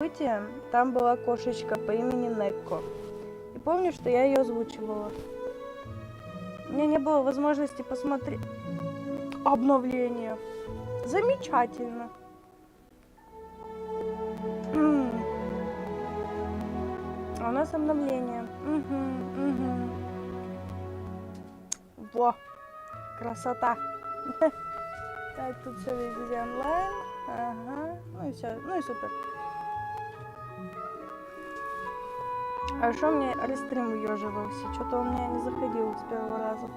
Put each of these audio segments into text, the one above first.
событие, там была кошечка по имени Некко. И помню, что я ее озвучивала. У меня не было возможности посмотреть обновление. Замечательно. А у нас обновление. Во, красота. Так, тут все везде онлайн. Ага, ну и все, ну и супер. А что мне рестрим въеживался? Что-то он меня не заходил с первого раза.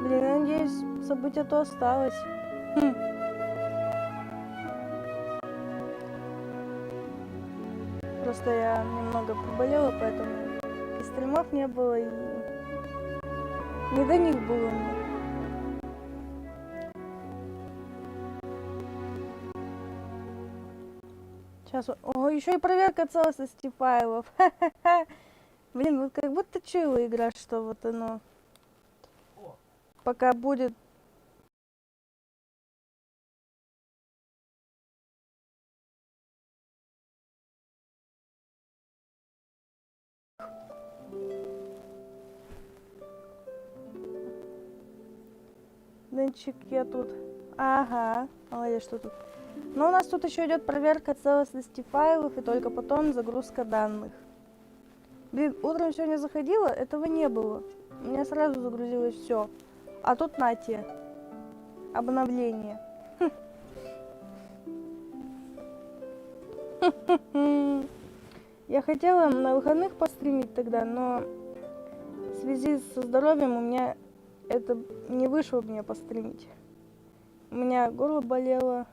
Блин, я надеюсь, событие то осталось. Просто я немного поболела, поэтому и стримов не было, и не до них было мне. Сейчас, о, еще и проверка целостности файлов. Блин, вот как будто чуяла игра, что вот оно пока будет. Денчик, я тут. Ага, молодец, что тут. Но у нас тут еще идет проверка целостности файлов и только потом загрузка данных. Блин, утром сегодня заходила, этого не было. У меня сразу загрузилось все. А тут нате. Обновление. Я хотела на выходных постримить тогда, но в связи со здоровьем у меня это не вышло мне постримить. У меня горло болело,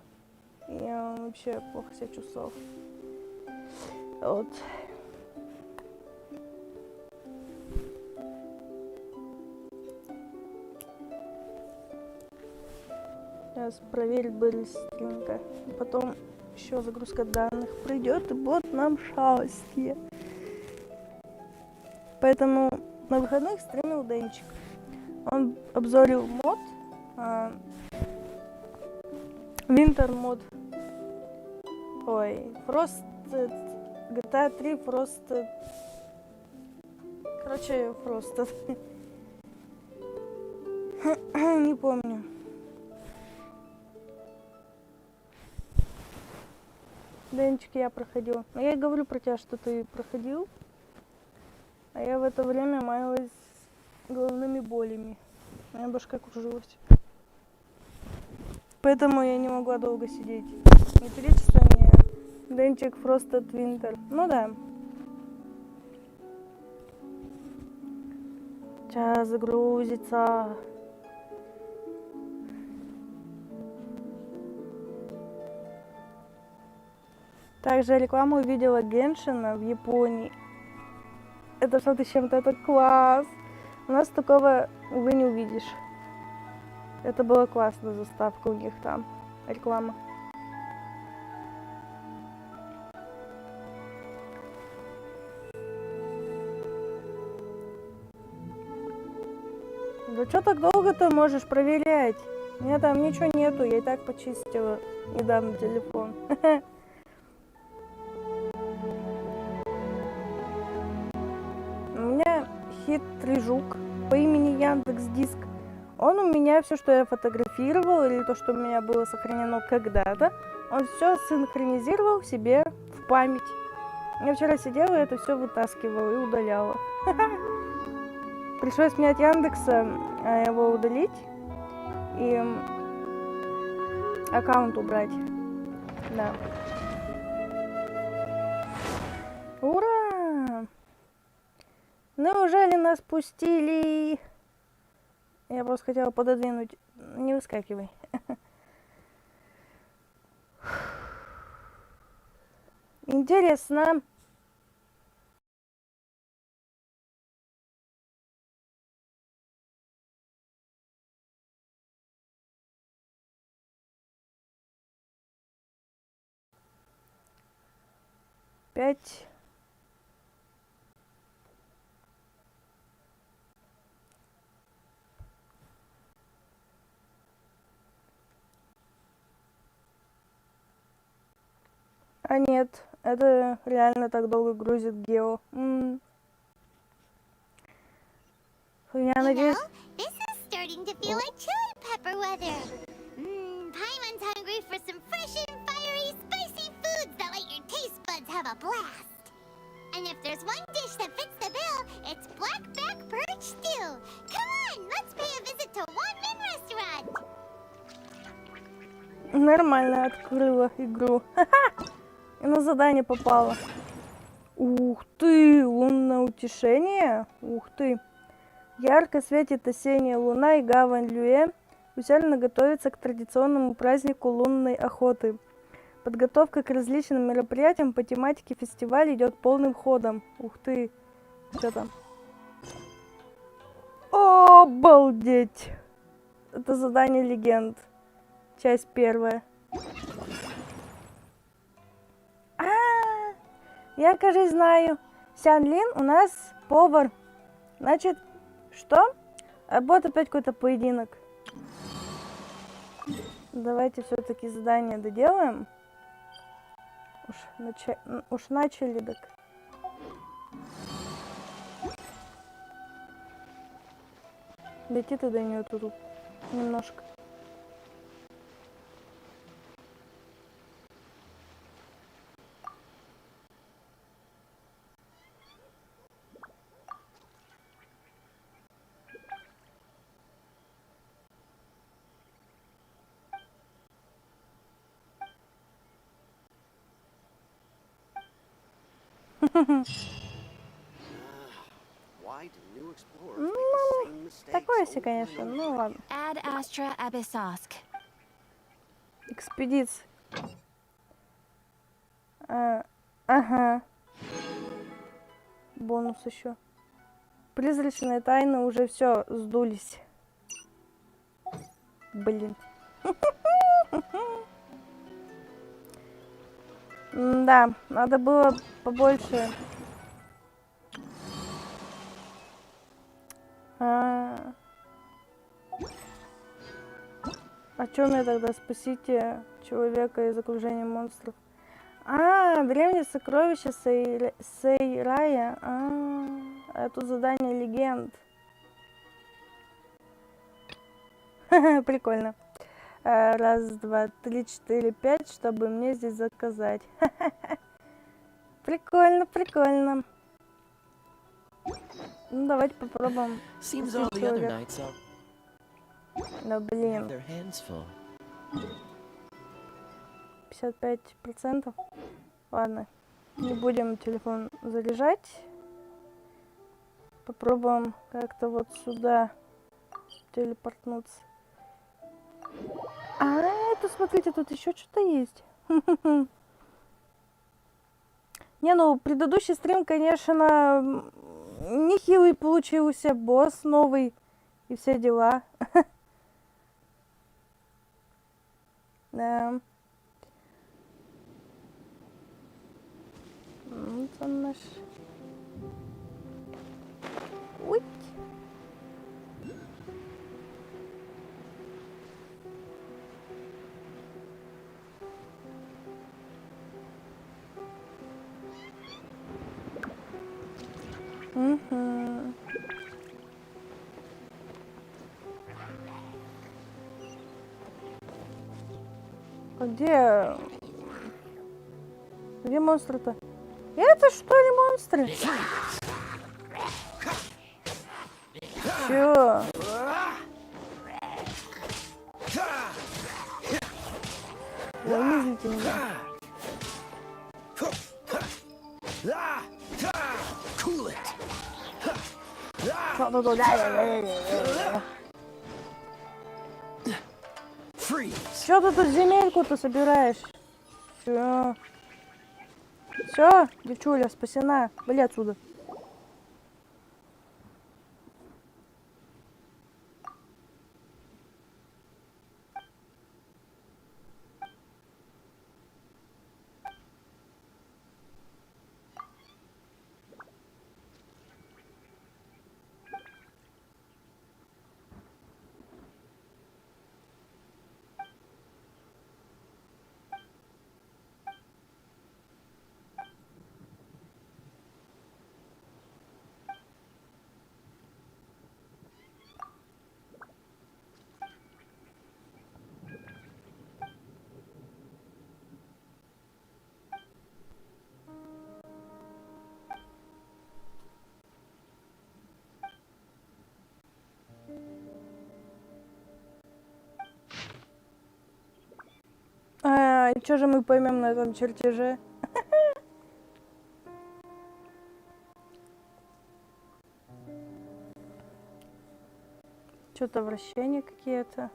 и я вообще плохо себя чувствовал. Вот. Сейчас проверить быстренько. Потом еще загрузка данных придет, и будет нам счастье. Поэтому на выходных стримил Денчик. Он обзорил мод. Винтер мод. Ой, Frost. GTA 3 Frost. Короче, Frost. Не помню. Денчик, я проходил. Но я и говорю про тебя, что ты проходил. А я в это время маялась головными болями. У меня башка кружилась. Поэтому я не могла долго сидеть. Ни 3 часа, ни Денчик Frosted Winter. Ну да. Сейчас загрузится. Также рекламу увидела Геншина в Японии. Это что-то с чем-то, это класс. У нас такого, увы, не увидишь. Это была классная заставка у них там, реклама. Да что так долго ты можешь проверять? У меня там ничего нету, я и так почистила недавно телефон. У меня хитрый жук по имени Яндекс.Диск. Он у меня все, что я фотографировала, или то, что у меня было сохранено когда-то, он все синхронизировал себе в память. Я вчера сидела и это все вытаскивала и удаляла. Пришлось мне от Яндекса его удалить и аккаунт убрать. Да. Ура! Неужели нас пустили? Я просто хотела пододвинуть. Не выскакивай. Интересно. Пять. А нет, это реально так долго грузит Гео. Я надеюсь... This is starting to feel like chili pepper weather. Paimon's hungry for some fresh and fiery, spicy foods that let your taste buds have a blast. And if there's one dish that fits the bill, it's blackback bird stew. Come on, let's pay a visit to One-Man Restaurant. Нормально открыла игру. И на задание попала. Ух ты, лунное утешение. Ух ты. Ярко светит осенняя луна, и гавань Люэ усиленно готовится к традиционному празднику лунной охоты. Подготовка к различным мероприятиям по тематике фестиваля идет полным ходом. Ух ты. Что там? Обалдеть. Это задание легенд. Часть первая. Я, кажется, знаю. Сян Лин у нас повар. Значит, что? Вот опять какой-то поединок. Давайте все-таки задание доделаем. Уж начали, так. Дойти ты до нее тут немножко. Ну, такое себе, конечно, ну ладно. Экспедиция. Ага. Бонус еще. Призрачные тайны уже все сдулись. Блин. Да, надо было побольше. А чё мне тогда? Спасите человека из окружения монстров. Древнее сокровище Сейрая. Это задание легенд. Прикольно. Раз, два, три, четыре, пять, чтобы мне здесь заказать. Прикольно, прикольно. Ну, давайте попробуем. Да, блин. 55%. Ладно. Не будем телефон заряжать. Попробуем как-то вот сюда телепортнуться. Это, смотрите, тут еще что-то есть. Не, ну, предыдущий стрим, конечно, нехилый получился. Босс новый и все дела. Да. Вот он наш. Ой. Угу. Где монстры-то? Это что ли монстры? Чё? Унизите меня. Чё ты тут земельку-то собираешь? Чё? Все, девчуля, спасена. Вали отсюда. что же мы поймем на этом чертеже? Что-то вращения какие-то.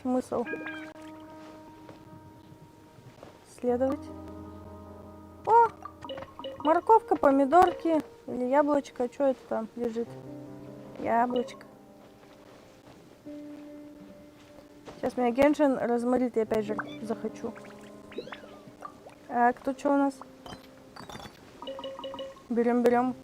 Смысл? Следовать. О! Морковка, помидорки или яблочко. Что это там лежит? Яблочко. Сейчас меня Геншин разморит, и опять же захочу. А кто что у нас? Берем.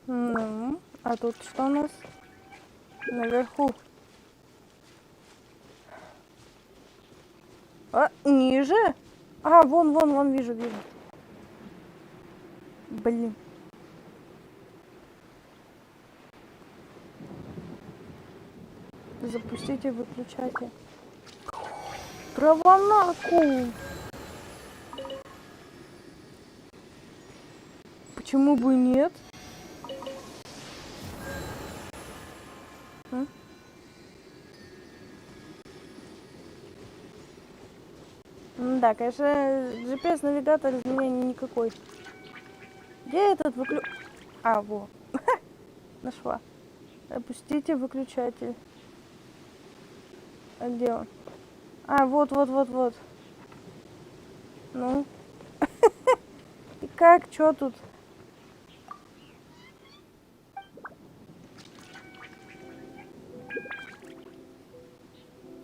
Ну, а тут что у нас? Наверху. А, ниже? А, вон, вижу. Блин. Запустите, выключайте. Траванаку! Почему бы нет? Да, конечно, GPS-навигатор из меня никакой. Где этот А, во. Нашла. Опустите выключатель. А где он? А, вот. Ну. И как? Чё тут?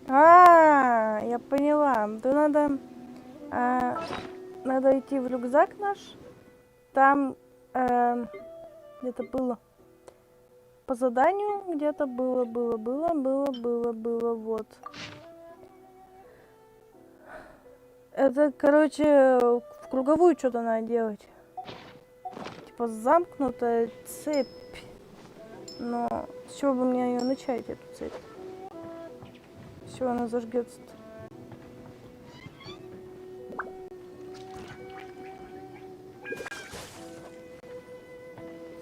Я поняла. То надо идти в рюкзак наш. Там где-то было по заданию, где-то было, вот. Это, короче, в круговую что-то надо делать. Типа замкнутая цепь. Но с чего бы мне ее начать, эту цепь? С чего она зажгется-то?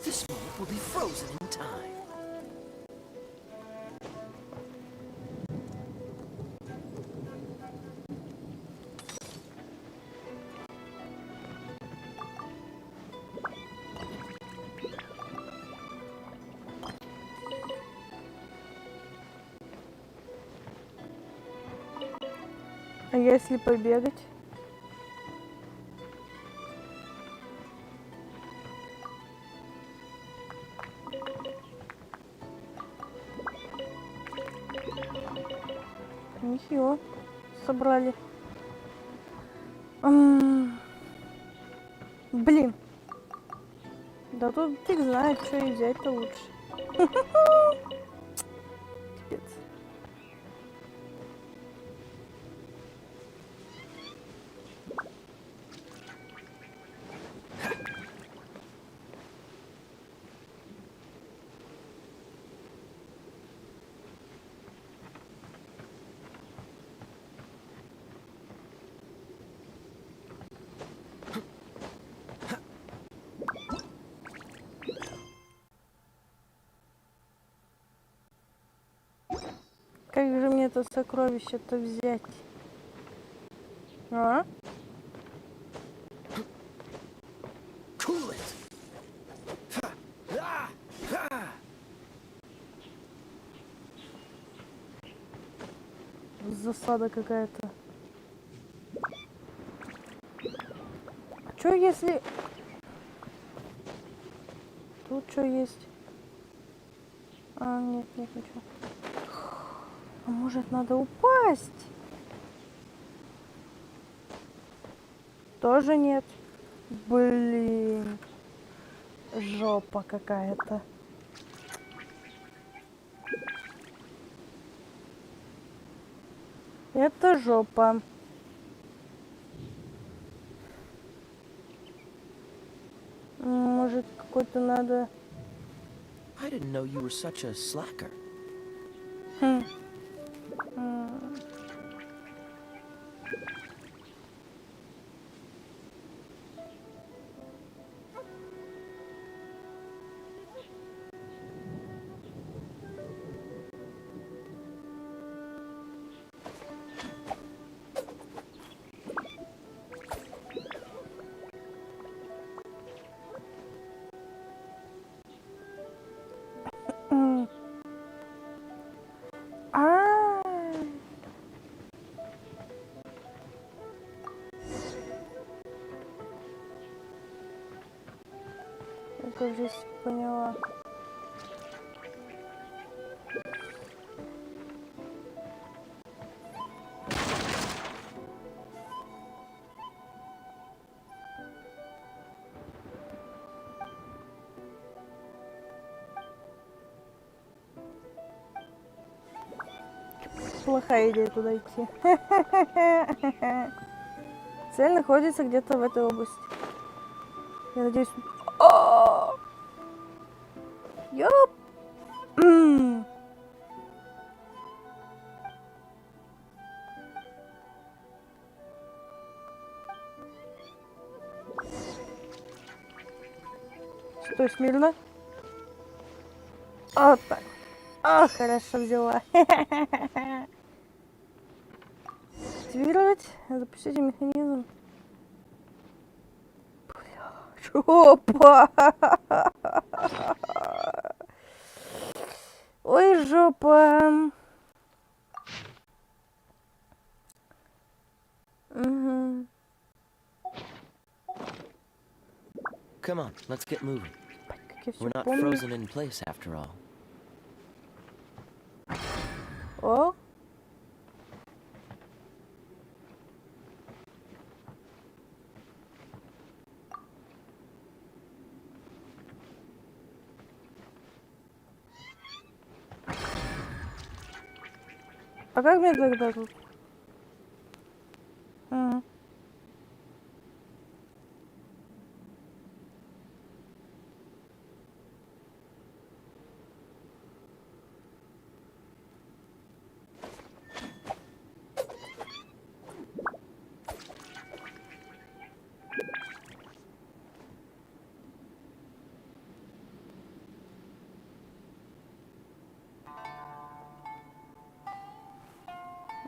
This moment will be frozen in time. А если побегать? Ничего, собрали. Блин. Да тут фиг знает, что и взять-то лучше. Пипец. Как же мне это сокровище-то взять? А? Cool it. Засада какая-то. А что если... Тут что есть? А, нет, ничего. А может, надо упасть? Тоже нет. Блин. Жопа какая-то. Это жопа. Может, какой-то надо... I didn't know you were such a slacker. Хм. Я кажется, поняла. Плохая идея туда идти. Цель находится где-то в этой области. Я надеюсь... Ёп! Стой смирно. Вот так. О, хорошо взяла. Активировать. Запустите механизм. Бля, жопа. Ой, жопа. Угу. Come on, let's get moving. Как я всё We're not помню. frozen in place after all. О. А как мне тогда тут?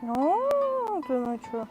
О, ты ну чё?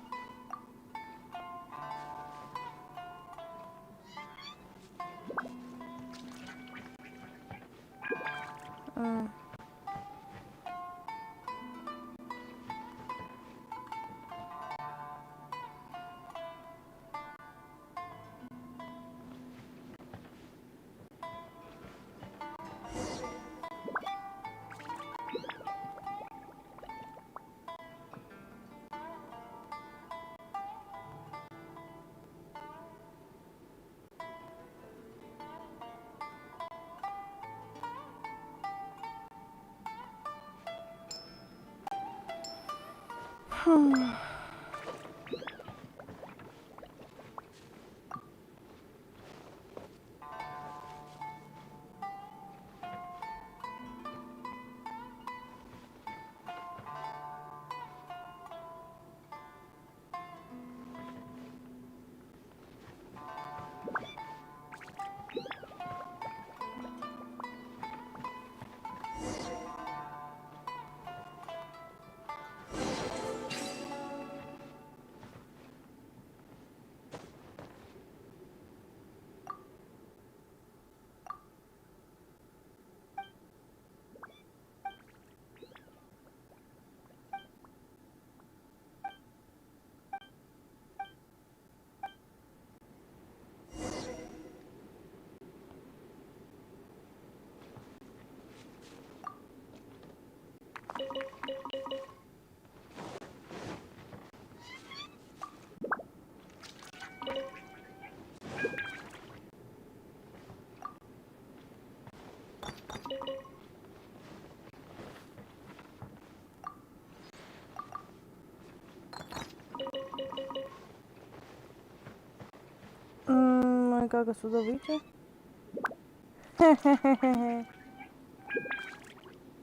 Как отсюда выйти?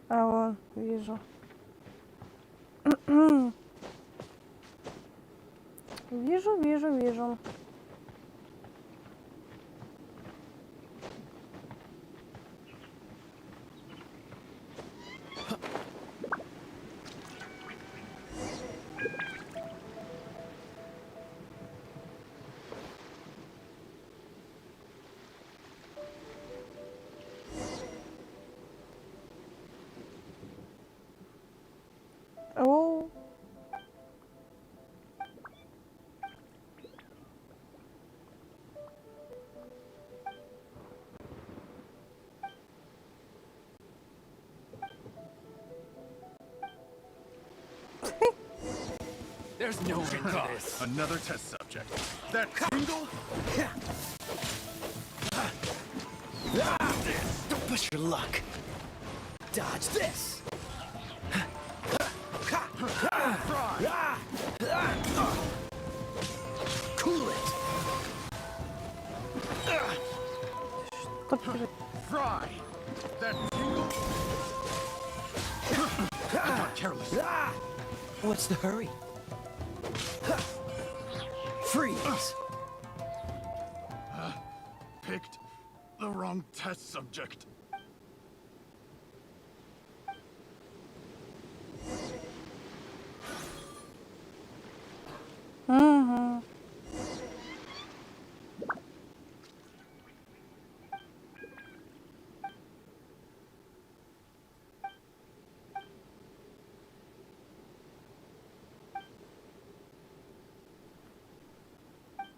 А вон, вижу. Вижу. Оу. There's no end to this. Another test subject. That tingle? Don't push your luck. Dodge this. Cool it. Fry! That tingle? I got careless. What's the hurry? Freeze. Picked the wrong test subject. Угу.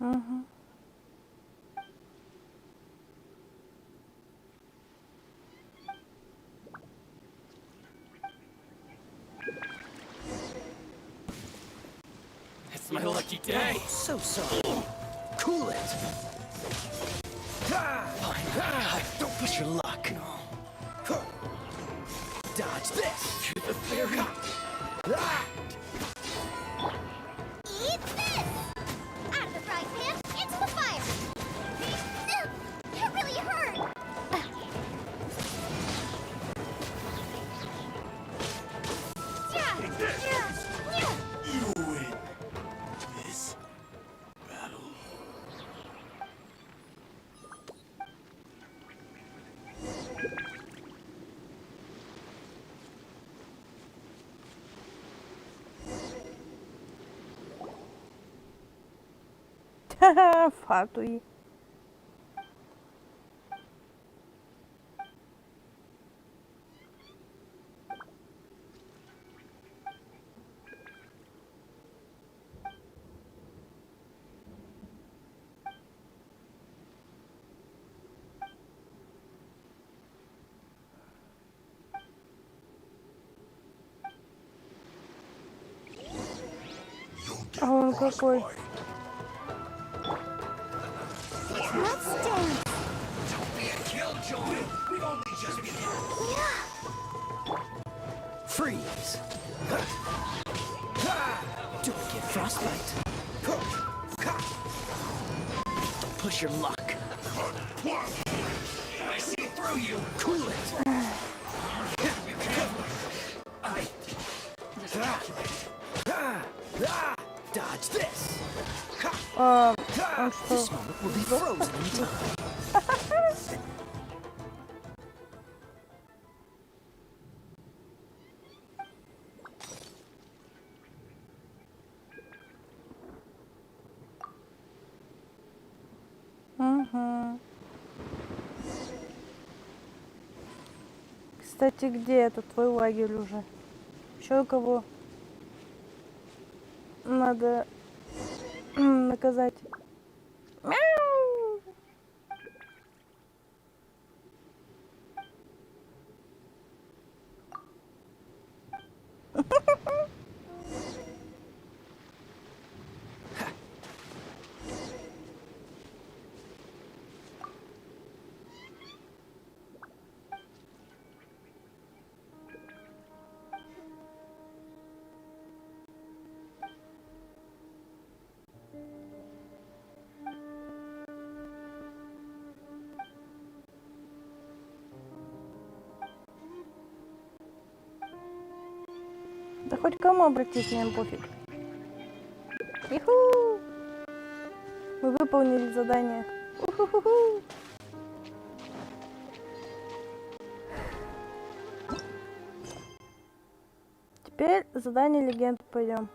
Угу. It's my lucky day. So sorry. Cool it. Fine. Don't push your luck. Dodge this. The fairy. Eat this! Out of the frying pan, into the fire! That really hurt! You win this battle. Фатуи. А он какой? Let's dance! Freeze. Don't get frostbite. Don't push your luck. I see through you. Cool it. Dodge this. Он This что? moment will be frozen in time. Угу. Кстати, где это твой лагерь уже? Еще кого надо наказать? Мяу! Да хоть к кому обратись, мне пофиг. Иху! Мы выполнили задание. Уху-ху-ху! Теперь задание легенд пойдем.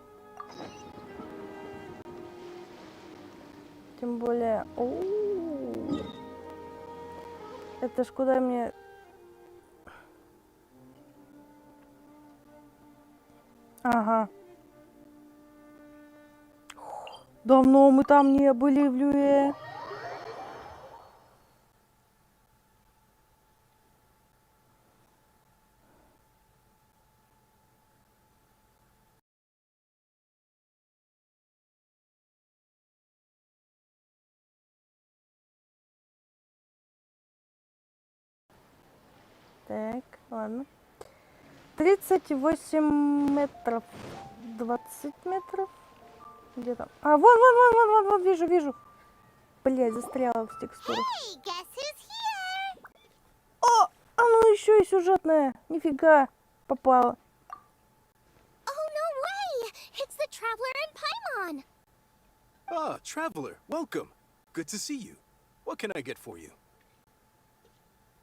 Тем более... Это ж куда мне... Ага. Давно мы там не были в Люэ. Так, ладно. 38 метров. 20 метров? Где там? А, вон, вижу. Блядь, застряла в текстуру. Hey, guess who's here? О, оно еще и сюжетное. Нифига. Попало. Oh, no way! It's the Traveler and Paimon! Ah, traveler, welcome. Good to see you. What can I get for you?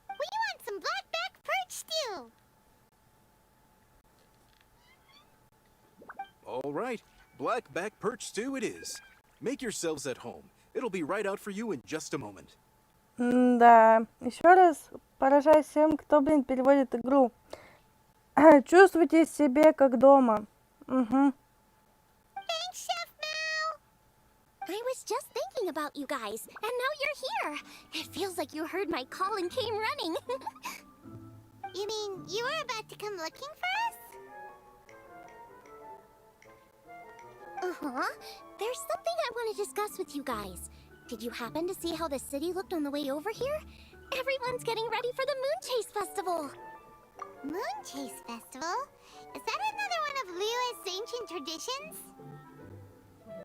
We want some blackback perch stew! All right, blackback perch stew it is. Make yourselves at home. It'll be right out for you in just a moment. Да, еще раз поражаюсь всем, кто, переводит игру. Чувствуйте себя как дома. Угу. Thanks, Chef Mao! I was just thinking about you guys, and now you're here. It feels like you heard my call and came running. You mean you were about to come looking for us? Uh-huh. There's something I want to discuss with you guys. Did you happen to see how the city looked on the way over here? Everyone's getting ready for the Moon Chase Festival. Moon Chase Festival? Is that another one of Liyue's ancient traditions?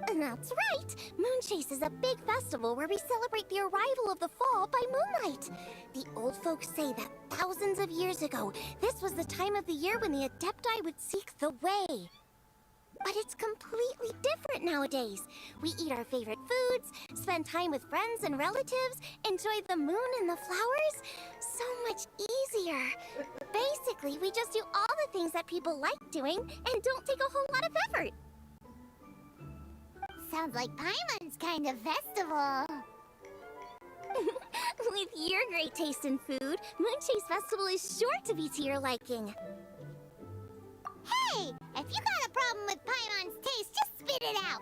That's right. Moon Chase is a big festival where we celebrate the arrival of the fall by moonlight. The old folks say that thousands of years ago, this was the time of the year when the Adepti would seek the way. But it's completely different nowadays. We eat our favorite foods, spend time with friends and relatives, enjoy the moon and the flowers. So much easier. Basically, we just do all the things that people like doing and don't take a whole lot of effort. Sounds like Paimon's kind of festival. With your great taste in food, Moon Chase Festival is sure to be to your liking. Hey! If you got a problem with Paimon's taste, just spit it out!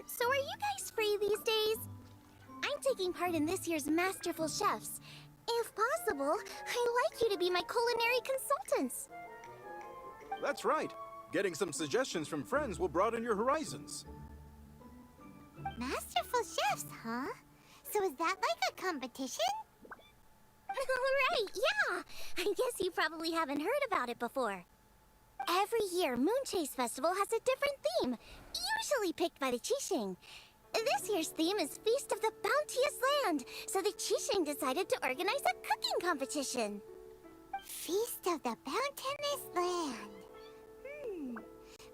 So are you guys free these days? I'm taking part in this year's Masterful Chefs. If possible, I'd like you to be my culinary consultants. That's right. Getting some suggestions from friends will broaden your horizons. Masterful Chefs, huh? So is that like a competition? Right, yeah! I guess you probably haven't heard about it before. Every year, Moon Chase Festival has a different theme, usually picked by the Qixing. This year's theme is Feast of the Bounteous Land, so the Qixing decided to organize a cooking competition. Feast of the Bounteous Land.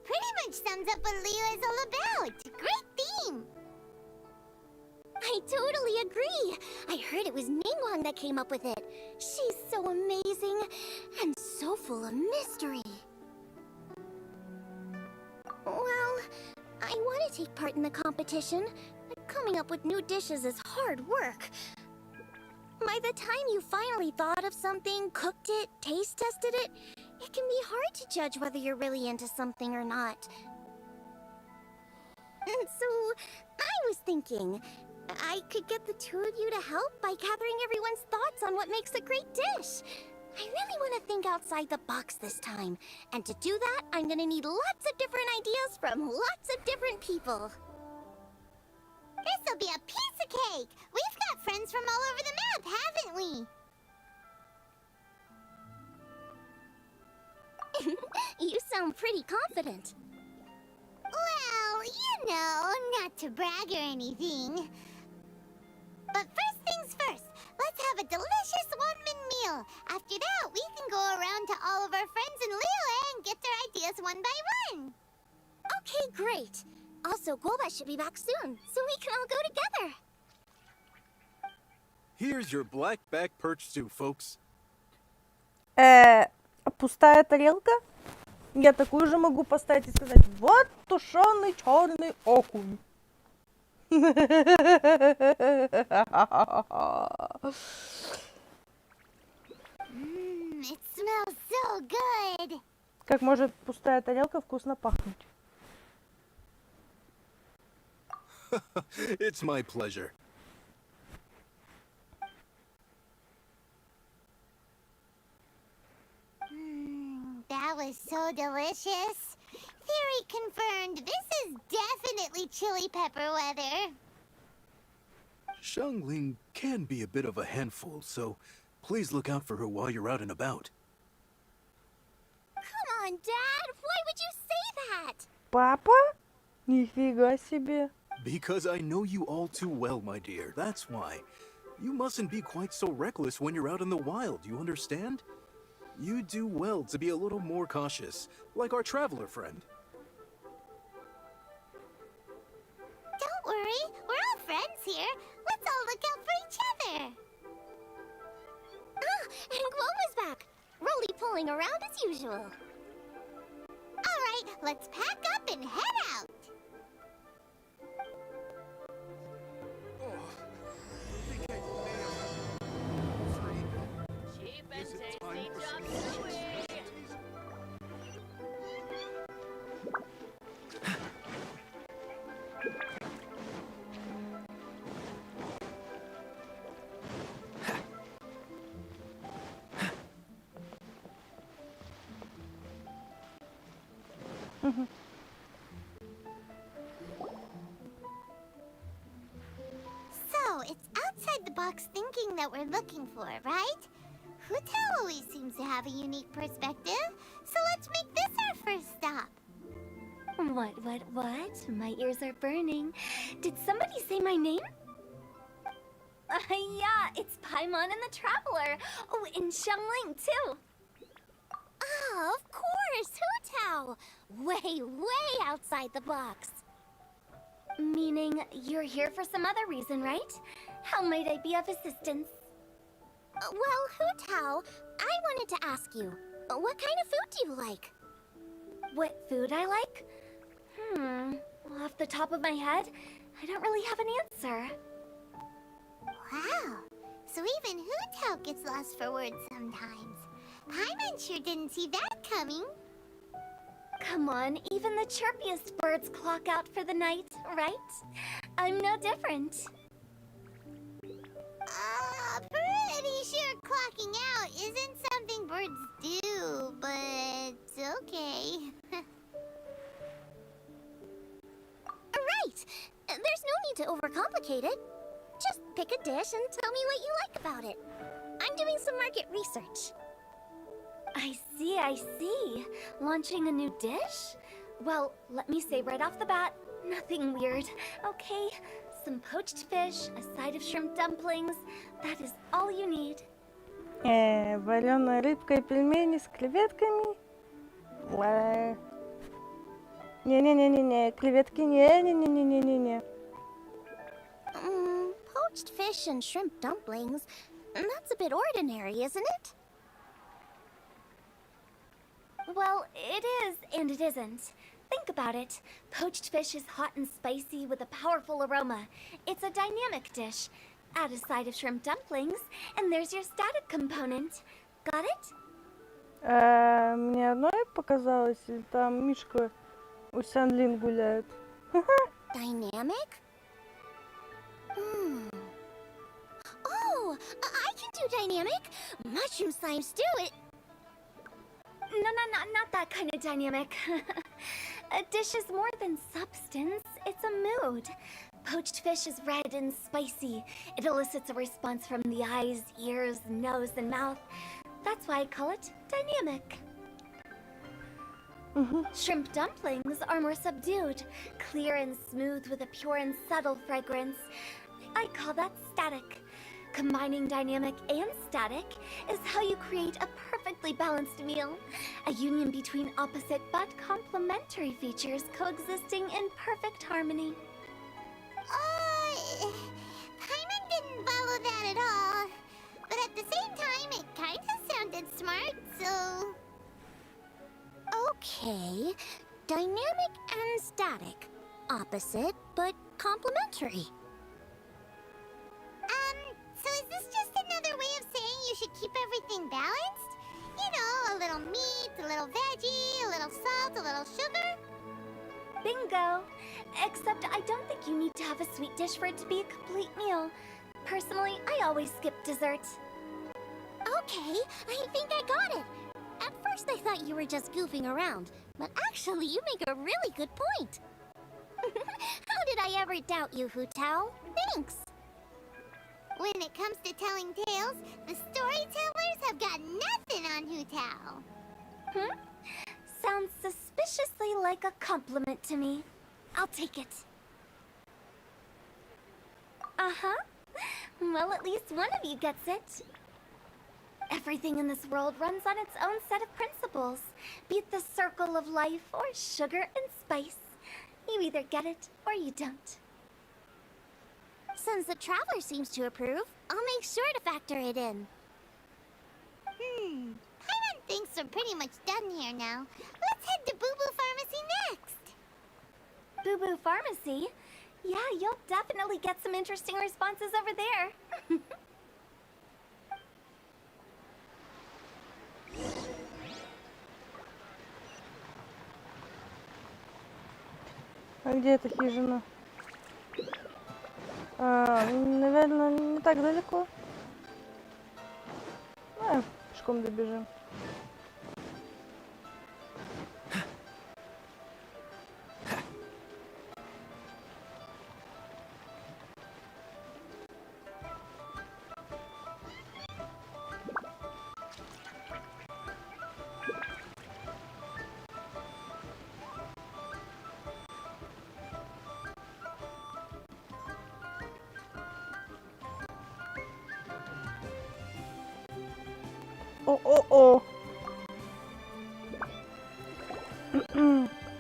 Pretty much sums up what Liyue is all about. Great theme! I totally agree. I heard it was Ningguang that came up with it. She's so amazing and so full of mystery. Well, I want to take part in the competition, but coming up with new dishes is hard work. By the time you finally thought of something, cooked it, taste tested it, it can be hard to judge whether you're really into something or not. And so, I was thinking, I could get the two of you to help by gathering everyone's thoughts on what makes a great dish. I really want to think outside the box this time. And to do that, I'm gonna need lots of different ideas from lots of different people. This'll be a piece of cake! We've got friends from all over the map, haven't we? You sound pretty confident. Well, you know, not to brag or anything. But first Cool. After that, we can go around to all of our friends in Liyue and get their ideas one by one. Okay, great. Also, Golba should be back soon, so we can all go together. Here's your black back perch stew, folks. Пустая тарелка? Я такую же могу поставить и сказать: вот тушеный черный окунь. It smells so good. Как может пустая тарелка вкусно пахнуть? It's my pleasure. That was so delicious. Theory confirmed. This is definitely chili pepper weather. Xiangling can be a bit of a handful, so please look out for her while you're out and about. Come on, Dad. Why would you say that? Папа? Нифига себе. Because I know you all too well, my dear. That's why. You mustn't be quite so reckless when you're out in the wild, you understand? You do well to be a little more cautious, like our traveler friend. Don't worry. We're all friends here. Let's all look out for each other. Ah, and Globa's back. Roly-poling around as usual. All right, let's pack up and head out. So, it's outside the box thinking that we're looking for, right? Hutao always seems to have a unique perspective, so let's make this our first stop. What? My ears are burning. Did somebody say my name? Yeah, it's Paimon and the Traveler. Oh, and Xiangling, too. Oh, of course, Hutao. Way outside the box. Meaning you're here for some other reason, right? How might I be of assistance? Well, Hutao, I wanted to ask you, what kind of food do you like? What food I like? Off the top of my head, I don't really have an answer. Wow, so even Hutao gets lost for words sometimes. Paimon sure didn't see that coming. Come on, even the chirpiest birds clock out for the night, right? I'm no different. Pretty sure clocking out isn't something birds do, but okay. Right! There's no need to overcomplicate it. Just pick a dish and tell me what you like about it. I'm doing some market research. I see. Launching a new dish? Well, let me say right off the bat, nothing weird, okay? Some poached fish, a side of shrimp dumplings. That is all you need. Вареная рыбка и пельмени с креветками. Не-не-не-не-не, креветки не-не-не-не-не-не. Poached fish and shrimp dumplings. That's a bit ordinary, isn't it? Well, it is and it isn't. Think about it. Poached fish is hot and spicy with a powerful aroma. It's a dynamic dish. Add a side of shrimp dumplings, and there's your static component. Got it? Мне одной показалось, или там Мишка у Сянлин гуляет. Dynamic? Oh, I can do dynamic. Mushroom slime stew it. No, not that kind of dynamic. A dish is more than substance, it's a mood. Poached fish is red and spicy. It elicits a response from the eyes, ears, nose, and mouth. That's why I call it dynamic. Shrimp dumplings are more subdued, clear and smooth with a pure and subtle fragrance. I call that static. Combining dynamic and static is how you create a perfectly balanced meal. A union between opposite but complementary features coexisting in perfect harmony. Paimon didn't follow that at all. But at the same time, it kinda sounded smart, so... Okay, dynamic and static. Opposite, but complementary. So is this just another way of saying you should keep everything balanced? You know, a little meat, a little veggie, a little salt, a little sugar? Bingo! Except I don't think you need to have a sweet dish for it to be a complete meal. Personally, I always skip dessert. Okay, I think I got it. At first I thought you were just goofing around, but actually you make a really good point. How did I ever doubt you, Hu Tao? Thanks. When it comes to telling tales, the storytellers have got nothing on Hu Tao. Sounds suspiciously like a compliment to me. I'll take it. Uh-huh. Well, at least one of you gets it. Everything in this world runs on its own set of principles. Be it the circle of life or sugar and spice. You either get it or you don't. Since the Traveler seems to approve, I'll make sure to factor it in. Paimon thinks we're pretty much done here now. Let's head to Boo Boo Pharmacy next. Boo Boo Pharmacy? Yeah, you'll definitely get some interesting responses over there. А где эта хижина? Наверное, не так далеко. Пешком добежим. О-о-о!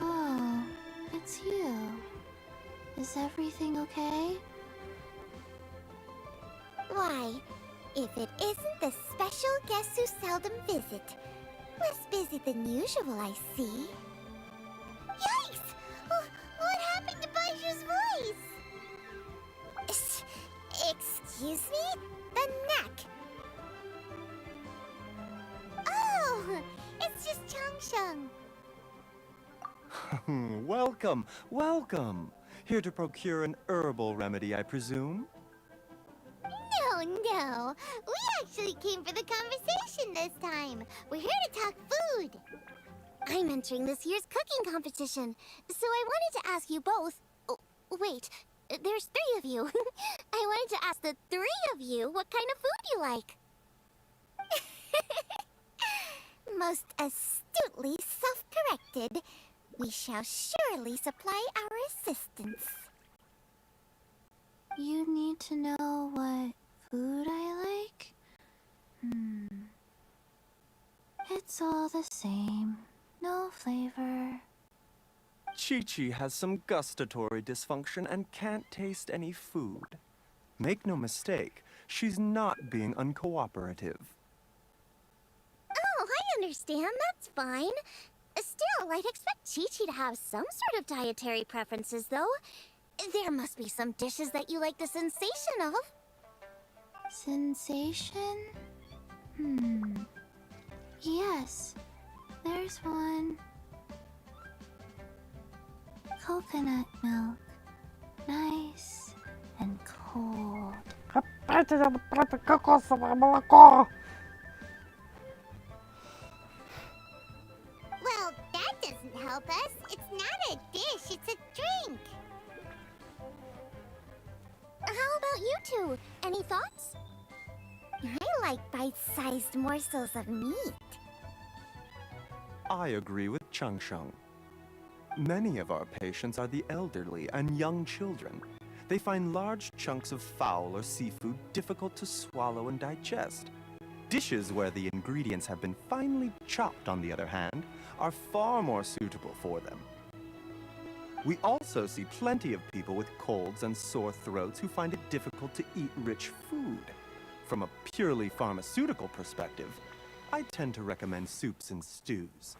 Oh, it's you. Is everything okay? Why, if it isn't the special guests who seldom visit. Less busy than usual, I see. Yikes! What happened to Baishu's voice? Excuse me? The neck. Oh, it's just Changsheng. Welcome, welcome. Here to procure an herbal remedy, I presume? No. We actually came for the conversation this time. We're here to talk food. I'm entering this year's cooking competition, so I wanted to ask you both... Oh, wait, there's 3 of you. I wanted to ask the 3 of you what kind of food you like. Most astutely self-corrected, we shall surely supply our assistance. You need to know what food I like? It's all the same. No flavor. Chi-Chi has some gustatory dysfunction and can't taste any food. Make no mistake, she's not being uncooperative. Oh, I understand. That's fine. Still, I'd expect Chi-Chi to have some sort of dietary preferences, though. There must be some dishes that you like the sensation of. Sensation? Yes, there's one. Coconut milk. Nice and cold. Опять это про это кокосовое молоко! Well, that doesn't help us. It's not a dish, it's a drink. How about you two? Any thoughts? I like bite-sized morsels of meat. I agree with Changsheng. Many of our patients are the elderly and young children. They find large chunks of fowl or seafood difficult to swallow and digest. Dishes where the ingredients have been finely chopped, on the other hand, are far more suitable for them. We also see plenty of people with colds and sore throats who find it difficult to eat rich food. From a purely pharmaceutical perspective, I tend to recommend soups and stews.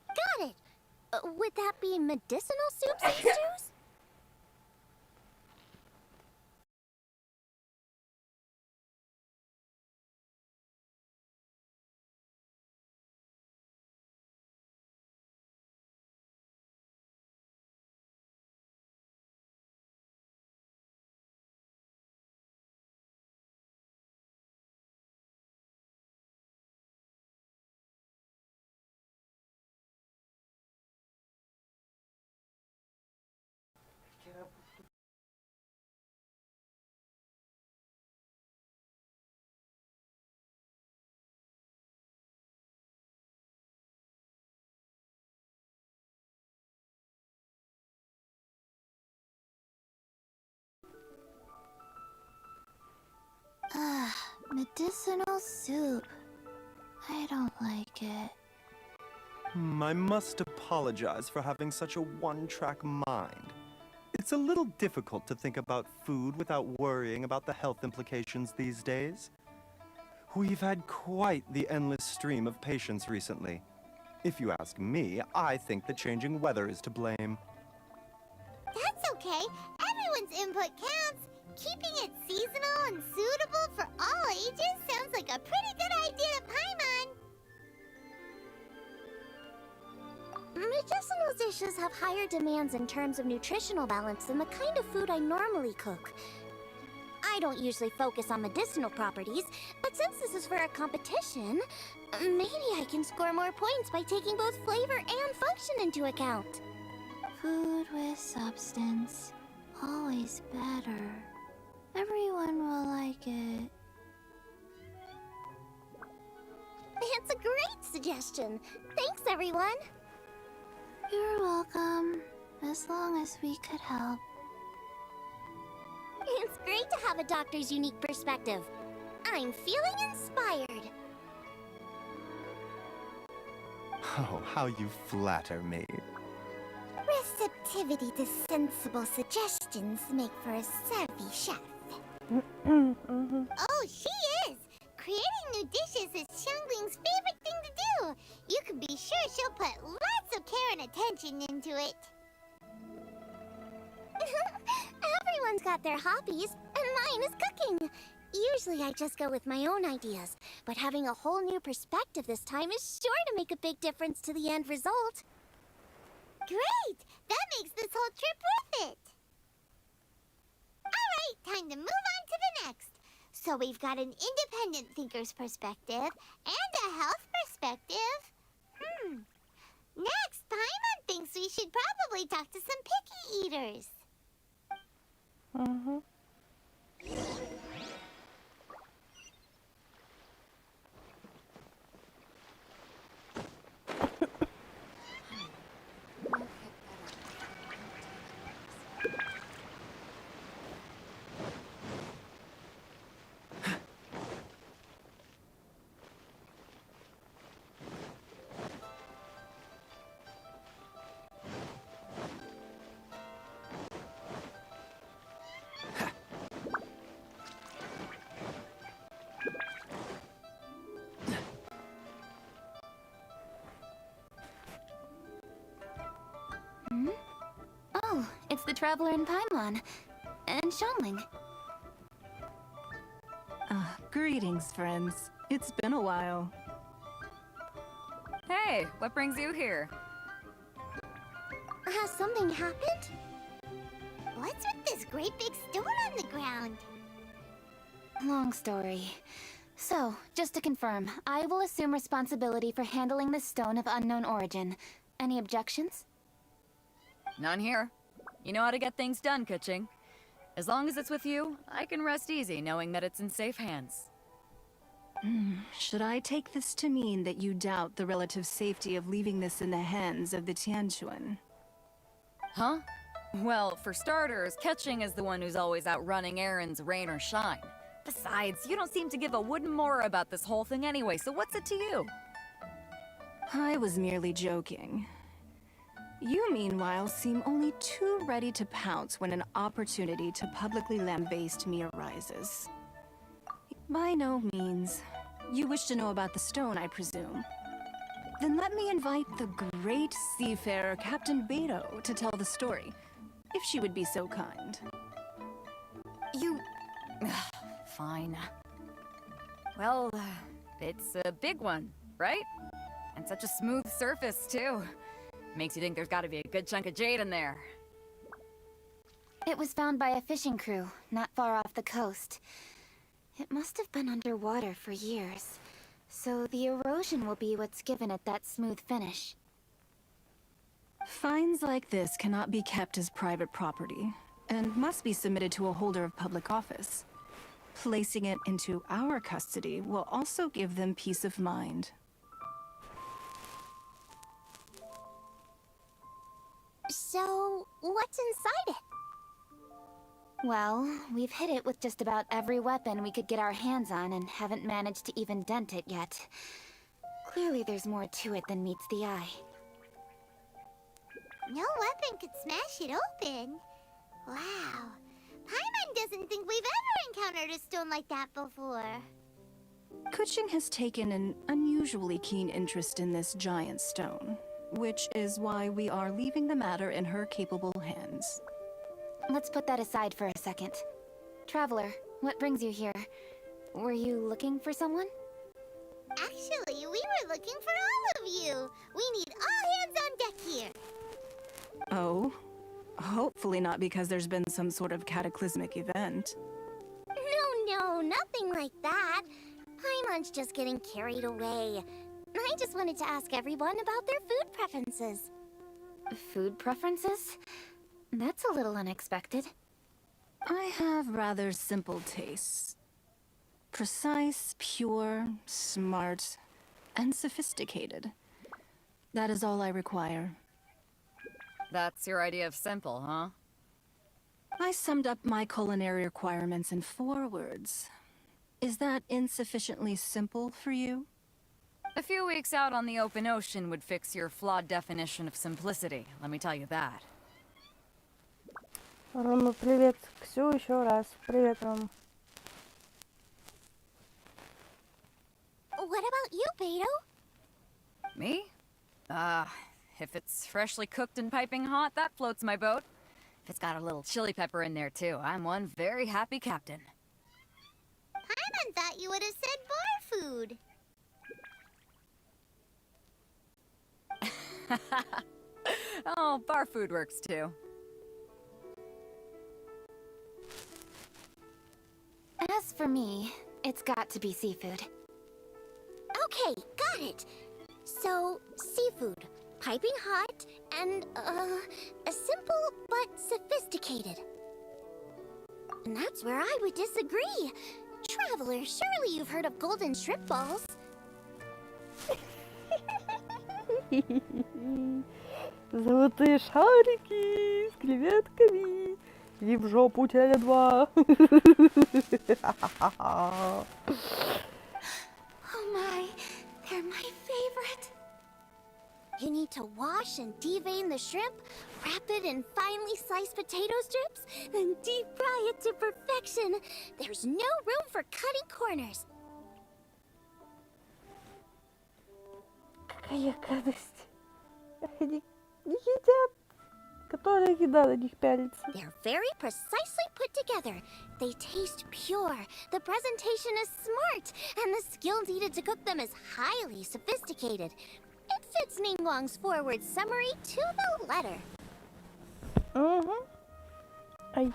Got it! Would that be medicinal soups and stews? Medicinal soup. I don't like it. I must apologize for having such a one-track mind. It's a little difficult to think about food without worrying about the health implications these days. We've had quite the endless stream of patients recently. If you ask me, I think the changing weather is to blame. That's okay. Everyone's input counts. Keeping it seasonal and suitable for all ages sounds like a pretty good idea to Paimon. Medicinal dishes have higher demands in terms of nutritional balance than the kind of food I normally cook. I don't usually focus on medicinal properties, but since this is for a competition, maybe I can score more points by taking both flavor and function into account. Food with substance. Always better. Everyone will like it. It's a great suggestion. Thanks, everyone. You're welcome. As long as we could help. It's great to have a doctor's unique perspective. I'm feeling inspired. Oh, how you flatter me. Receptivity to sensible suggestions make for a savvy chef. Oh, she is! Creating new dishes is Xiangling's favorite thing to do. You can be sure she'll put lots of care and attention into it. Everyone's got their hobbies, and mine is cooking. Usually I just go with my own ideas, but having a whole new perspective this time is sure to make a big difference to the end result. Great! That makes this whole trip worth it. Alright, time to move on to the next. So we've got an independent thinker's perspective and a health perspective. Next, Paimon thinks we should probably talk to some picky eaters. Oh, it's the Traveler in Paimon. And Xiangling. Greetings, friends. It's been a while. Hey, what brings you here? Has something happened? What's with this great big stone on the ground? Long story. So, just to confirm, I will assume responsibility for handling this stone of unknown origin. Any objections? None here. You know how to get things done, Kuching. As long as it's with you, I can rest easy knowing that it's in safe hands. Should I take this to mean that you doubt the relative safety of leaving this in the hands of the Tianquan? Huh? Well, for starters, Ketching is the one who's always out running errands, rain or shine. Besides, you don't seem to give a wooden more about this whole thing anyway, so what's it to you? I was merely joking. You, meanwhile, seem only too ready to pounce when an opportunity to publicly lambaste me arises. By no means. You wish to know about the stone, I presume. Then let me invite the great seafarer Captain Beto to tell the story, if she would be so kind. You... Fine. Well, it's a big one, right? And such a smooth surface, too. Makes you think there's gotta be a good chunk of jade in there. It was found by a fishing crew, not far off the coast. It must have been underwater for years, so the erosion will be what's given it that smooth finish. Finds like this cannot be kept as private property, and must be submitted to a holder of public office. Placing it into our custody will also give them peace of mind. So, what's inside it? Well, we've hit it with just about every weapon we could get our hands on and haven't managed to even dent it yet. Clearly there's more to it than meets the eye. No weapon could smash it open. Wow. Paimon doesn't think we've ever encountered a stone like that before. Kuching has taken an unusually keen interest in this giant stone, which is why we are leaving the matter in her capable hands. Let's put that aside for a second. Traveler, what brings you here? Were you looking for someone? Actually, we were looking for all of you. We need all hands on deck here. Oh? Hopefully not because there's been some sort of cataclysmic event. No, nothing like that. Paimon's just getting carried away. I just wanted to ask everyone about their food preferences. Food preferences? That's a little unexpected. I have rather simple tastes. Precise, pure, smart, and sophisticated. That is all I require. That's your idea of simple, huh? I summed up my culinary requirements in 4 words. Is that insufficiently simple for you? A few weeks out on the open ocean would fix your flawed definition of simplicity, let me tell you that. Рома, привет. Ксю еще раз. Привет, Рома. What about you, Beto? Me? If it's freshly cooked and piping hot, that floats my boat. If it's got a little chili pepper in there, too, I'm one very happy captain. Paimon thought you would have said bar food. Oh, bar food works, too. As for me, it's got to be seafood. Okay, got it. So, seafood, piping hot, and, simple but sophisticated. And that's where I would disagree. Traveler, surely you've heard of golden shrimp balls. Золотые шарики с креветками и в жопу Теле2. Oh my, they're my favorite. You need to wash and devein the shrimp, wrap it in finely sliced potato strips, then deep fry it to perfection. There's no room for cutting corners. Какая гадость. Они не едят. Которая еда на них пялится. They're very precisely put together. They taste pure, the presentation is smart, and the skill needed to cook them is highly sophisticated. It fits Ningguang's forward summary to the letter. Ай.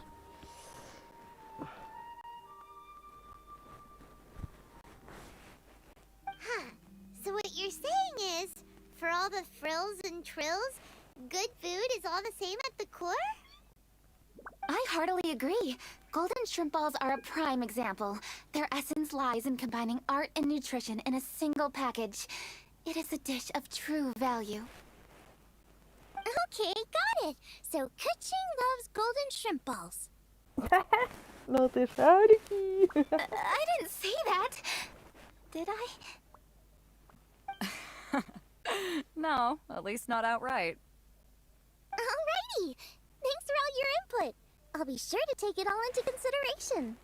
Huh. So what you're saying is, for all the frills and trills, good food is all the same at the core? I heartily agree. Golden shrimp balls are a prime example. Their essence lies in combining art and nutrition in a single package. It is a dish of true value. Okay, got it. So Kuching loves golden shrimp balls. Ну ты шарики. I didn't say that. Did I? No, at least not outright. Alrighty. Thanks for all your input. I'll be sure to take it all into consideration.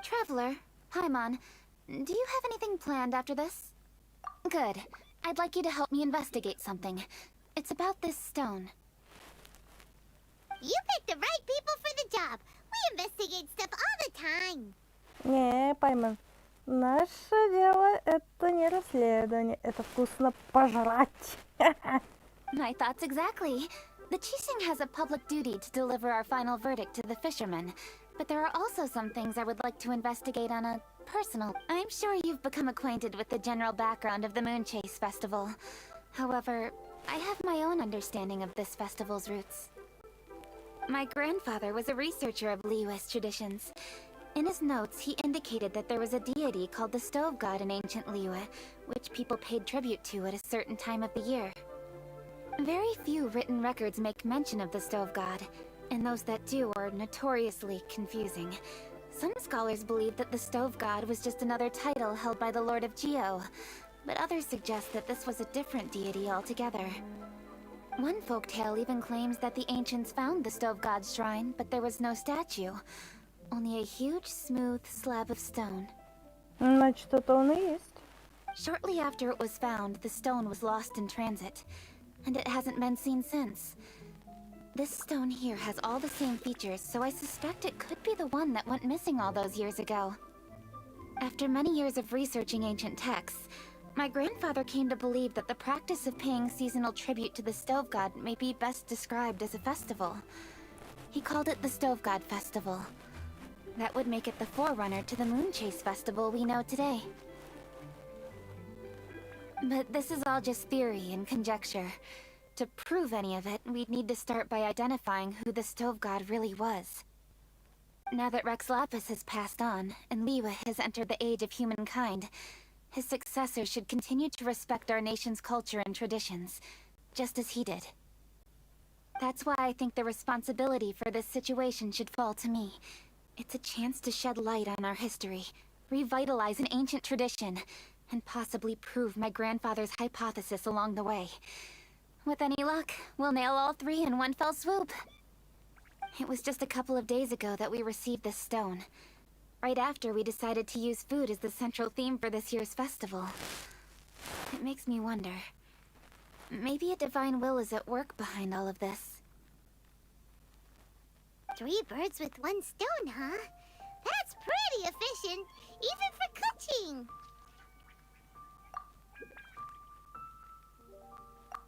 Traveler, Paimon, do you have anything planned after this? Good. I'd like you to help me investigate something. It's about this stone. You picked the right people for the job. We investigate stuff all the time. Не, Пайман. Наше дело это не расследование, это вкусно пожрать. My thoughts exactly. The Qixing has a public duty to deliver our final verdict to the fishermen. But there are also some things I would like to investigate on a personal... I'm sure you've become acquainted with the general background of the Moon Chase Festival. However, I have my own understanding of this festival's roots. My grandfather was a researcher of Liyue's traditions. In his notes, he indicated that there was a deity called the Stove God in ancient Liyue, which people paid tribute to at a certain time of the year. Very few written records make mention of the Stove God, and those that do are notoriously confusing. Some scholars believe that the Stove God was just another title held by the Lord of Geo, but others suggest that this was a different deity altogether. One folktale even claims that the ancients found the Stove God's shrine, but there was no statue. Only a huge, smooth slab of stone. Значит, это он и есть. Shortly after it was found, the stone was lost in transit, and it hasn't been seen since. This stone here has all the same features, so I suspect it could be the one that went missing all those years ago. After many years of researching ancient texts, my grandfather came to believe that the practice of paying seasonal tribute to the Stove God may be best described as a festival. He called it the Stove God Festival. That would make it the forerunner to the Moon Chase Festival we know today. But this is all just theory and conjecture. To prove any of it, we'd need to start by identifying who the Stove God really was. Now that Rex Lapis has passed on, and Liyue has entered the age of humankind, his successor should continue to respect our nation's culture and traditions, just as he did. That's why I think the responsibility for this situation should fall to me. It's a chance to shed light on our history, revitalize an ancient tradition, and possibly prove my grandfather's hypothesis along the way. With any luck, we'll nail all three in one fell swoop. It was just a couple of days ago that we received this stone. Right after we decided to use food as the central theme for this year's festival. It makes me wonder. Maybe a divine will is at work behind all of this. 3 birds with 1 stone, huh? That's pretty efficient, even for Kuching.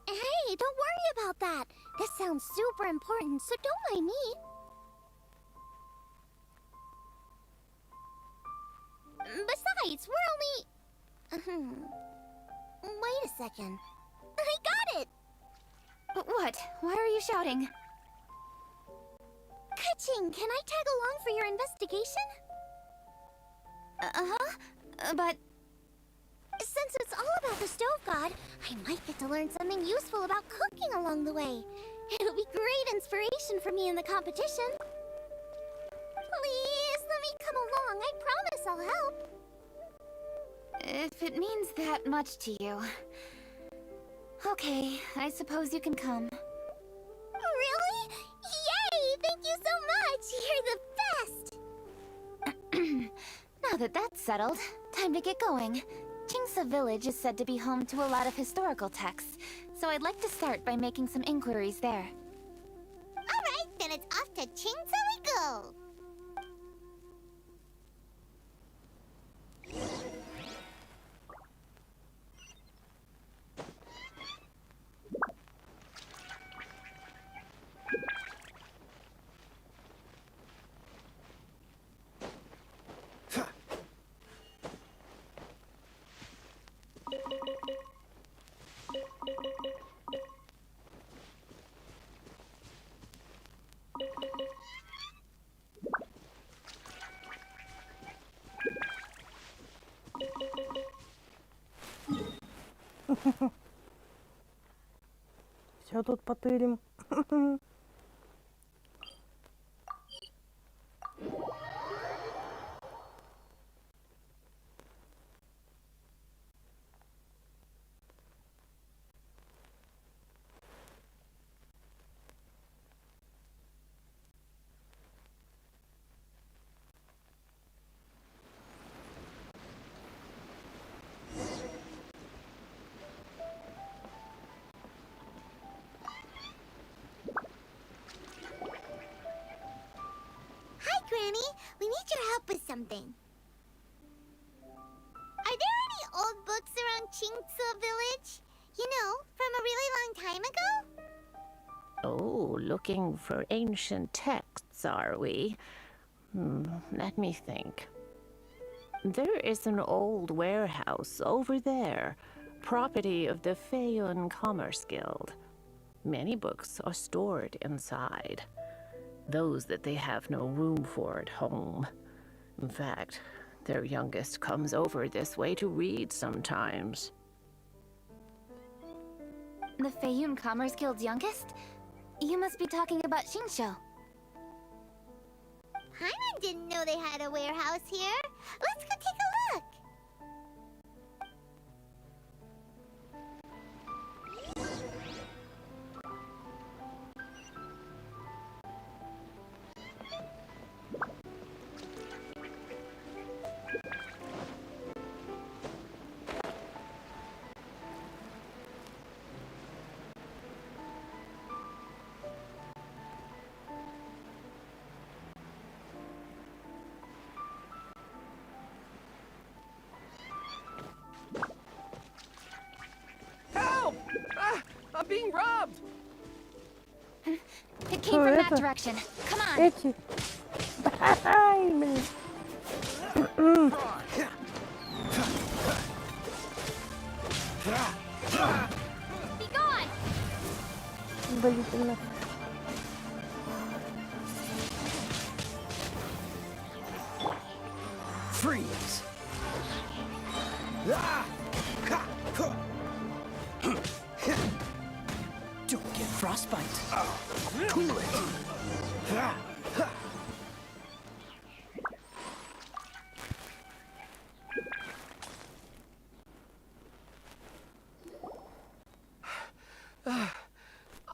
Hey, don't worry about that. This sounds super important, so don't mind me. Besides, we're only... Wait a second. I got it! What? Why are you shouting? Kuching, can I tag along for your investigation? But... Since it's all about the Stove God, I might get to learn something useful about cooking along the way. It'll be great inspiration for me in the competition. Please, let me come along. I promise I'll help. If it means that much to you... Okay, I suppose you can come. Really? Yay! Thank you so much! You're the best! Now that that's settled, time to get going. Qingsa Village is said to be home to a lot of historical texts, so I'd like to start by making some inquiries there. Alright, then it's off to Qingsa we go! Все тут потырим. Hi, Granny. We need your help with something. Are there any old books around Chingsa village? You know, from a really long time ago? Oh, looking for ancient texts, are we? Let me think. There is an old warehouse over there, property of the Feiyun Commerce Guild. Many books are stored inside. Those that they have no room for at home. In fact, their youngest comes over this way to read sometimes. The Feiyun Commerce Guild's youngest? You must be talking about Shinsho. Paimon didn't know they had a warehouse here. Let's go take a look. Help! Ah, I'm being robbed! It came from that direction. Come on. Эти. Ай, блин. Be gone. Удивительно. Freeze! Ah! Ha! Huh! Don't get frostbite. Cool it. Ah! Ha!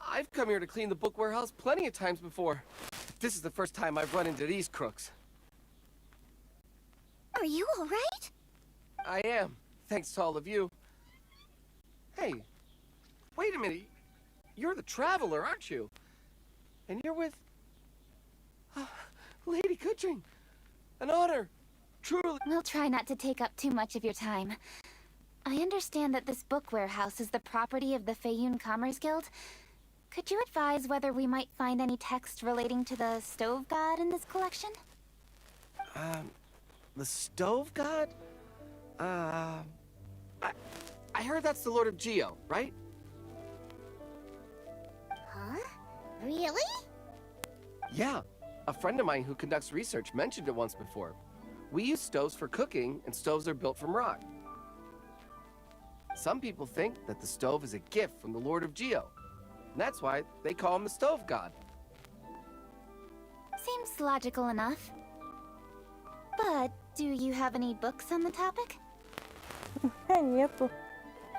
I've come here to clean the book warehouse plenty of times before. This is the first time I've run into these crooks. Are you all right? I am, thanks to all of you. Hey, wait a minute. You're the traveler, aren't you? And you're with... Lady Kuching. An honor. Truly. We'll try not to take up too much of your time. I understand that this book warehouse is the property of the Feiyun Commerce Guild. Could you advise whether we might find any text relating to the stove god in this collection? The stove god? I heard that's the Lord of Geo, right? Huh? Really? Yeah. A friend of mine who conducts research mentioned it once before. We use stoves for cooking, and stoves are built from rock. Some people think that the stove is a gift from the Lord of Geo. And that's why they call him the stove god. Seems logical enough. But do you have any books on the topic? Нету.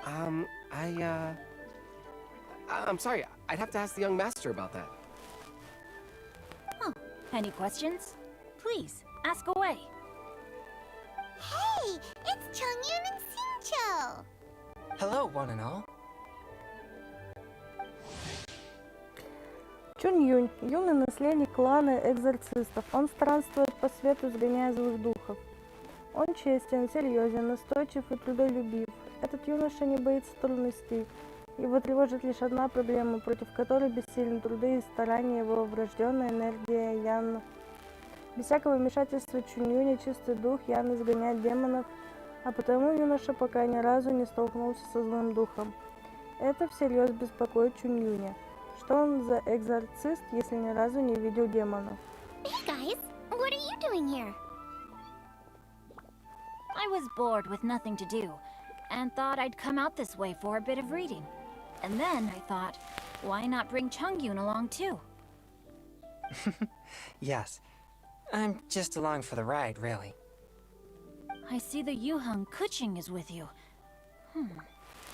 I'm sorry, I'd have to ask the young master about that. Oh, any questions? Please, ask away. Hey, it's Chongyun and Sincho. Hello, one and all. Чунь-Юнь, юный наследник клана экзорцистов. Он странствует по свету, сгоняя злых духов. Он честен, серьезен, настойчив и трудолюбив. Этот юноша не боится трудностей. Его тревожит лишь одна проблема, против которой бессильны труды и старания его врожденная энергия Ян. Без всякого вмешательства Чунь-Юня чистый дух Ян изгоняет демонов, а потому юноша пока ни разу не столкнулся со злым духом. Это всерьез беспокоит Чунь-Юня. Что он за экзорцист, если ни разу не видел демонов? Hey guys, what are you doing here? I was bored with nothing to do, and thought I'd come out this way for a bit of reading. And then I thought, Why not bring Chungyun along too? Yes. I'm just along for the ride, really. I see the Yuheng Kuching is with you.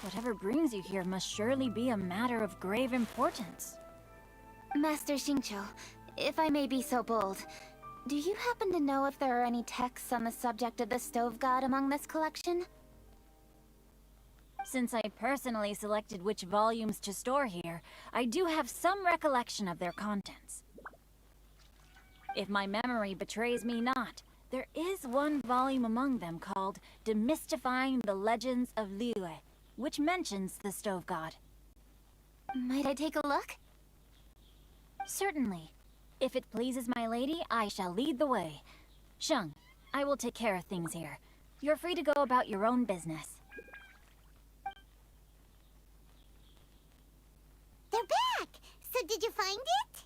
Whatever brings you here must surely be a matter of grave importance. Master Xingqiu, if I may be so bold, do you happen to know if there are any texts on the subject of the stove god among this collection? Since I personally selected which volumes to store here, I do have some recollection of their contents. If my memory betrays me not, there is one volume among them called Demystifying the Legends of Liyue, which mentions the stove god. Might I take a look? Certainly. If it pleases my lady, I shall lead the way. Sheng, I will take care of things here. You're free to go about your own business. They're back! So did you find it?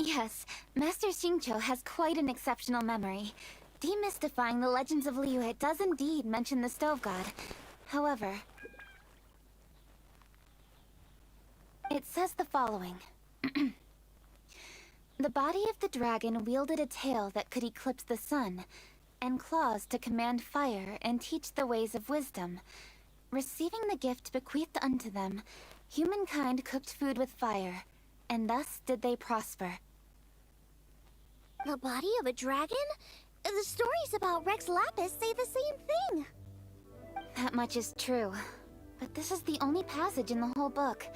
Yes, Master Xingqiu has quite an exceptional memory. Demystifying the legends of Liyue does indeed mention the stove god. However, it says the following. The body of the dragon wielded a tail that could eclipse the sun, and claws to command fire and teach the ways of wisdom. Receiving the gift bequeathed unto them, humankind cooked food with fire, and thus did they prosper. The body of a dragon? The stories about Rex Lapis say the same thing. That much is true, but this is the only passage in the whole book.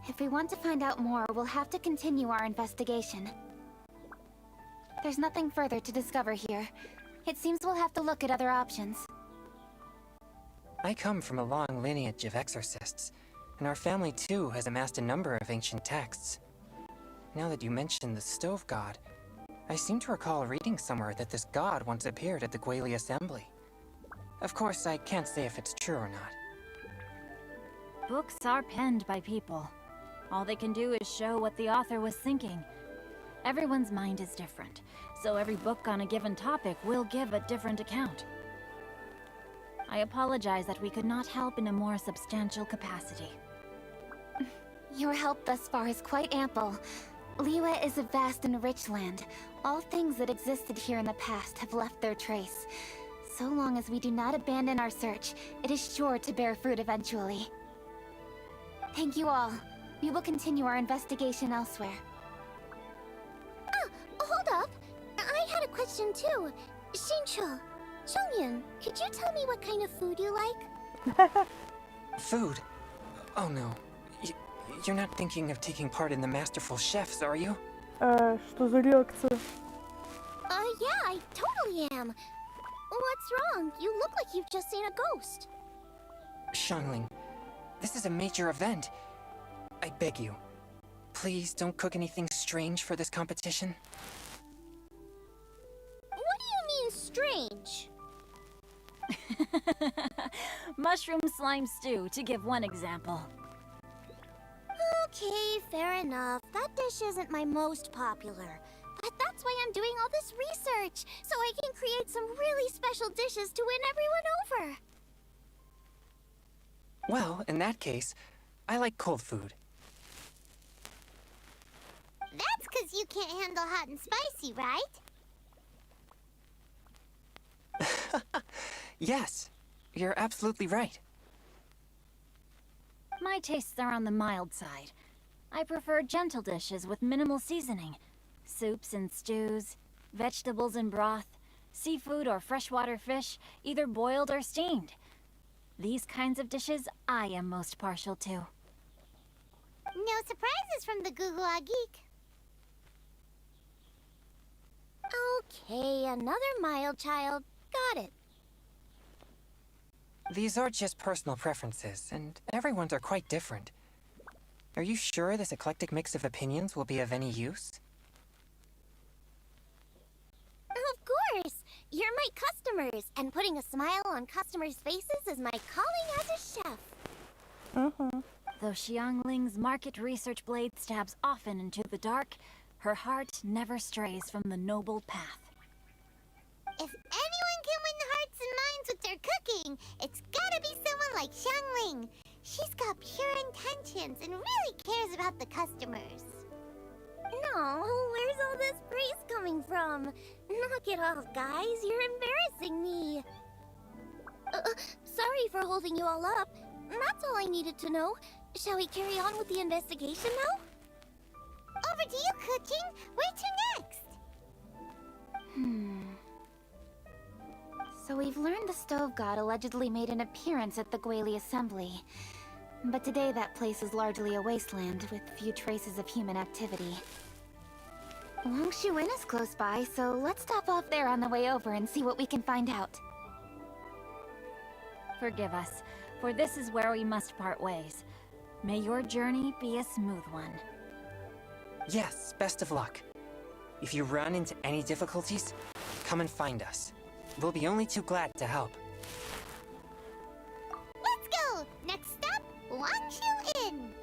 If we want to find out more, we'll have to continue our investigation. There's nothing further to discover here. It seems we'll have to look at other options. I come from a long lineage of exorcists, and our family too has amassed a number of ancient texts. Now that you mention the stove god, I seem to recall reading somewhere that this god once appeared at the Guili Assembly. Of course, I can't say if it's true or not. Books are penned by people. All they can do is show what the author was thinking. Everyone's mind is different, so every book on a given topic will give a different account. I apologize that we could not help in a more substantial capacity. Your help thus far is quite ample. Liyue is a vast and rich land. All things that existed here in the past have left their trace. So long as we do not abandon our search, it is sure to bear fruit eventually. Thank you all. We will continue our investigation elsewhere. Ah, hold up. I had a question too. Xingqiu, Zhongyun, could you tell me what kind of food you like? Food? Oh no. You're not thinking of taking part in the Masterful Chefs, are you? Что за реакция? Yeah, I totally am. What's wrong? You look like you've just seen a ghost. Xiangling, this is a major event. I beg you, please don't cook anything strange for this competition. What do you mean, strange? Mushroom slime stew, to give one example. Okay, fair enough. That dish isn't my most popular. But that's why I'm doing all this research, so I can create some really special dishes to win everyone over. Well, in that case, I like cold food. That's because you can't handle hot and spicy, right? Yes, you're absolutely right. My tastes are on the mild side. I prefer gentle dishes with minimal seasoning. Soups and stews, vegetables and broth, seafood or freshwater fish, either boiled or steamed. These kinds of dishes I am most partial to. No surprises from the Gugua Geek. Okay, another mild child. Got it. These are just personal preferences, and everyone's are quite different. Are you sure this eclectic mix of opinions will be of any use? Of course! You're my customers, and putting a smile on customers' faces is my calling as a chef. Though Xiangling's market research blade stabs often into the dark, her heart never strays from the noble path. If anyone can win the hearts and minds with they're cooking, it's gotta be someone like Xiangling. She's got pure intentions and really cares about the customers. No, where's all this praise coming from? Knock it off, guys. You're embarrassing me. Sorry for holding you all up. That's all I needed to know. Shall we carry on with the investigation now? Over to you, Kuching. Where to next? So we've learned the Stove God allegedly made an appearance at the Guili Assembly. But today that place is largely a wasteland with few traces of human activity. Longshu Inn is close by, so let's stop off there on the way over and see what we can find out. Forgive us, for this is where we must part ways. May your journey be a smooth one. Yes, best of luck. If you run into any difficulties, come and find us. We'll be only too glad to help. Let's go! Next stop, Longshu Inn.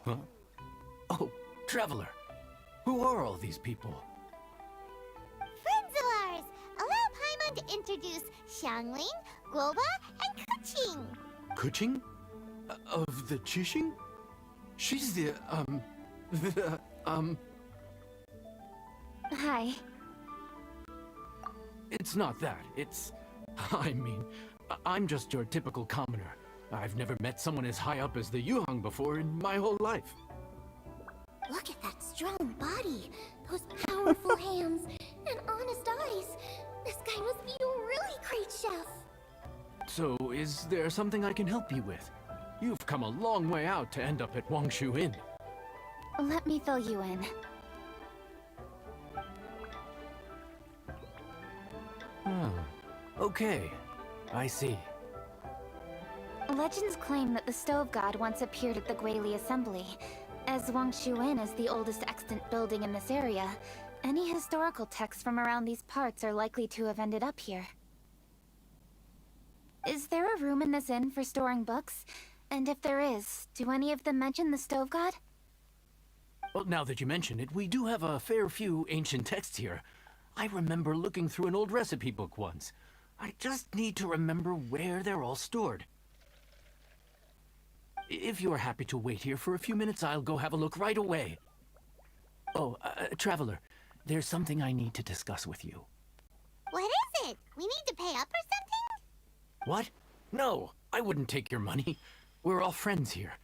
Huh? Oh, Traveler. Who are all these people? Friends of ours. Allow Paimon to introduce Xiangling, Guoba, and Kuching. Kuching? Of the Chishing? She's the, Hi. It's not that. It's... I mean, I'm just your typical commoner. I've never met someone as high up as the Yuhang before in my whole life. Look at that strong body, those powerful hands, and honest eyes. This guy must be a really great chef. So, is there something I can help you with? You've come a long way out to end up at Wangshu Inn. Let me fill you in. Ah, okay. I see. Legends claim that the Stove God once appeared at the Guili Assembly. As Wangshu Inn is the oldest extant building in this area, any historical texts from around these parts are likely to have ended up here. Is there a room in this inn for storing books? And if there is, do any of them mention the Stove God? Well, now that you mention it, we do have a fair few ancient texts here. I remember looking through an old recipe book once. I just need to remember where they're all stored. If you're happy to wait here for a few minutes, I'll go have a look right away. Oh, Traveler, there's something I need to discuss with you. What is it? We need to pay up or something? What? No, I wouldn't take your money. We're all friends here.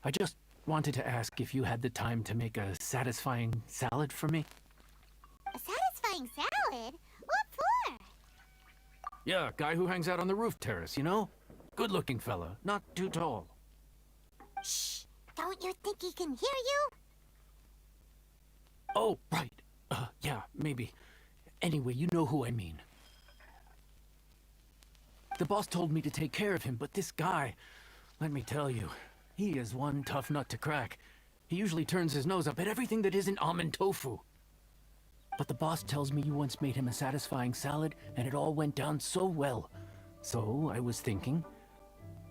I just wanted to ask if you had the time to make a satisfying salad for me. A satisfying salad? What for? Yeah, guy who hangs out on the roof terrace, you know? Good-looking fella, not too tall. Shh! Don't you think he can hear you? Oh, right. Yeah, maybe. Anyway, you know who I mean. The boss told me to take care of him, but this guy, let me tell you, he is one tough nut to crack. He usually turns his nose up at everything that isn't almond tofu. But the boss tells me you once made him a satisfying salad, and it all went down so well. So, I was thinking,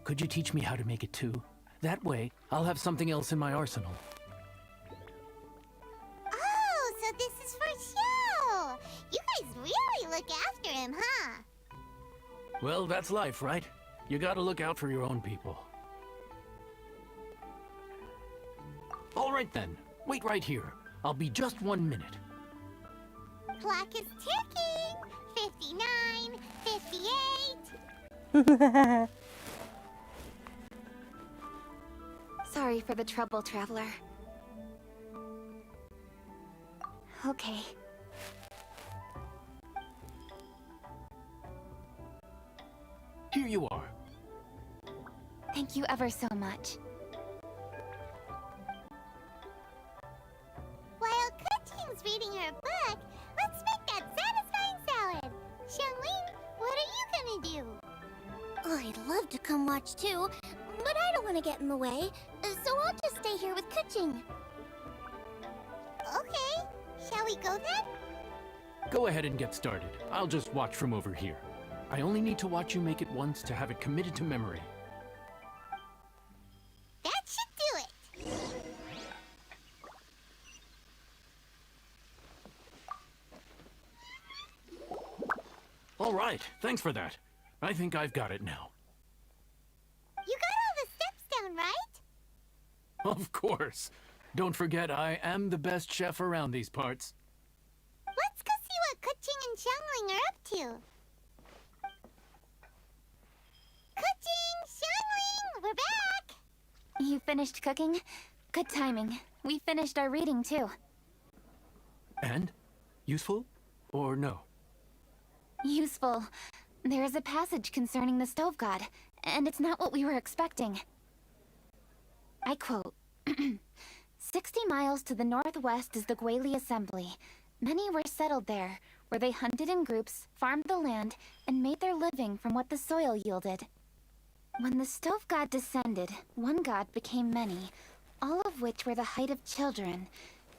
could you teach me how to make it too? That way, I'll have something else in my arsenal. Oh, so this is for show! You guys really look after him, huh? Well, that's life, right? You gotta look out for your own people. All right then, wait right here. I'll be just 1 minute. Clock is ticking! 59, 58... Sorry for the trouble, traveler. Okay. Here you are. Thank you ever so much. While Kuching's reading her book, let's make that satisfying salad. Xiangling, what are you gonna do? I'd love to come watch too, but I don't want to get in the way, so I'll just stay here with Kuching. Okay, shall we go then? Go ahead and get started. I'll just watch from over here. I only need to watch you make it once to have it committed to memory. That should do it. All right, thanks for that. I think I've got it now. You got all the steps down, right? Of course. Don't forget, I am the best chef around these parts. Let's go see what Kuching and Xiangling are up to. Kuching, Xiangling, we're back! You finished cooking? Good timing. We finished our reading too. And? Useful? Or no? Useful. There is a passage concerning the stove god, and it's not what we were expecting. I quote, 60 miles to the northwest is the Guili Assembly. Many were settled there, where they hunted in groups, farmed the land, and made their living from what the soil yielded. When the stove god descended, one god became many, all of which were the height of children.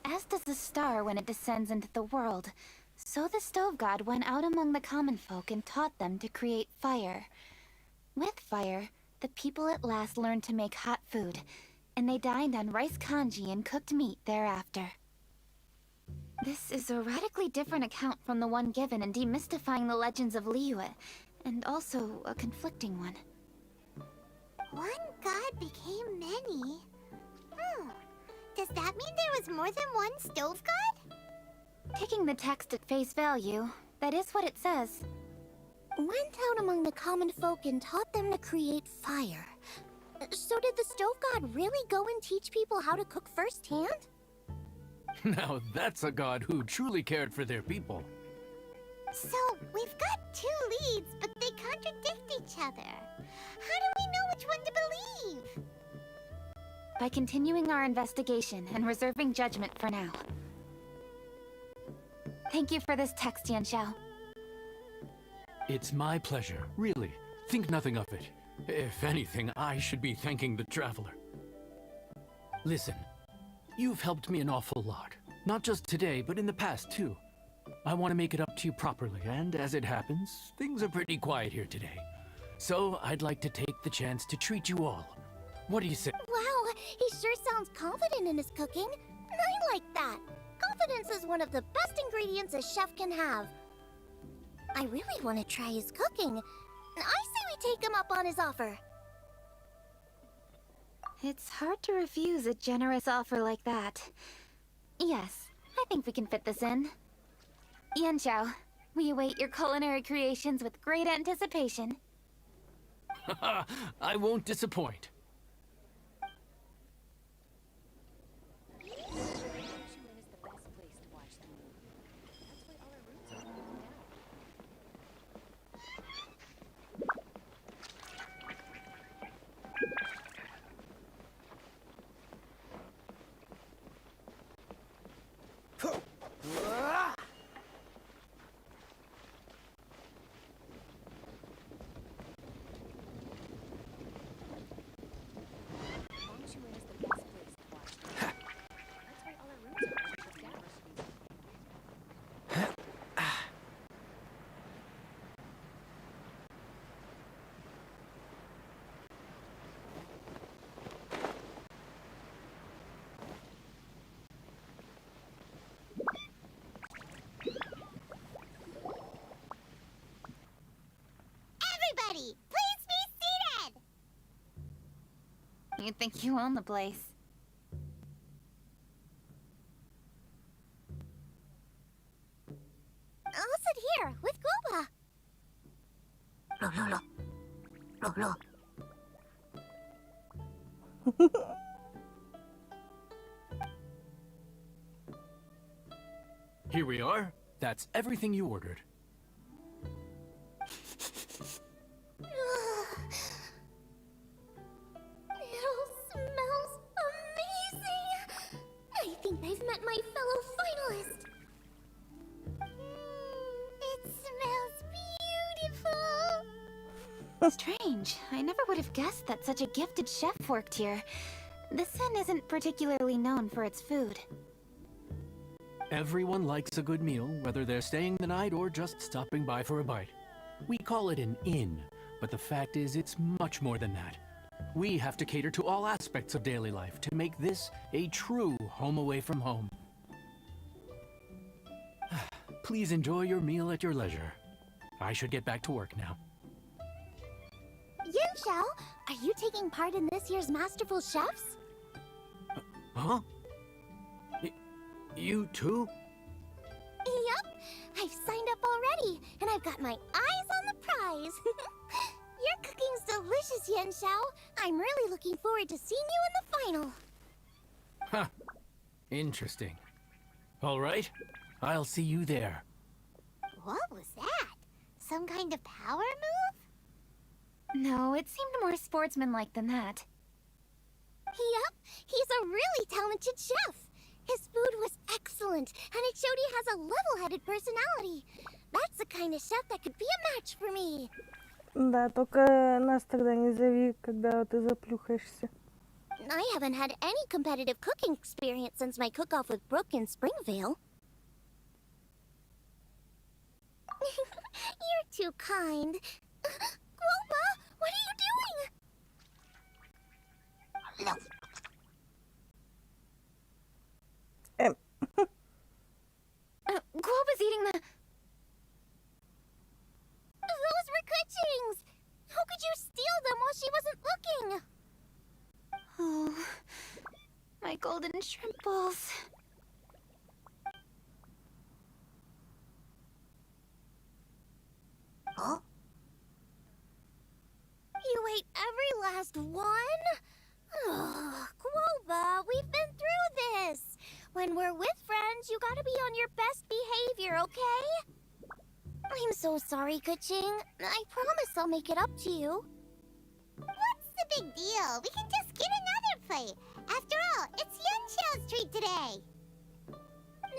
As does the star when it descends into the world, so the stove god went out among the common folk and taught them to create fire. With fire, the people at last learned to make hot food, and they dined on rice congee and cooked meat thereafter. This is a radically different account from the one given in Demystifying the Legends of Liyue, and also a conflicting one. One god became many. Does that mean there was more than one stove god? Taking the text at face value, that is what it says. Went out among the common folk and taught them to create fire. So did the stove god really go and teach people how to cook firsthand? Now that's a god who truly cared for their people. So, we've got two leads, but they contradict each other. How do we know which one to believe? By continuing our investigation and reserving judgment for now. Thank you for this text, Yanxiao. It's my pleasure, really. Think nothing of it. If anything, I should be thanking the traveler. Listen, you've helped me an awful lot. Not just today, but in the past, too. I want to make it up to you properly, and as it happens, things are pretty quiet here today. So I'd like to take the chance to treat you all. What do you say? Wow, he sure sounds confident in his cooking. I like that. Confidence is one of the best ingredients a chef can have. I really want to try his cooking. I say we take him up on his offer. It's hard to refuse a generous offer like that. Yes, I think we can fit this in. Yanxiao, we await your culinary creations with great anticipation. I won't disappoint. Everybody, please be seated! You think you own the place. I'll sit here with Guoba. Here we are. That's everything you ordered. It all smells amazing! I think I've met my fellow finalist! It smells beautiful. Strange. I never would have guessed that such a gifted chef worked here. This inn isn't particularly known for its food. Everyone likes a good meal, whether they're staying the night or just stopping by for a bite. We call it an inn, but the fact is it's much more than that. We have to cater to all aspects of daily life to make this a true home away from home. Please enjoy your meal at your leisure. I should get back to work now. Yunxiao, are you taking part in this year's Masterful Chefs? Huh? You too? Yup, I've signed up already, and I've got my eyes on the prize. Your cooking's delicious, Yunxiao. I'm really looking forward to seeing you in the final. Huh. Interesting. All right, I'll see you there. What was that? Some kind of power move? No, it seemed more sportsmanlike than that. Yup, he's a really talented chef. His food was excellent, and it showed he has a level-headed personality. That's the kind of chef that could be a match for me. Да, только нас тогда не зови, когда ты заплюхаешься. I haven't had any competitive cooking experience since my cook-off with Brooke in Springvale. You're too kind. Guoba, what are you doing? Guoba's eating the... Those were Kuching's! How could you steal them while she wasn't looking? Oh, my golden shrimp balls. Huh? You ate every last one? Ugh, Guoba, we've been through this. When we're with friends, you gotta be on your best behavior, okay? I'm so sorry, Kuching. I promise I'll make it up to you. What's the big deal? We can just get another plate. After all, it's Yunxiao's treat today.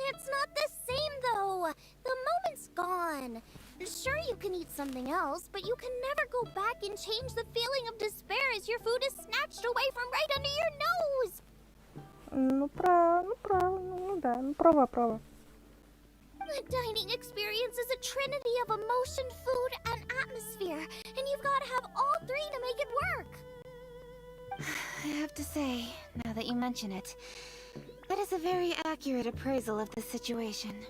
It's not the same, though. The moment's gone. Sure, you can eat something else, but you can never go back and change the feeling of despair as your food is snatched away from right under your nose. Права. The dining experience is a trinity of emotion, food, and atmosphere, and you've got to have all three to make it work. I have to say, now that you mention it, that is a very accurate appraisal of the situation.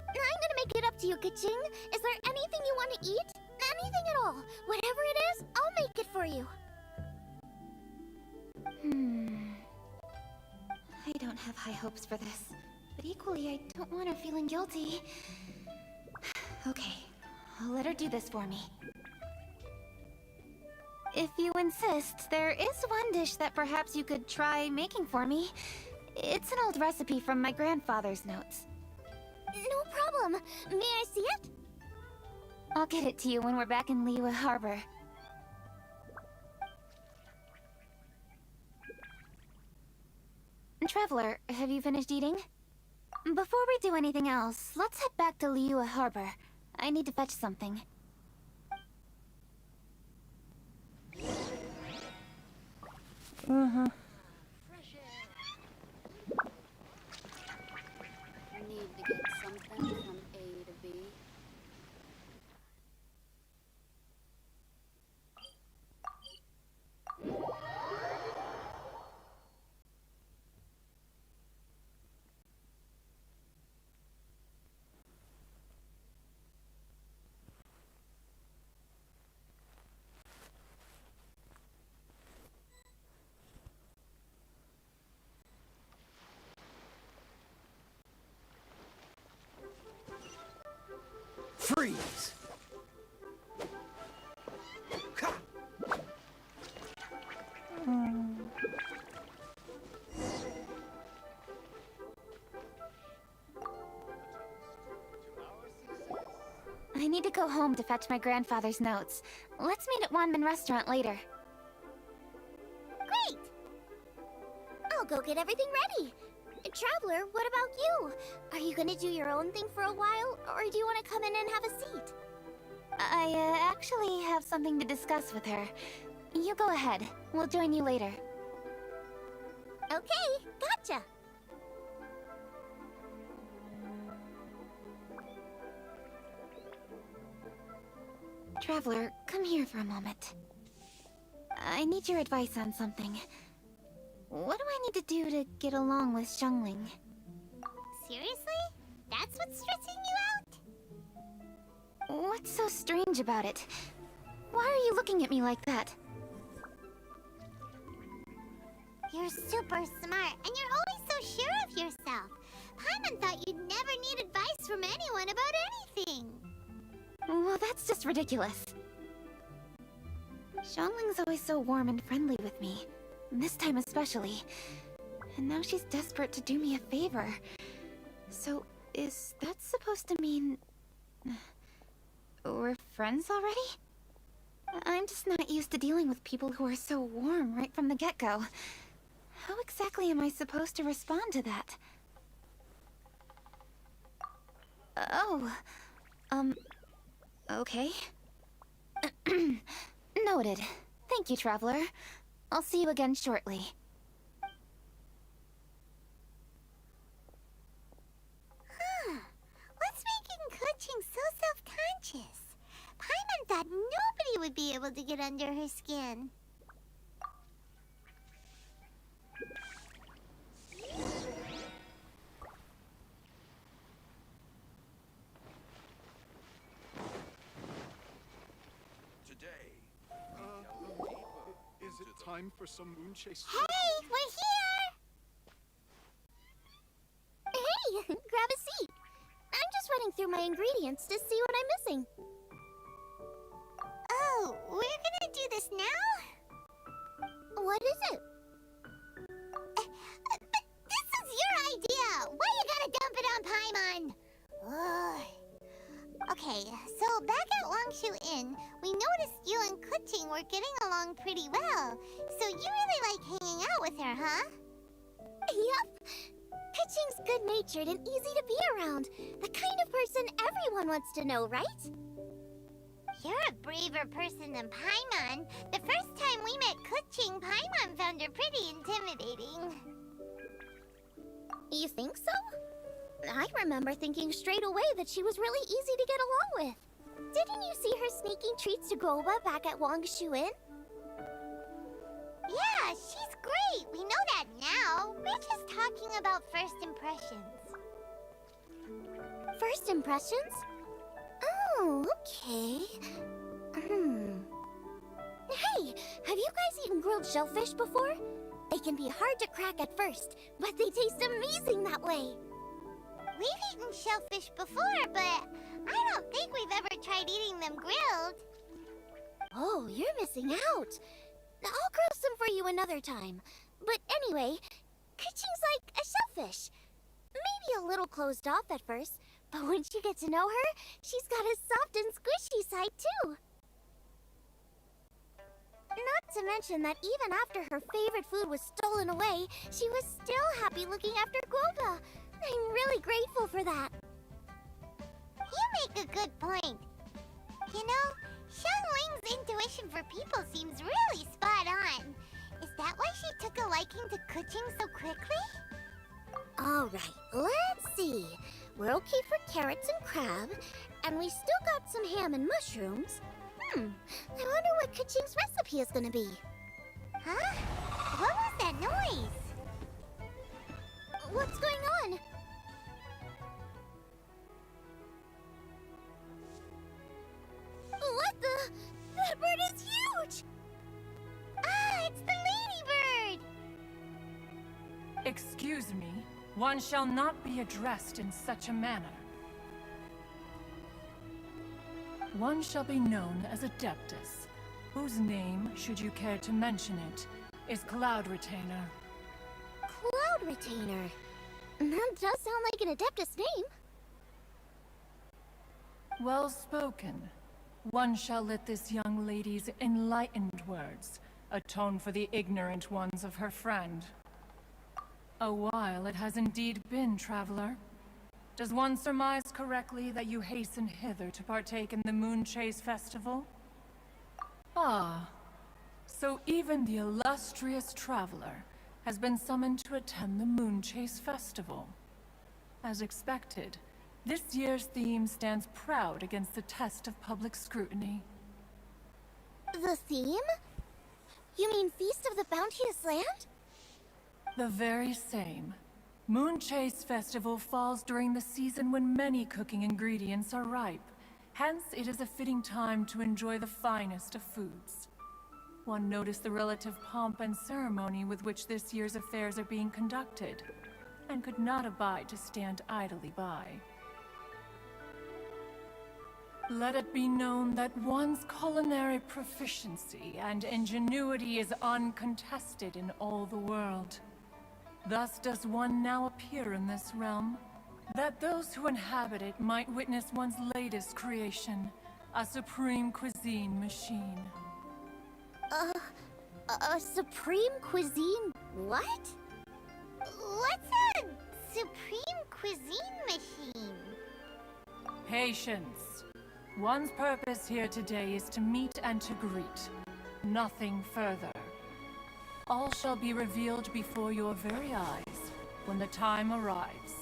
I'm gonna make it up to you, Kuching. Is there anything you want to eat? Anything at all. Whatever it is, I'll make it for you. I don't have high hopes for this, but equally I don't want her feeling guilty. Okay, I'll let her do this for me. If you insist, there is one dish that perhaps you could try making for me. It's an old recipe from my grandfather's notes. No problem. May I see it? I'll get it to you when we're back in Liyue Harbor. Traveler, have you finished eating? Before we do anything else, let's head back to Liyue Harbor. I need to fetch something. Need to get something from A to B. Freeze! I need to go home to fetch my grandfather's notes. Let's meet at Wanman Restaurant later. Great! I'll go get everything ready. Traveler, what about you? Are you gonna do your own thing for a while, or do you want to come in and have a seat? I actually have something to discuss with her. You go ahead. We'll join you later. Okay, gotcha. Traveler, come here for a moment. I need your advice on something. What do I need to do to get along with Xiangling? Seriously? That's what's stressing you out? What's so strange about it? Why are you looking at me like that? You're super smart, and you're always so sure of yourself. Paimon thought you'd never need advice from anyone about anything. Well, that's just ridiculous. Xiangling's always so warm and friendly with me. This time especially. And now she's desperate to do me a favor. So, is that supposed to mean... we're friends already? I'm just not used to dealing with people who are so warm right from the get-go. How exactly am I supposed to respond to that? Oh... okay. Noted. Thank you, Traveler. I'll see you again shortly. Huh. What's making Kuching so self-conscious? Paimon thought nobody would be able to get under her skin. Is it time for some moon chase? Hey, we're here! Hey, grab a seat. I'm just running through my ingredients to see what I'm missing. Oh, we're gonna do this now? What is it? But this is your idea! Why you gotta dump it on Paimon? Ugh. Okay, so back at Longshu Inn, we noticed you and Kuching were getting along pretty well. So you really like hanging out with her, huh? Yup. Kuching's good-natured and easy to be around. The kind of person everyone wants to know, right? You're a braver person than Paimon. The first time we met Kuching, Paimon found her pretty intimidating. You think so? I remember thinking straight away that she was really easy to get along with. Didn't you see her sneaking treats to Goba back at Longshu Inn? Yeah, she's great. We know that now. We're just talking about first impressions. First impressions? Oh, okay. Hey, have you guys eaten grilled shellfish before? They can be hard to crack at first, but they taste amazing that way. We've eaten shellfish before, but I don't think we've ever tried eating them grilled. Oh, you're missing out. I'll grill some for you another time. But anyway, Kuching's like a shellfish. Maybe a little closed off at first, but once you get to know her, she's got a soft and squishy side too. Not to mention that even after her favorite food was stolen away, she was still happy looking after Goba. I'm really grateful for that. You make a good point. You know, Xiangling's intuition for people seems really spot on. Is that why she took a liking to Kuching so quickly? Alright, let's see. We're okay for carrots and crab, and we still got some ham and mushrooms. I wonder what Kuching's recipe is gonna be. Huh? What was that noise? What's going on? What the? That bird is huge! Ah, it's the ladybird! Excuse me, one shall not be addressed in such a manner. One shall be known as Adeptus, whose name, should you care to mention it, is Cloud Retainer. Cloud Retainer? That does sound like an Adeptus name. Well spoken. One shall let this young lady's enlightened words atone for the ignorant ones of her friend. A while it has indeed been, traveler. Does one surmise correctly that you hasten hither to partake in the Moon Chase Festival? Ah, so even the illustrious traveler has been summoned to attend the Moon Chase Festival. As expected, this year's theme stands proud against the test of public scrutiny. The theme? You mean Feast of the Bounteous Land? The very same. Moon Chase Festival falls during the season when many cooking ingredients are ripe. Hence, it is a fitting time to enjoy the finest of foods. One noticed the relative pomp and ceremony with which this year's affairs are being conducted, and could not abide to stand idly by. Let it be known that one's culinary proficiency and ingenuity is uncontested in all the world. Thus does one now appear in this realm, that those who inhabit it might witness one's latest creation, a supreme cuisine machine. A supreme cuisine what? What's a supreme cuisine machine? Patience. One's purpose here today is to meet and to greet. Nothing further. All shall be revealed before your very eyes when the time arrives.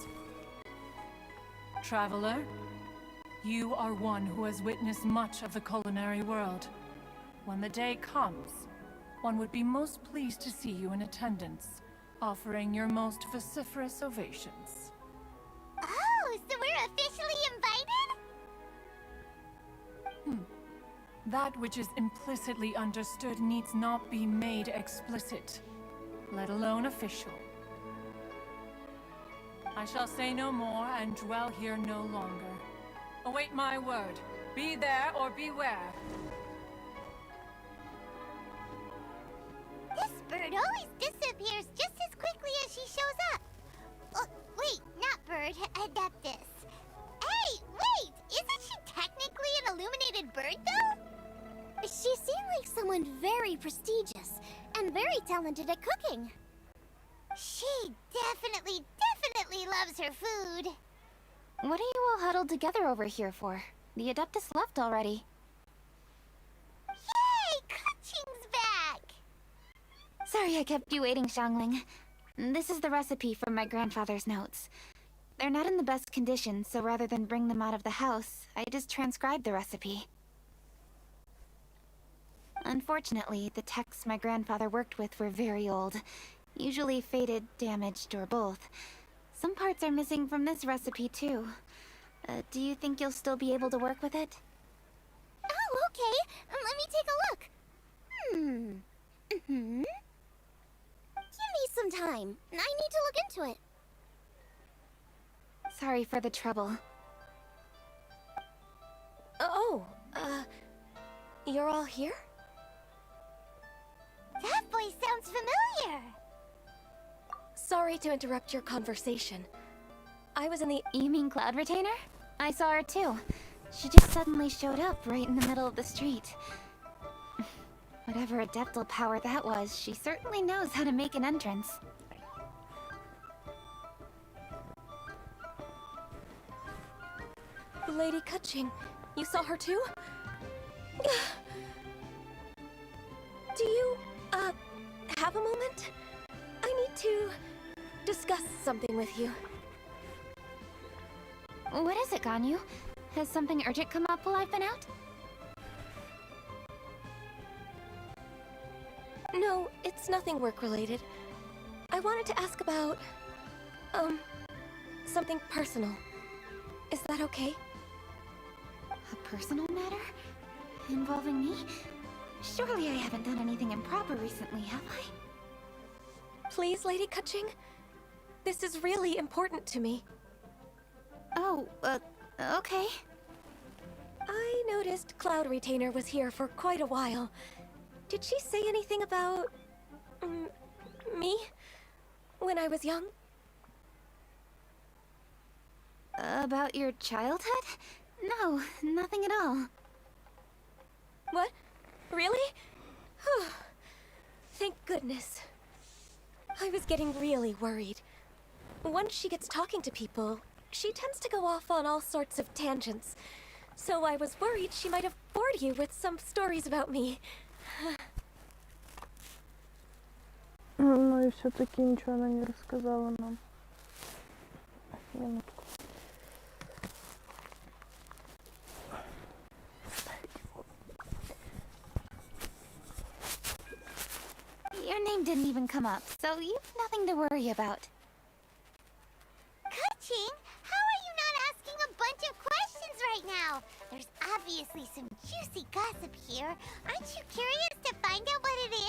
Traveler, you are one who has witnessed much of the culinary world. When the day comes, one would be most pleased to see you in attendance, offering your most vociferous ovations. Oh, so we're officially invited? That which is implicitly understood needs not be made explicit, let alone official. I shall say no more and dwell here no longer. Await my word. Be there or beware. This bird always disappears just as quickly as she shows up. Wait, not bird, Adeptus. Hey, wait! Isn't she technically an illuminated bird, though? She seemed like someone very prestigious and very talented at cooking. She definitely loves her food. What are you all huddled together over here for? The Adeptus left already. Yay! Kaching's back! Sorry I kept you waiting, Xiangling. This is the recipe from my grandfather's notes. They're not in the best condition, so rather than bring them out of the house, I just transcribed the recipe. Unfortunately, the texts my grandfather worked with were very old. Usually faded, damaged, or both. Some parts are missing from this recipe, too. Do you think you'll still be able to work with it? Oh, okay. Let me take a look. Give me some time. I need to look into it. Sorry for the trouble. You're all here? That voice sounds familiar. Sorry to interrupt your conversation. I was in the... You mean Cloud Retainer? I saw her too. She just suddenly showed up right in the middle of the street. Whatever adeptal power that was, she certainly knows how to make an entrance. Lady Kaching, you saw her too? Do you, have a moment? I need to discuss something with you. What is it, Ganyu? Has something urgent come up while I've been out? No, it's nothing work-related. I wanted to ask about, something personal. Is that okay? A personal matter? Involving me? Surely I haven't done anything improper recently, have I? Please, Lady Kaching? This is really important to me. Oh, okay. I noticed Cloud Retainer was here for quite a while. Did she say anything about... me? When I was young? About your childhood? No, nothing at all. What? Really? Whew. Thank goodness. I was getting really worried. Once she gets talking to people, she tends to go off on all sorts of tangents. So I was worried she might have bored you with some stories about me. Ну и все-таки ничего она не рассказала нам. Минутку. Your name didn't even come up, so you've nothing to worry about. Kuching, how are you not asking a bunch of questions right now? There's obviously some juicy gossip here. Aren't you curious to find out what it is?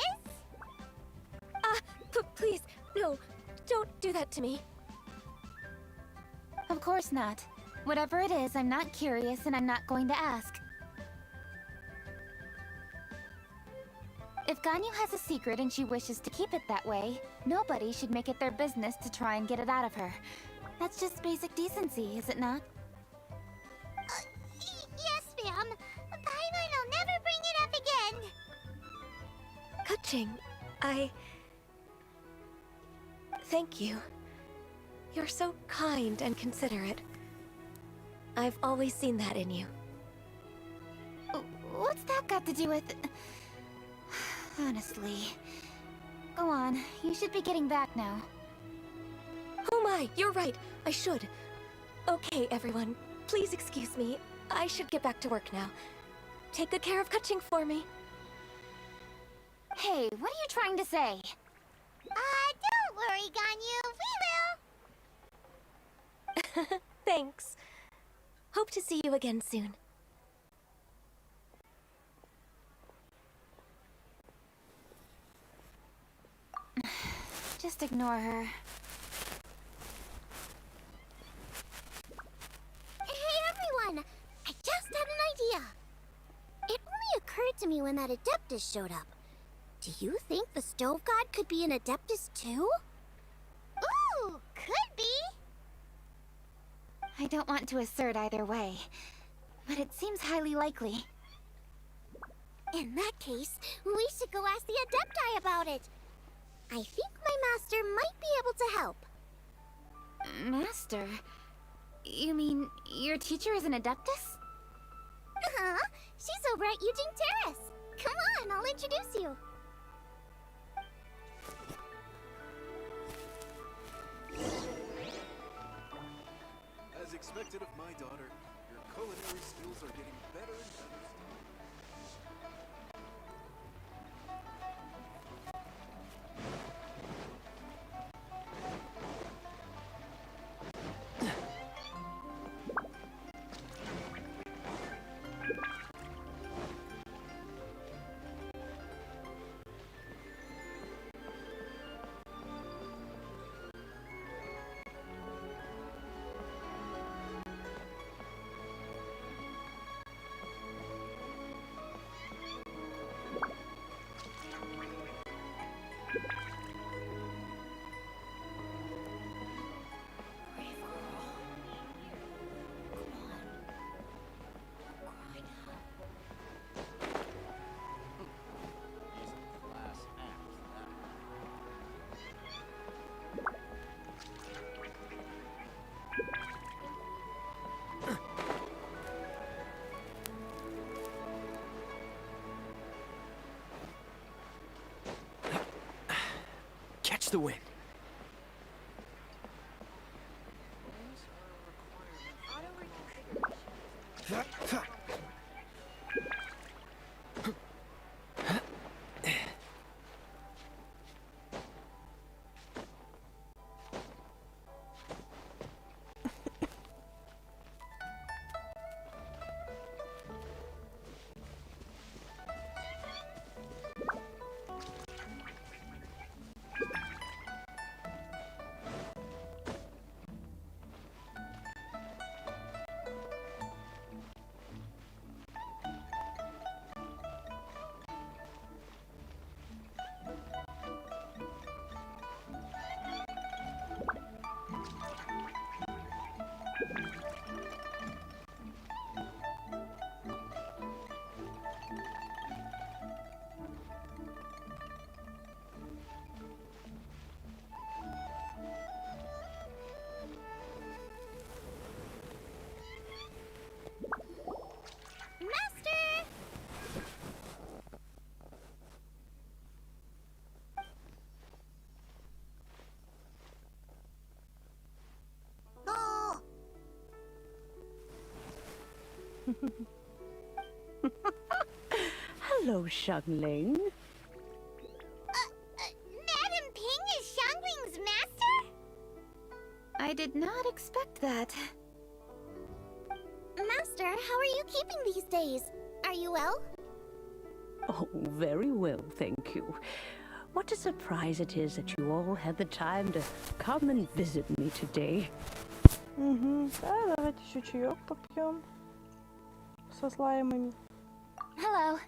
Please, no, don't do that to me. Of course not. Whatever it is, I'm not curious and I'm not going to ask. If Ganyu has a secret and she wishes to keep it that way, nobody should make it their business to try and get it out of her. That's just basic decency, is it not? Yes, ma'am. Paimon will never bring it up again. Kuching, thank you. You're so kind and considerate. I've always seen that in you. What's that got to do with... Honestly. Go on, you should be getting back now. Oh my, you're right. I should. Okay, everyone. Please excuse me. I should get back to work now. Take good care of Kuching for me. Hey, what are you trying to say? Don't worry, Ganyu. We will. Thanks. Hope to see you again soon. Just ignore her. Hey, everyone! I just had an idea. It only occurred to me when that Adeptus showed up. Do you think the Stove God could be an Adeptus too? Ooh, could be! I don't want to assert either way, but it seems highly likely. In that case, we should go ask the Adepti about it. I think my master might be able to help. Master? You mean your teacher is an Adeptus? Uh-huh. She's over at Eugene Terrace. Come on, I'll introduce you. As expected of my daughter, your culinary skills are getting better and better. Catch the wind. Hello, Xiangling. Madam Ping is Xiangling's master? I did not expect that. Master, how are you keeping these days? Are you well? Oh, very well, thank you. What a surprise it is that you all had the time to come and visit me today. Да, давайте еще чаек попьем со слаймами. Hello.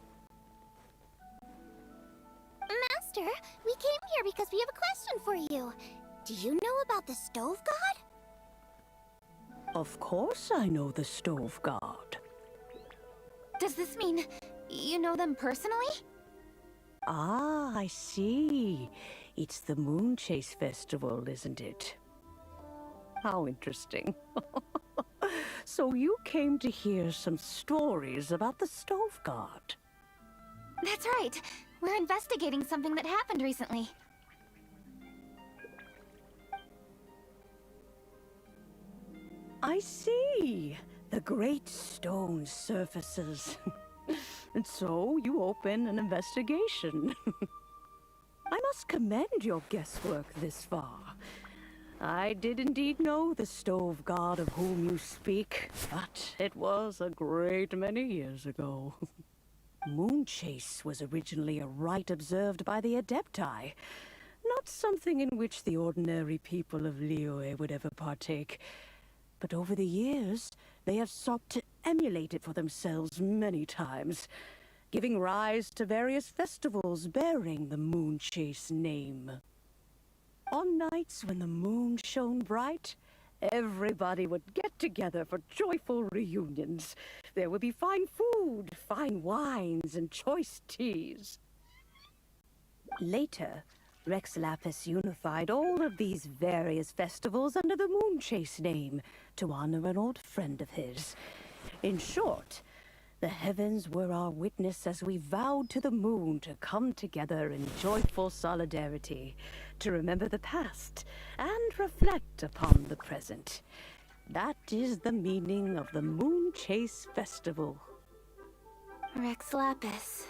Master, we came here because we have a question for you. Do you know about the stove god? Of course I know the stove god. Does this mean you know them personally? Ah, I see. It's the Moon Chase Festival, isn't it? How interesting. So you came to hear some stories about the stove god. That's right. We're investigating something that happened recently. I see. The great stone surfaces. And so you open an investigation. I must commend your guesswork this far. I did indeed know the stove god of whom you speak, but it was a great many years ago. Moon chase was originally a rite observed by the Adepti, not something in which the ordinary people of Liyue would ever partake. But over the years, they have sought to emulate it for themselves many times, giving rise to various festivals bearing the Moon Chase name. On nights when the moon shone bright, everybody would get together for joyful reunions. There would be fine food, fine wines, and choice teas. Later, Rex Lapis unified all of these various festivals under the Moon Chase name to honor an old friend of his. In short, the heavens were our witness as we vowed to the moon to come together in joyful solidarity, to remember the past and reflect upon the present. That is the meaning of the Moon Chase Festival. Rex Lapis.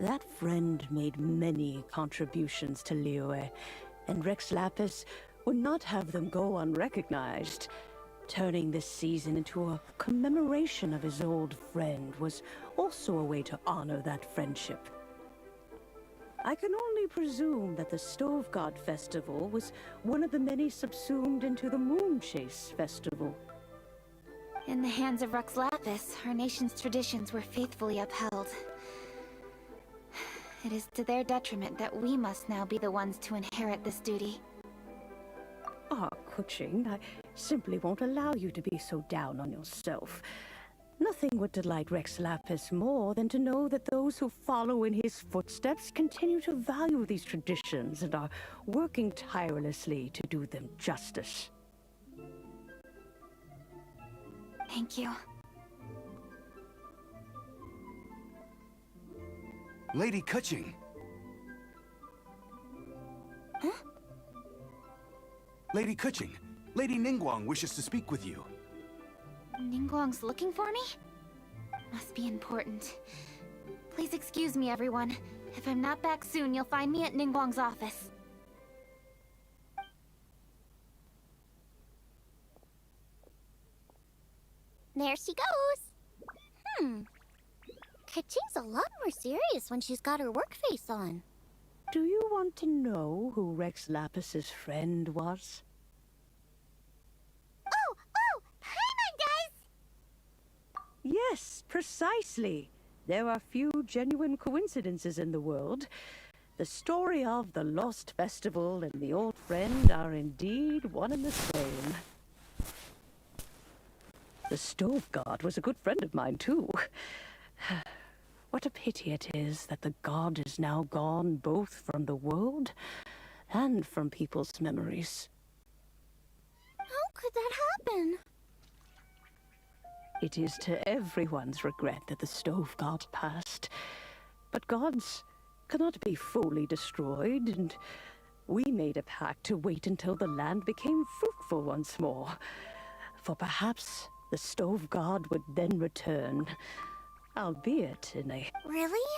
That friend made many contributions to Liyue, and Rex Lapis would not have them go unrecognized. Turning this season into a commemoration of his old friend was also a way to honor that friendship. I can only presume that the Stove God Festival was one of the many subsumed into the Moon Chase Festival. In the hands of Rex Lapis, our nation's traditions were faithfully upheld. It is to their detriment that we must now be the ones to inherit this duty. Ah, Kuching, I simply won't allow you to be so down on yourself. Nothing would delight Rex Lapis more than to know that those who follow in his footsteps continue to value these traditions and are working tirelessly to do them justice. Thank you. Lady Kuching. Huh? Lady Kuching, Lady Ningguang wishes to speak with you. Ningguang's looking for me? Must be important. Please excuse me, everyone. If I'm not back soon, you'll find me at Ningguang's office. There she goes. Kaching's a lot more serious when she's got her work face on. Do you want to know who Rex Lapis's friend was? Oh, Paimon does! Yes, precisely. There are few genuine coincidences in the world. The story of the Lost Festival and the old friend are indeed one and the same. The Stove God was a good friend of mine, too. What a pity it is that the god is now gone both from the world and from people's memories. How could that happen? It is to everyone's regret that the Stove God passed. But gods cannot be fully destroyed, and We made a pact to wait until the land became fruitful once more. For perhaps the stove god would then return. Albeit in a... Really?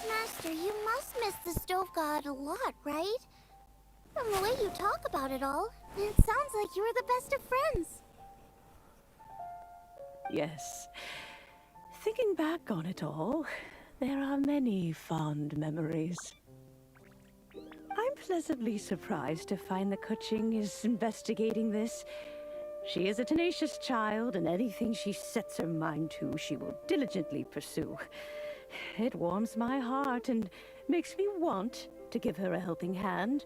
Master, you must miss the stove god a lot, right? From the way you talk about it all, it sounds like you were the best of friends. Yes. Thinking back on it all, there are many fond memories. I'm pleasantly surprised to find that Kuching is investigating this. She is a tenacious child, and anything she sets her mind to, she will diligently pursue. It warms my heart and makes me want to give her a helping hand.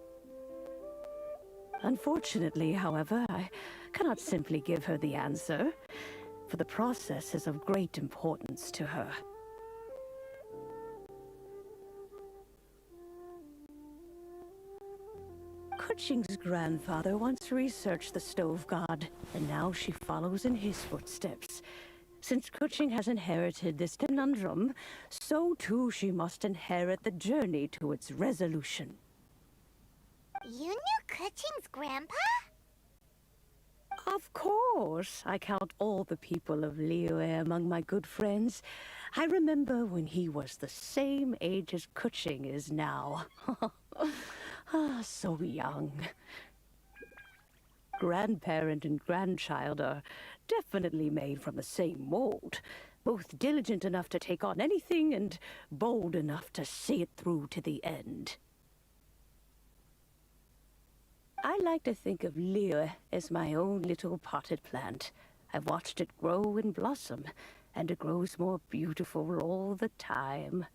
Unfortunately, however, I cannot simply give her the answer, for the process is of great importance to her. Kuching's grandfather once researched the stove god, and now she follows in his footsteps. Since Kuching has inherited this conundrum, so too she must inherit the journey to its resolution. You knew Kuching's grandpa? Of course. I count all the people of Liyue among my good friends. I remember when he was the same age as Kuching is now. So young. Grandparent and grandchild are definitely made from the same mold. Both diligent enough to take on anything and bold enough to see it through to the end. I like to think of Liyue as my own little potted plant. I've watched it grow and blossom, and it grows more beautiful all the time.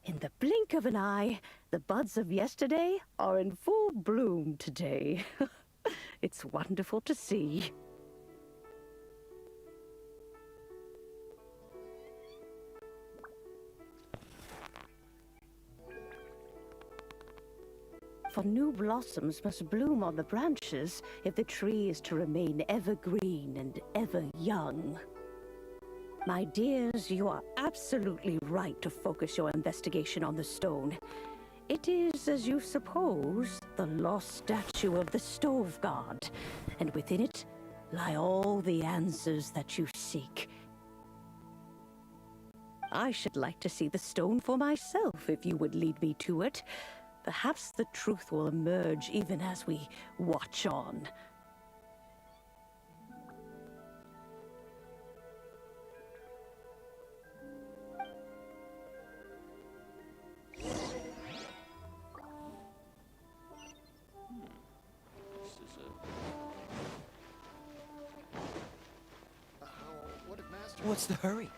In the blink of an eye, the buds of yesterday are in full bloom today. It's wonderful to see. For new blossoms must bloom on the branches if the tree is to remain evergreen and ever young. My dears, you are absolutely right to focus your investigation on the stone. It is, as you suppose, the lost statue of the stove god, and within it lie all the answers that you seek. I should like to see the stone for myself if you would lead me to it. Perhaps the truth will emerge even as we watch on. What's the hurry?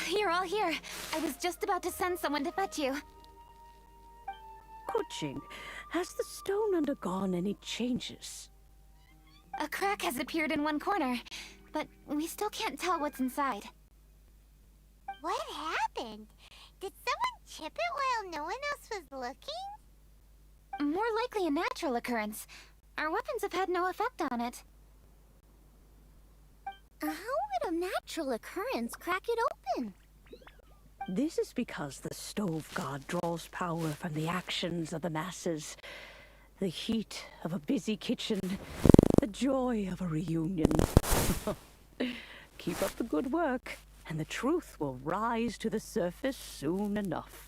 You're all here. I was just about to send someone to fetch you. Kuching, has the stone undergone any changes? A crack has appeared in one corner, but we still can't tell what's inside. What happened? Did someone chip it while no one else was looking? More likely a natural occurrence. Our weapons have had no effect on it. How would a natural occurrence crack it open? This is because the stove god draws power from the actions of the masses. The heat of a busy kitchen, the joy of a reunion. Keep up the good work, and the truth will rise to the surface soon enough.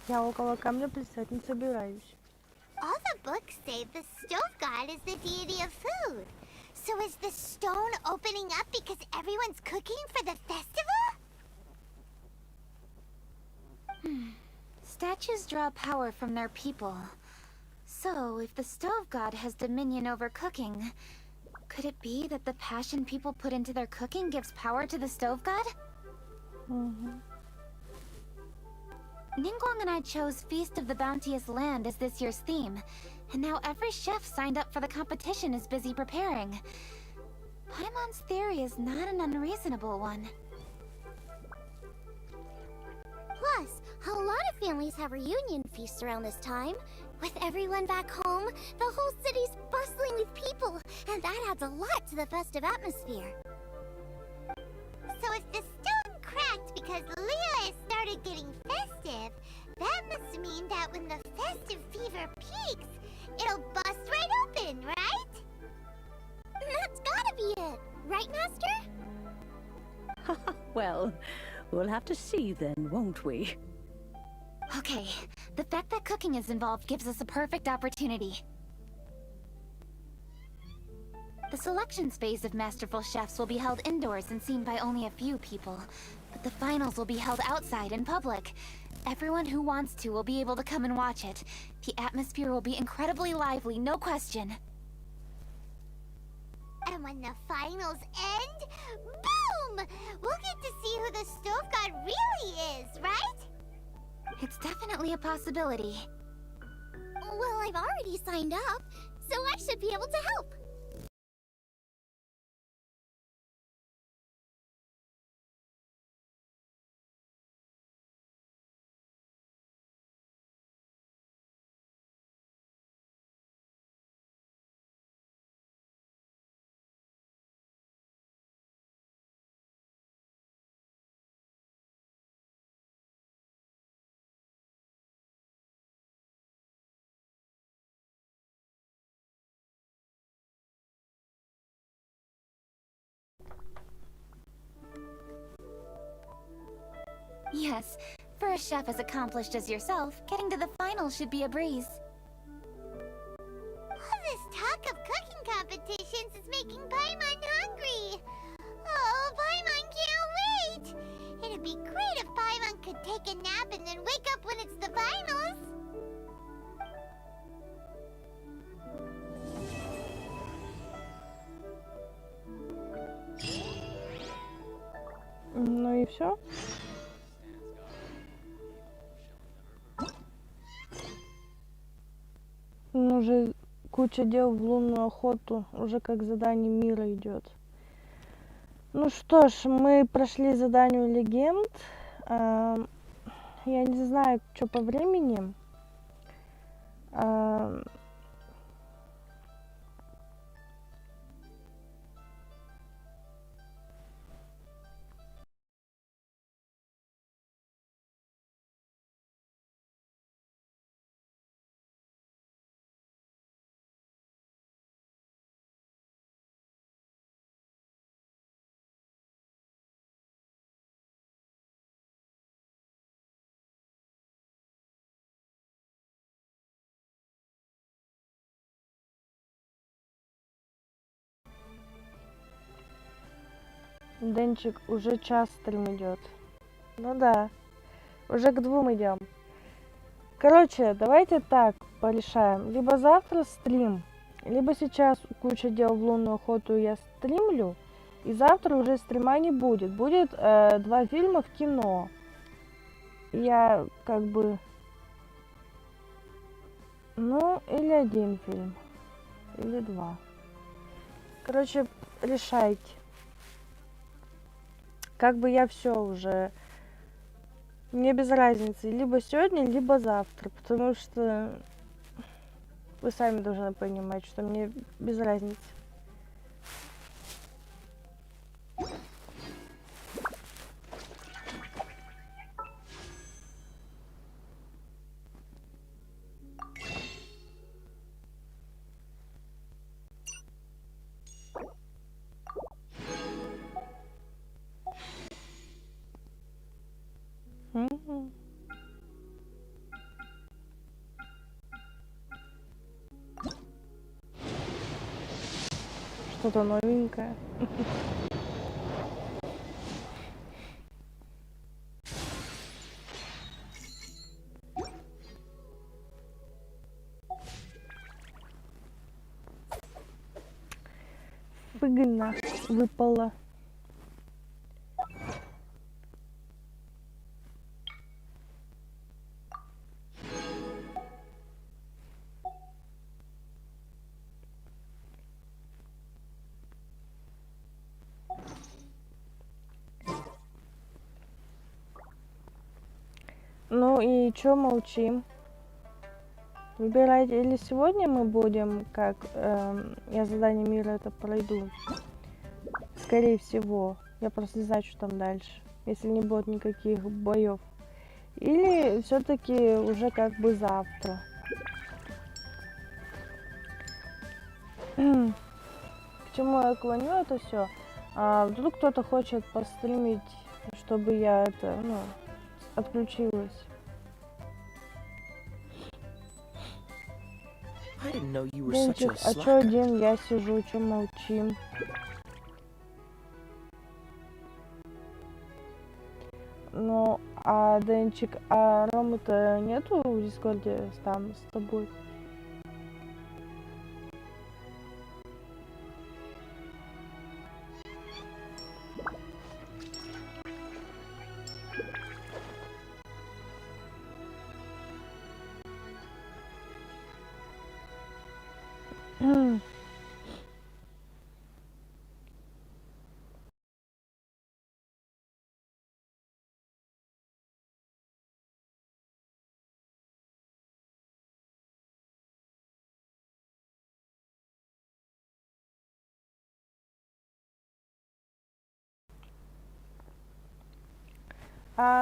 Я около камня плясать не собираюсь. All the books say the stove god is the deity of food. So is the stone opening up because everyone's cooking for the festival? Statues draw power from their people. So, if the stove god has dominion over cooking, could it be that the passion people put into their cooking gives power to the stove god? Ningguang and I chose Feast of the Bounteous Land as this year's theme, and now every chef signed up for the competition is busy preparing. Paimon's theory is not an unreasonable one. Plus, a lot of families have reunion feasts around this time, with everyone back home home, the whole city's bustling with people, and that adds a lot to the festive atmosphere. So if the stone cracked because Leah started getting festive, that must mean that when the festive fever peaks, it'll bust right open, right? That's gotta be it, right, Master? Well, we'll have to see then, won't we? Okay, the fact that cooking is involved gives us a perfect opportunity. The selections phase of Masterful Chefs will be held indoors and seen by only a few people, but the finals will be held outside in public. Everyone who wants to will be able to come and watch it. The atmosphere will be incredibly lively, no question. And when the finals end, boom! We'll get to see who the stove god really is, right? It's definitely a possibility. Well, I've already signed up, so I should be able to help. Yes, for a chef as accomplished as yourself, getting to the finals should be a breeze. All this talk of cooking competitions is making Paimon hungry. Oh, Paimon can't wait! It'd be great if Paimon could take a nap and then wake up when it's the finals. Ну и все. Уже куча дел в лунную охоту, уже как задание мира идет. Ну что ж, мы прошли задание легенд. Я не знаю, что по времени. Денчик, уже час стрим идет. Ну да, уже к 2 идем. Короче, давайте так порешаем. Либо завтра стрим, либо сейчас куча дел в лунную охоту я стримлю, и завтра уже стрима не будет. Будет 2 фильма в кино. Я как бы... Ну, или 1 фильм. Или 2. Короче, решайте. Как бы я все уже... Мне без разницы. Либо сегодня, либо завтра. Потому что... Вы сами должны понимать, что мне без разницы. Что-то новенькое. Выгодно выпало. Ну и чё молчим? Выбирайте, или сегодня мы будем, как я задание мира это пройду. Скорее всего. Я просто не знаю, что там дальше. Если не будет никаких боев. Или все-таки уже как бы завтра. К чему я клоню это все? Вдруг кто-то хочет постримить, чтобы я это, ну, отключилась. Денчик, а чё один я сижу, чё молчим? Ну, Денчик, Ромы-то нету в Дискорде там с тобой?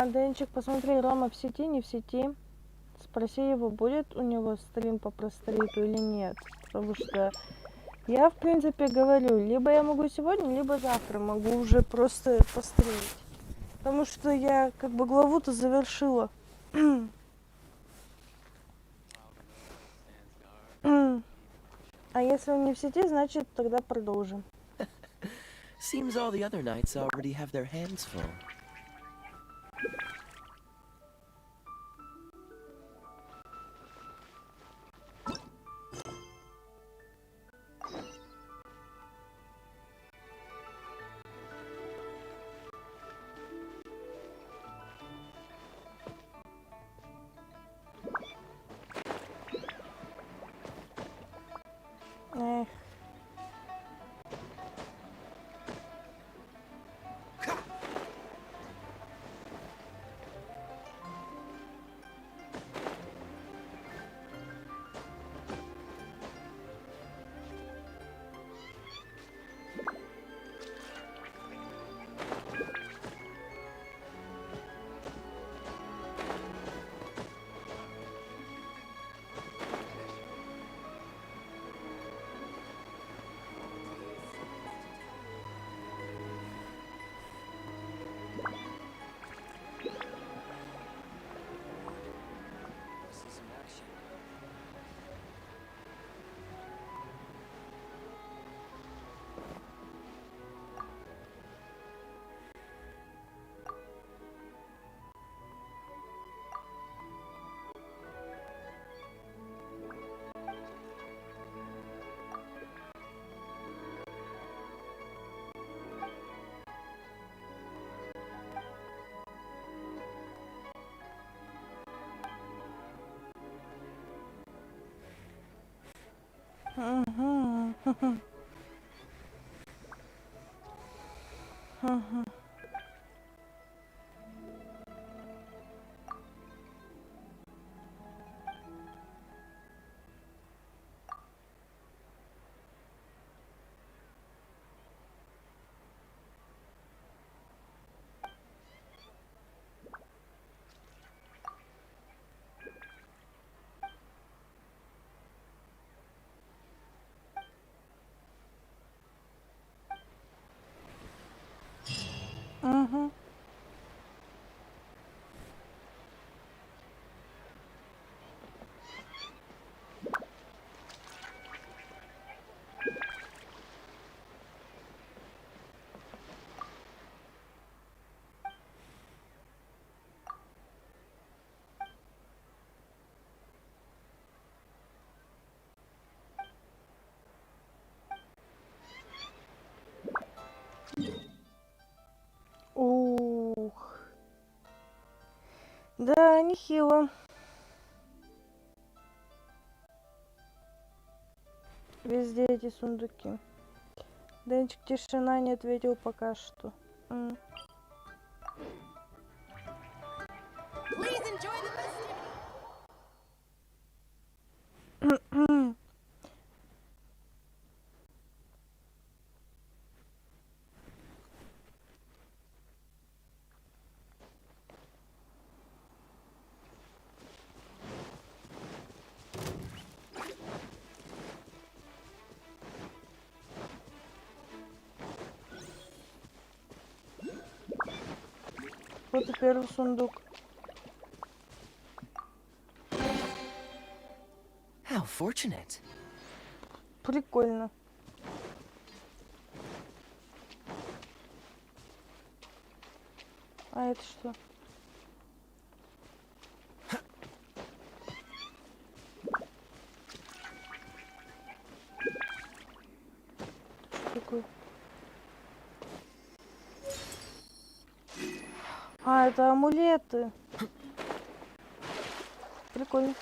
Денчик, посмотри, Рома в сети, не в сети. Спроси его, будет у него стрим по простриту или нет. Потому что я, в принципе, говорю, либо я могу сегодня, либо завтра могу уже просто постримить. Потому что я как бы главу-то завершила. А если он не в сети, значит тогда продолжим. Seems all the other knights already have their hands full. Эх. Ух. Да, нехило. Везде эти сундуки. Денчик, тишина, не ответил пока что. Вот и первый сундук. How fortunate. Прикольно. А это что? Что такое? А, это амулеты. Прикольно.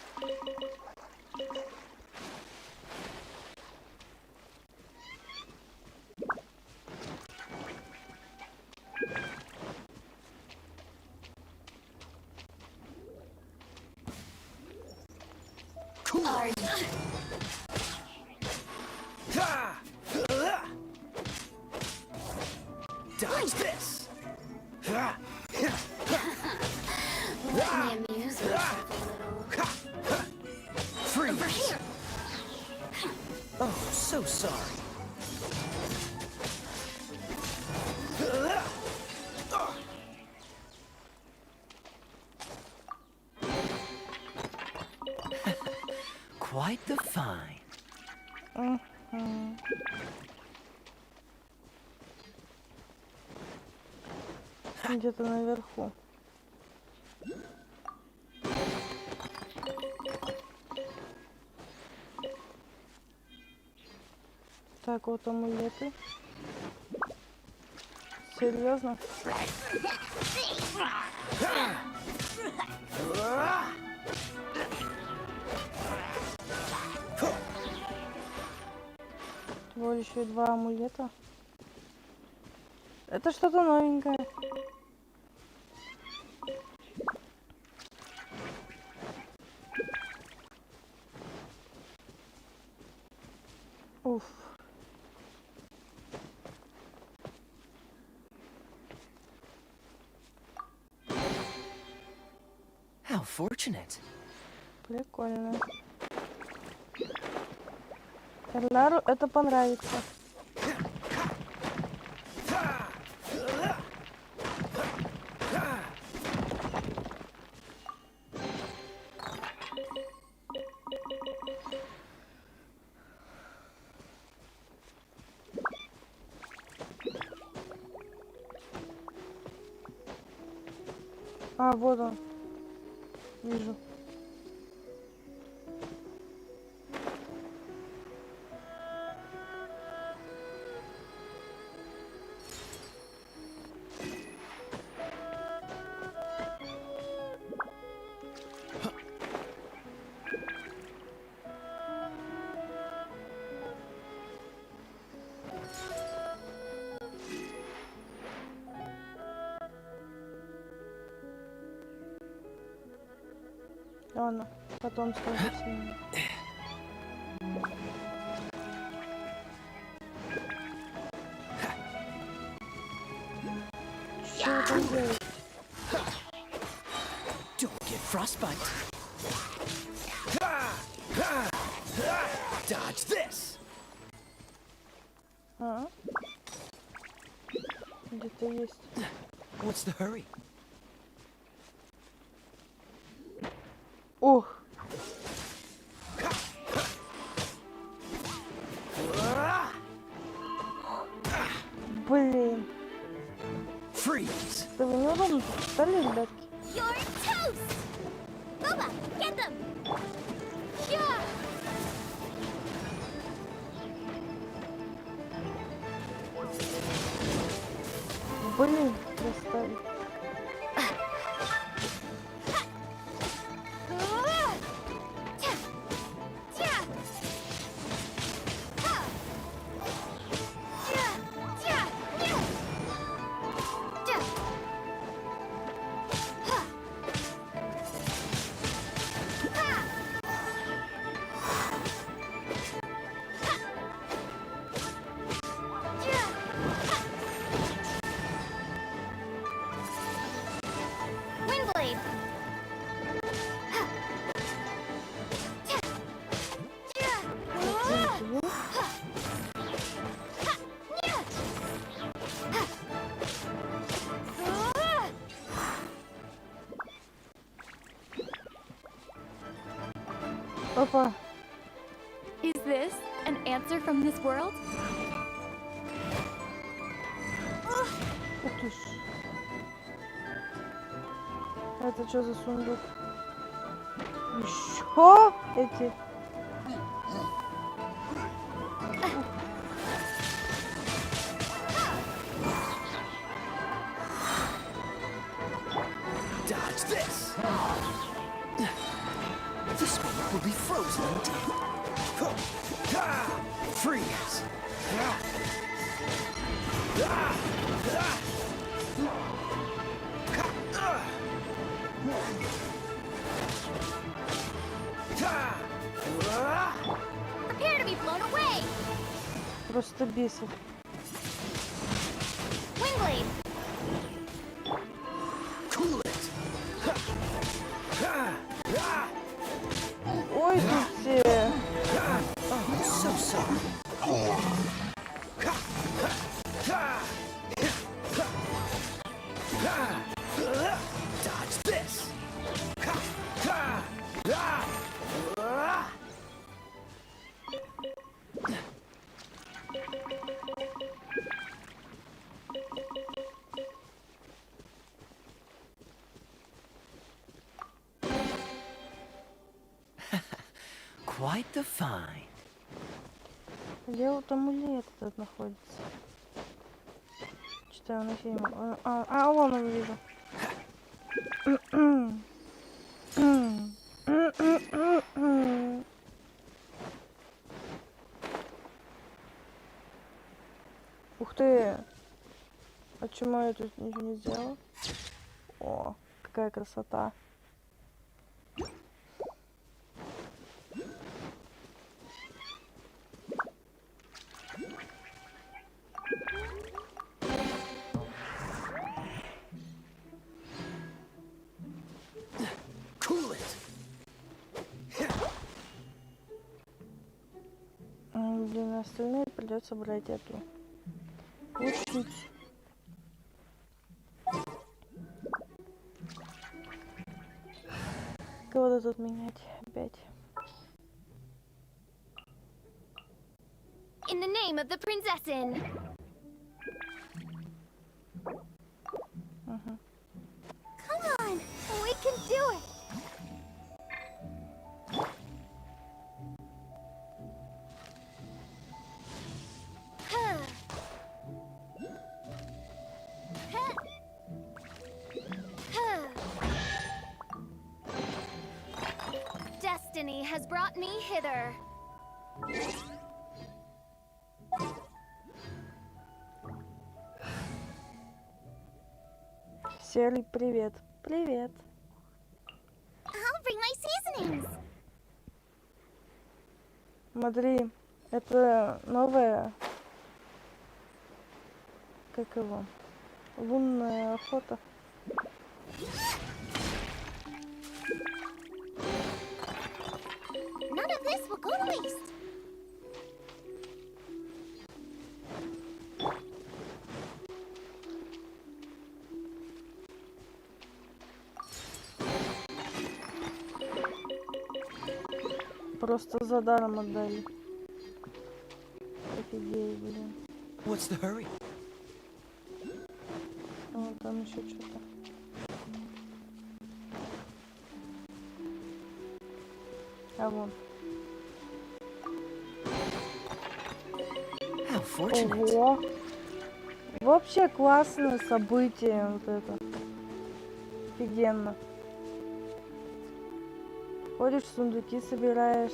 Dodge this. Let me amuse myself a little. Freeze. Over here. Oh, so sorry. Quite the find. Где-то наверху. Так, вот амулеты. Серьезно? Всего еще и 2 амулета. Это что-то новенькое. Уф. How fortunate. Прикольно. Эрнару это понравится. А, вот он. Вижу. Ладно, потом скажу сильнее. Что там делать? Don't get frostbite. Dodge this. А? Где-то есть. What's the hurry? Ух. Блин. Freeze. Да вы неудобно стали, ребятки. You're toast! Boba, get them! Yeah! Блин, достали. Опа. Is this an answer from this world? Ух ты ж. Это что за сундук? Еще эти. Dodge this. This one will be frozen in time. Freeze. Prepare to be blown away. Просто бесит. Wingblade. Cool it. Ой, тут все. I'm so sorry. Dodge this. Quite the find. Где вот амулет этот находится? Читаю на фильме. Вон он вижу. Ух ты! А почему я тут ничего не сделала? О, какая красота! Cool it. Блин, остальные придется брать эту. Учить. Кого-то тут менять опять. In the name of the Prinzessin. Come on, we can do it. Huh. Huh. Huh. Destiny has brought me hither. Серый, привет. Привет. I'll bring my seasonings. Смотри, это новая, как его, лунная охота. None of this will go to waste. Просто за даром отдали. Офигеть, блин. What's the hurry? О, там еще что-то. А вон. How fortunate. Ого. Вообще классное событие вот это. Офигенно. Ходишь, сундуки собираешь.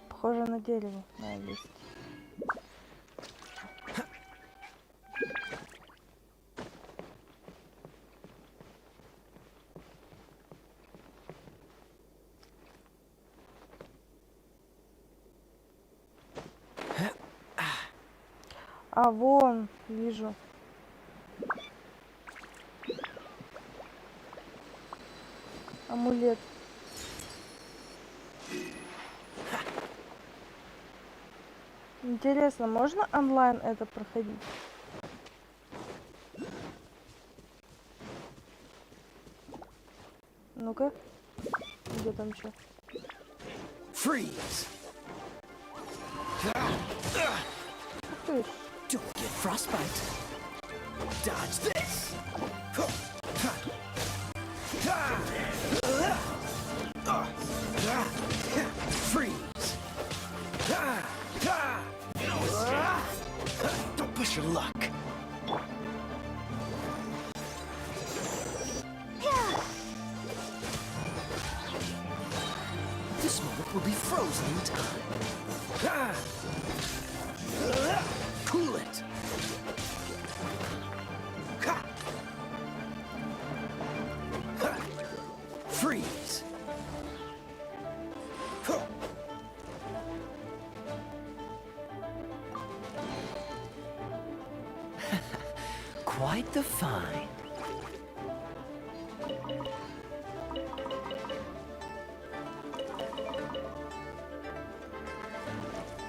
Похоже на дерево, на лист. А вон, вижу. Амулет. Интересно, можно онлайн это проходить? Ну-ка. Где там что? Freeze. Don't get frostbite. Dodge this. Freeze. Don't push your luck. This moment will be frozen in time. Cool it. Freeze. Quite the find.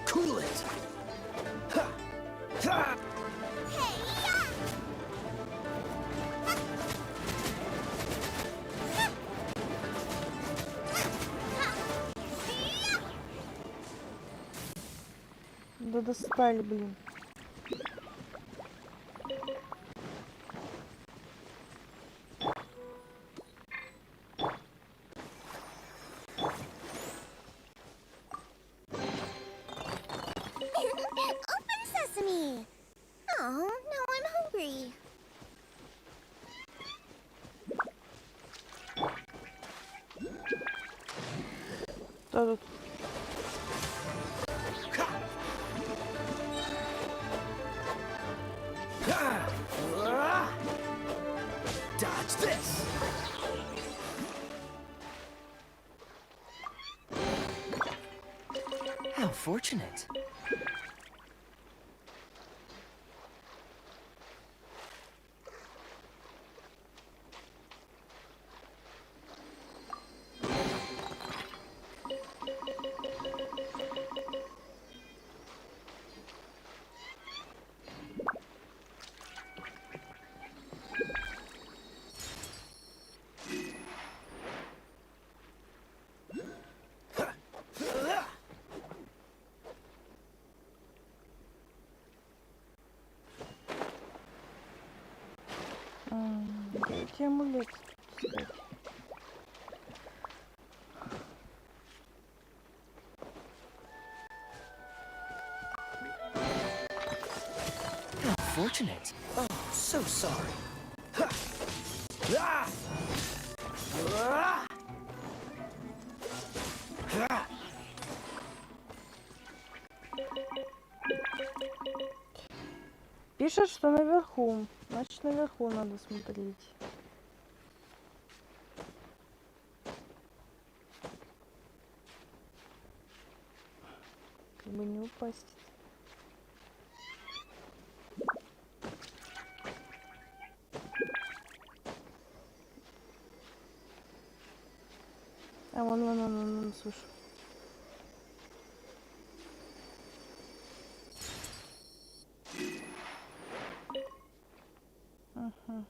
Cool it. Да достали, блин. Open sesame! Oh, now I'm hungry. Что тут? Dodge this. How fortunate. Где амулет? Кстати. How fortunate. Oh, so sorry. Пишет, что наверху. Значит, наверху надо смотреть. Как бы не упасть. А вон, слушай. Ага.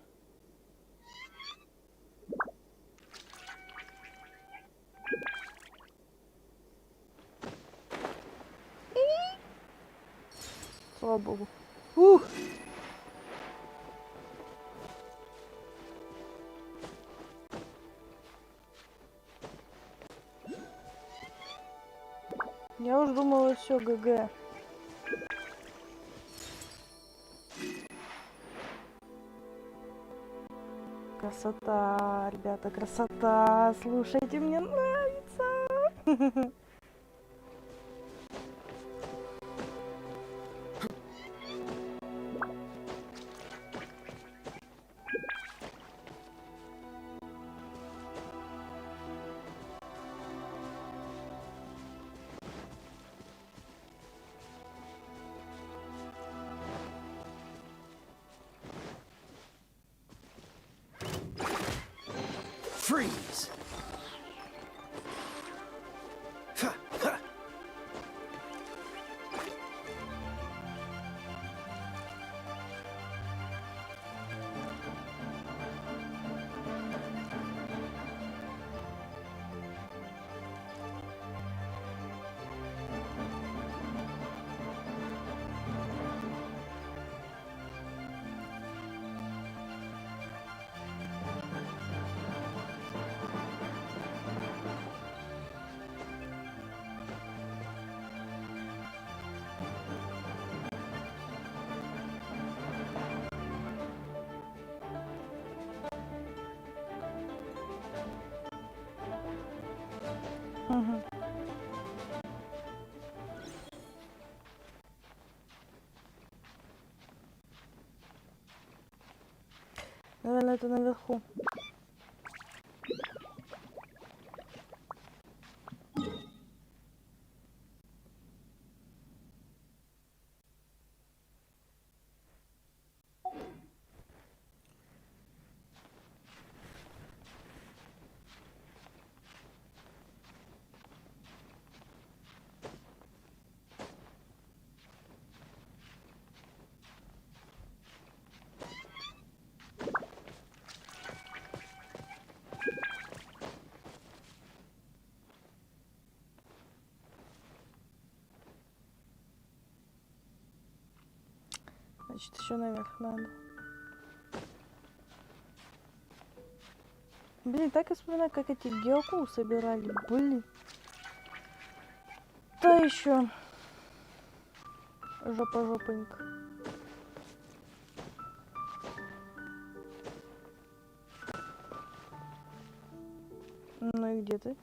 Слава богу. Ух! Я уж думала, все, ГГ. Красота, ребята, красота. Слушайте, мне нравится. Freeze. это наверху? Значит, еще наверх надо. Блин, так и вспоминаю, как эти геоку собирали. Блин. Да еще. Жопа-жопонька. Ну и где ты?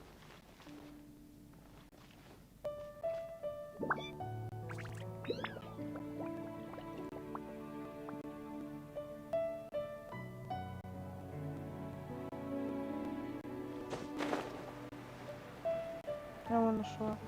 Я его нашла.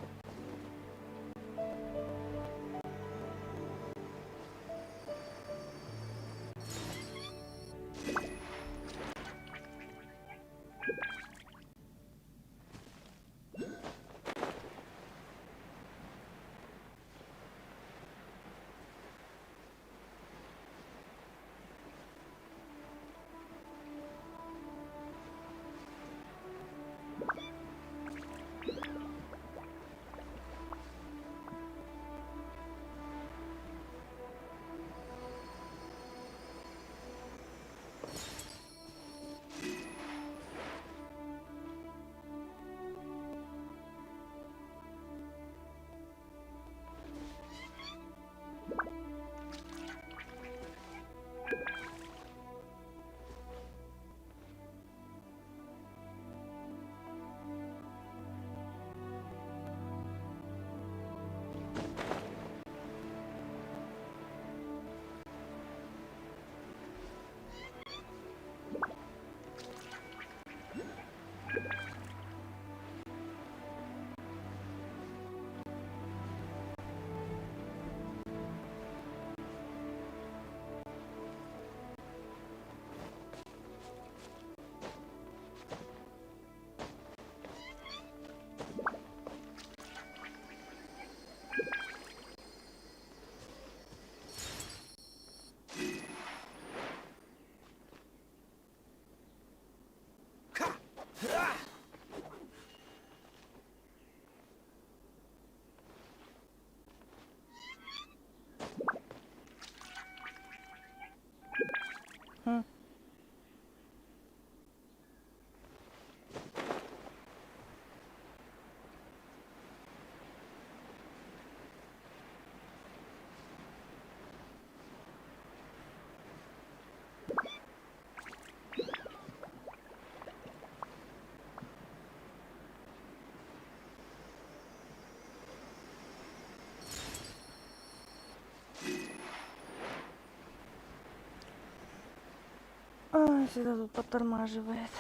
Всегда тут подтормаживает.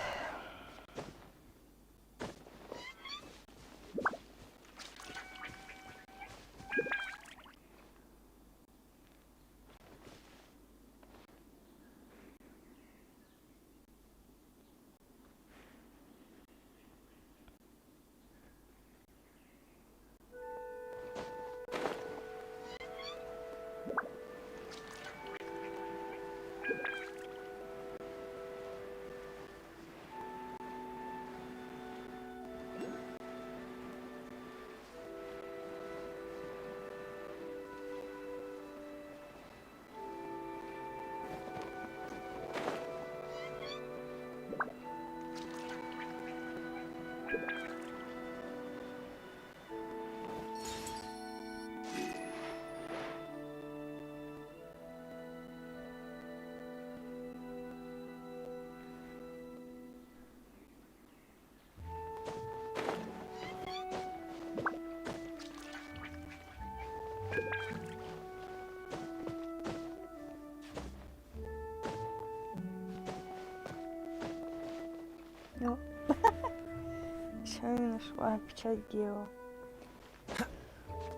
печать Гео.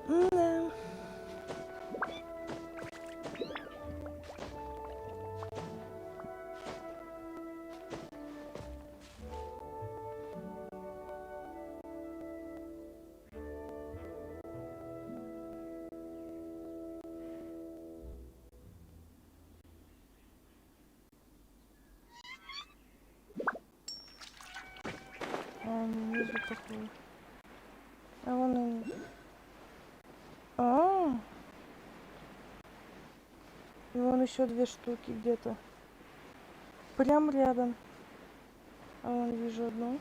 Да. Не вижу такого. А вон он. И вон еще 2 штуки где-то. Прям рядом. А вон вижу одну.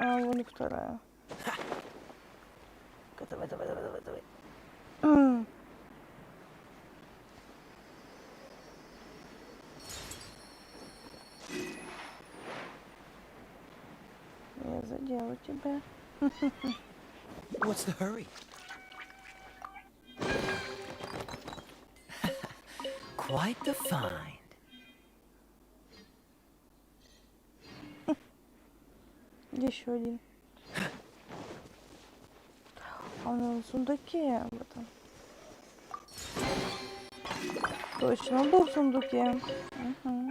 А вон и вторая. Давай. Я задела тебя. What's the hurry? Quite the find. Еще один. А он в сундуке об этом. Точно, он был в сундуке. Угу.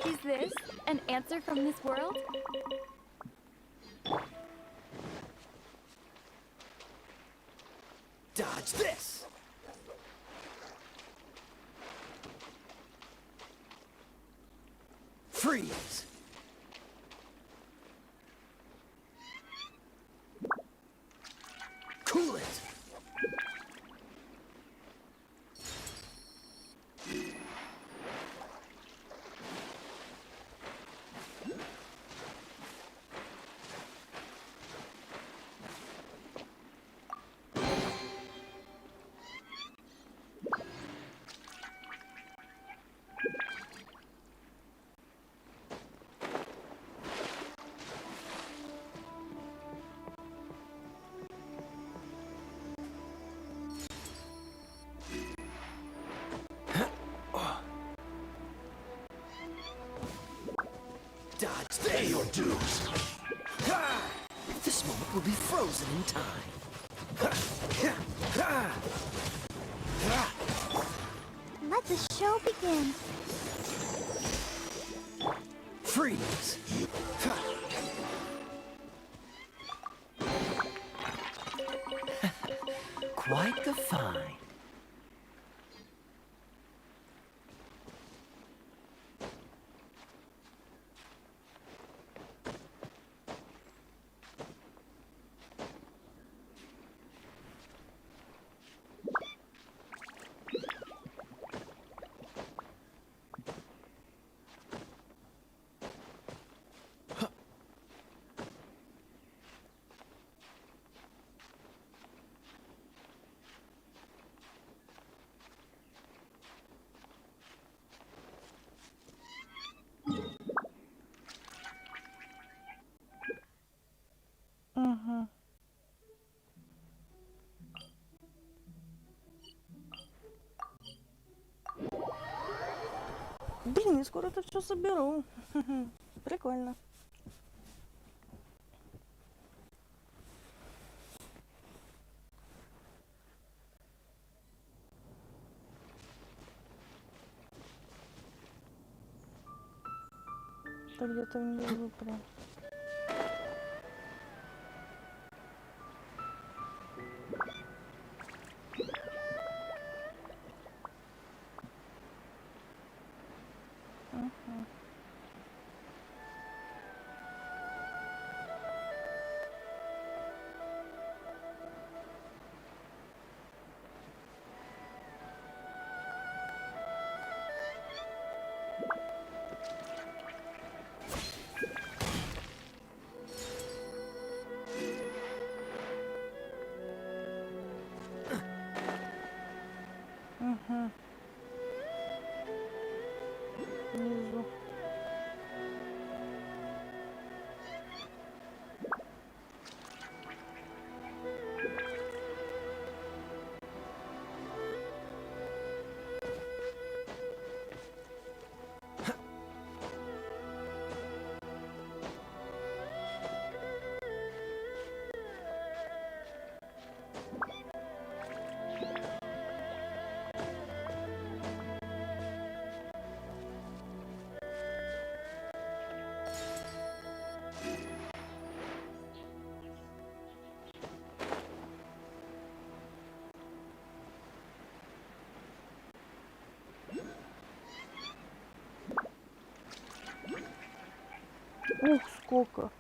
Is this an answer from this world? Dodge this! Freeze! Cool it! Dodge this! Your dues! This moment will be frozen in time. Let the show begin. Freeze! Quite the find. Угу. Блин, я скоро это все соберу. Прикольно. Это где-то внизу прям. Угу. Внизу. Ух, сколько.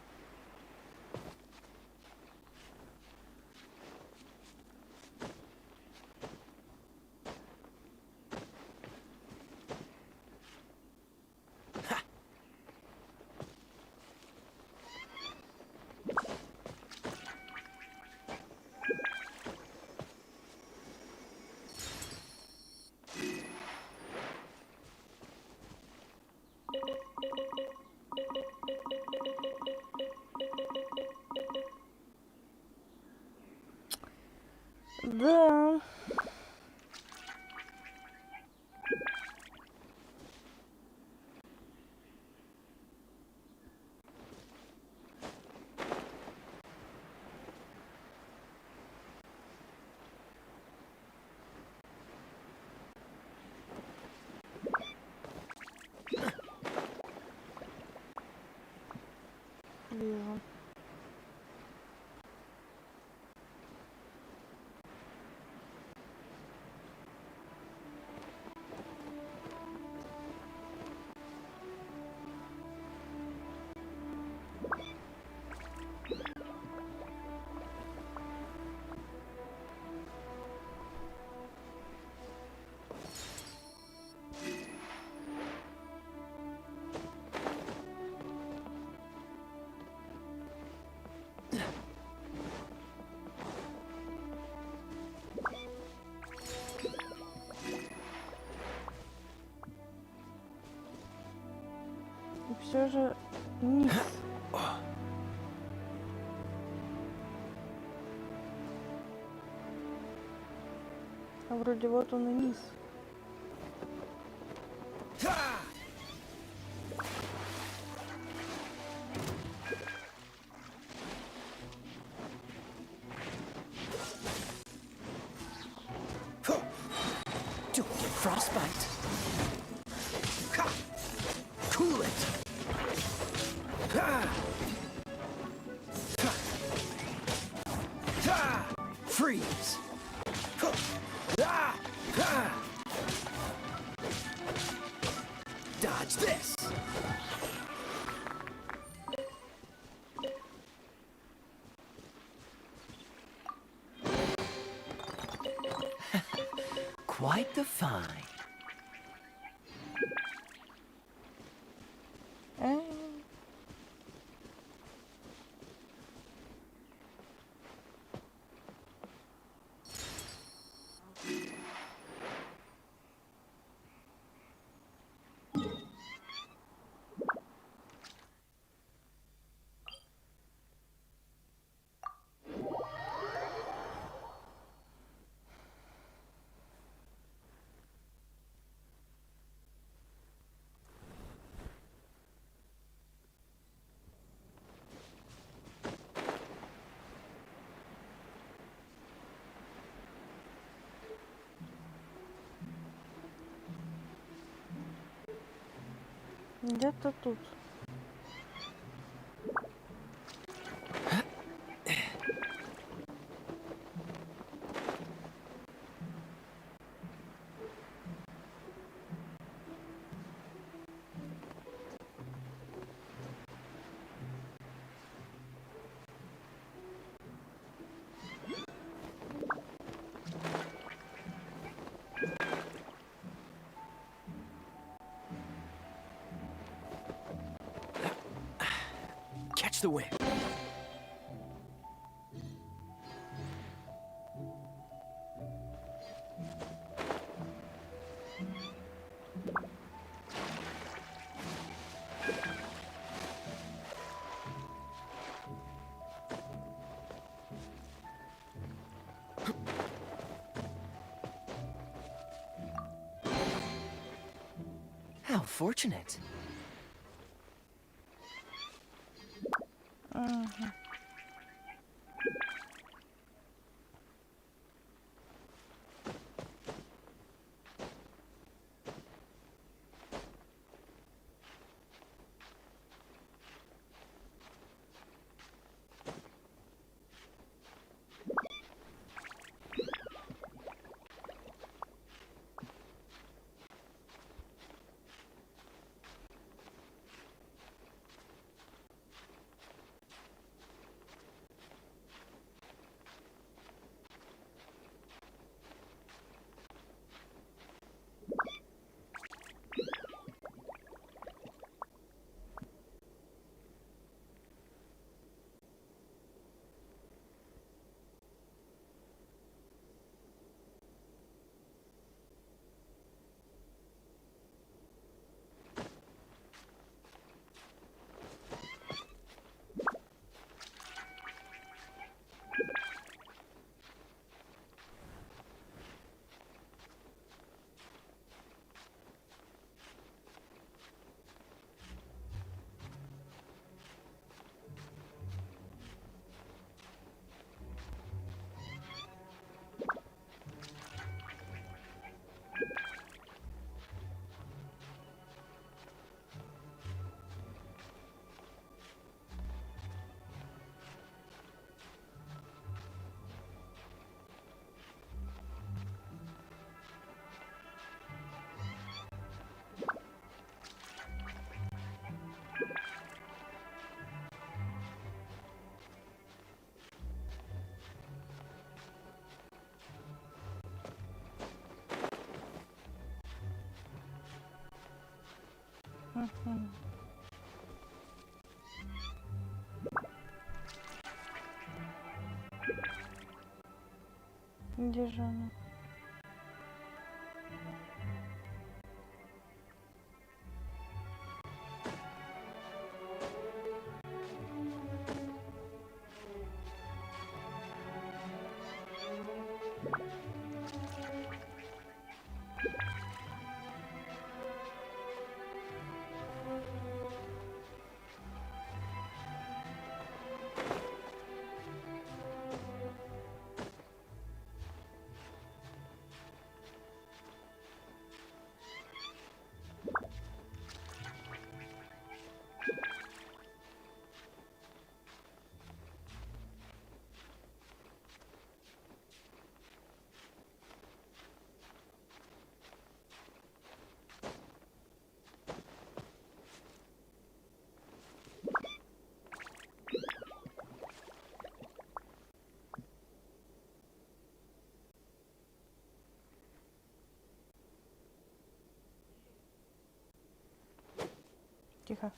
Да. Вижу. И все же низ. А вроде вот он и низ. Don't get frostbite. Cool it. Freeze. Dodge this. Quite the find. Где-то тут. Catch the wind. How fortunate. Ага. Мгм. Где же она? Тихо.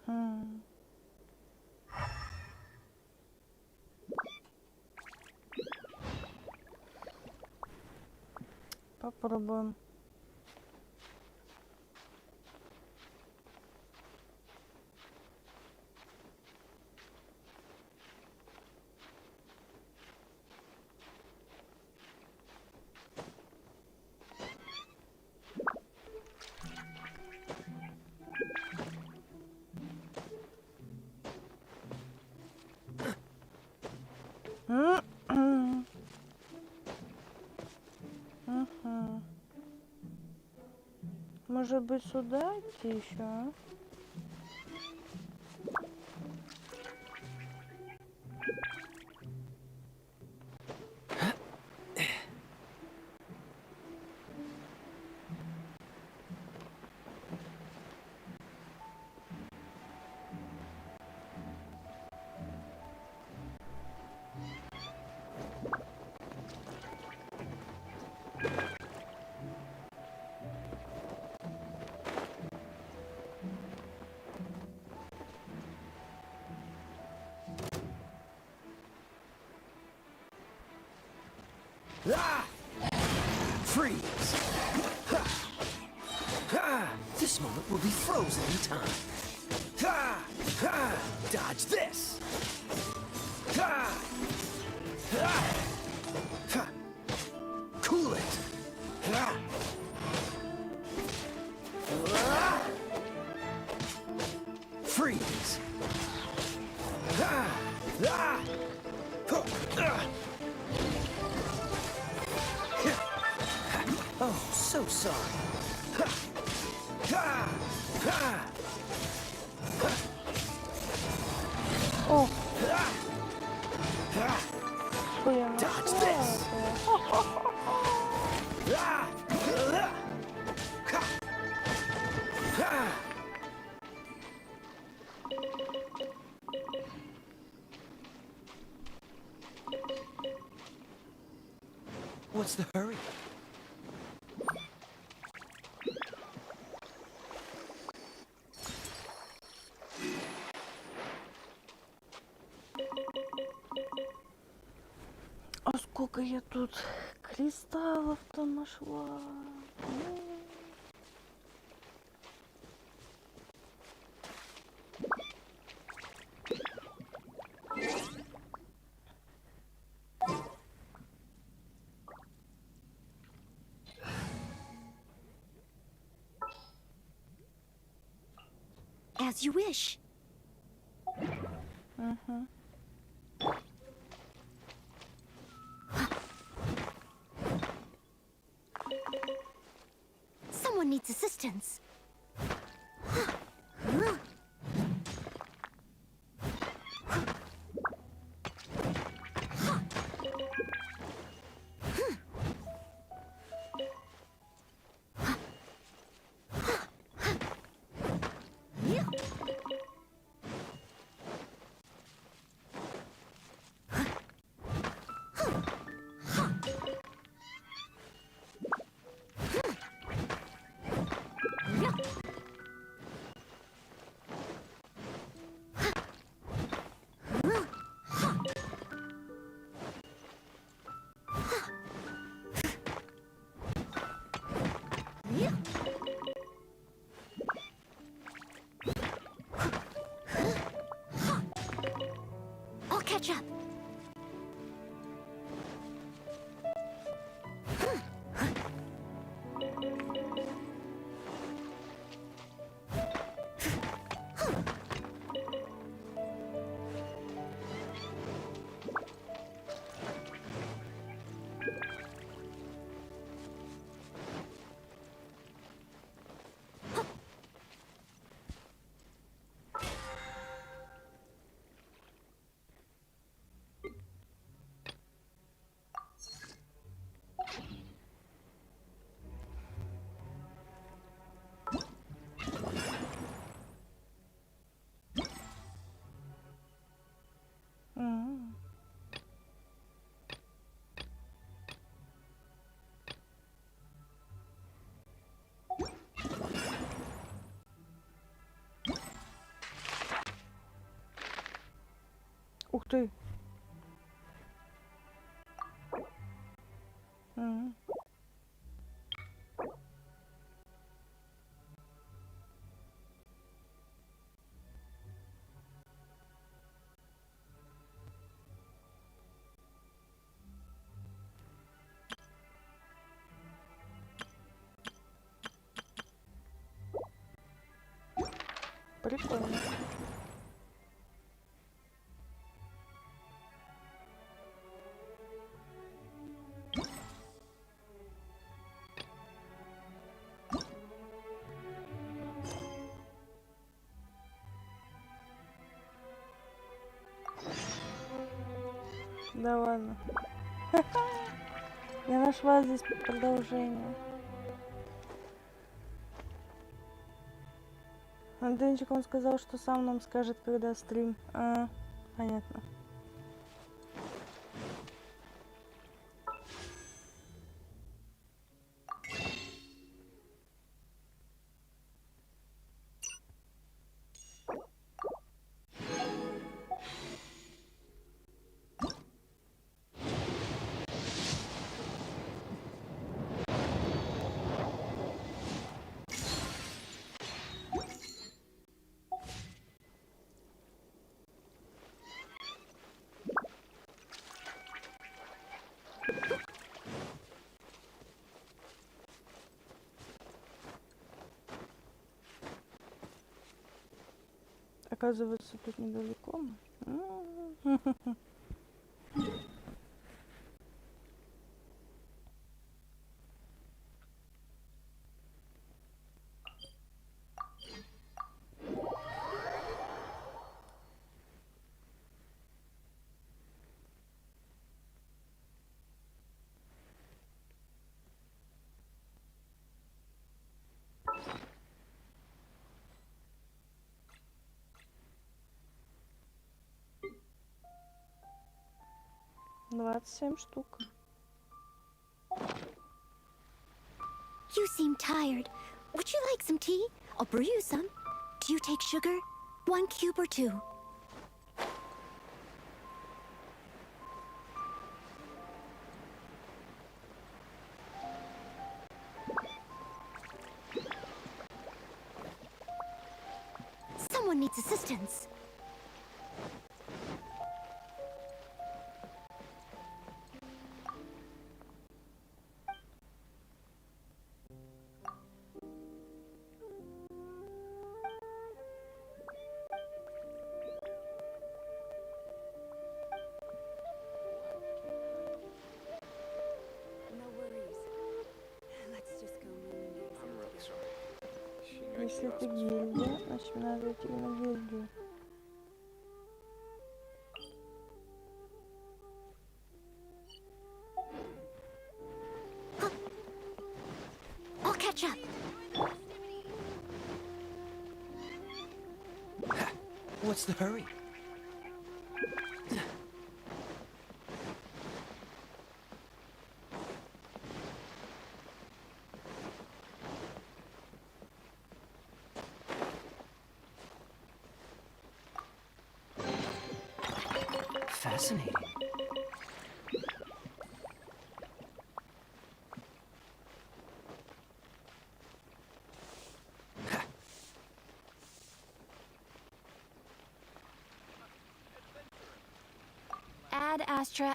Хм. Попробуем. Мгм. Может быть, сюда идти еще, а? Freeze! This moment will be frozen in time. Dodge this! Cool it! Freeze! Oh, so sorry. О! Dodge this! What's the hurry? А сколько я тут кристаллов-то нашла? As you wish. Someone needs assistance. I'll catch up. Ух ты. Прикольно. Да ладно. Я нашла здесь продолжение. Антенчик, он сказал, что сам нам скажет, когда стрим. Понятно. Оказывается, тут недалеко. Двадцать 7 штук. You seem tired. Would you like some tea? I'll brew you some. Do you take sugar? 1 cube or 2? Someone needs assistance. Если это гильдия, значит мне надо идти на гильдию. I'll catch up. What's the hurry? Fascinating. Ad Astra.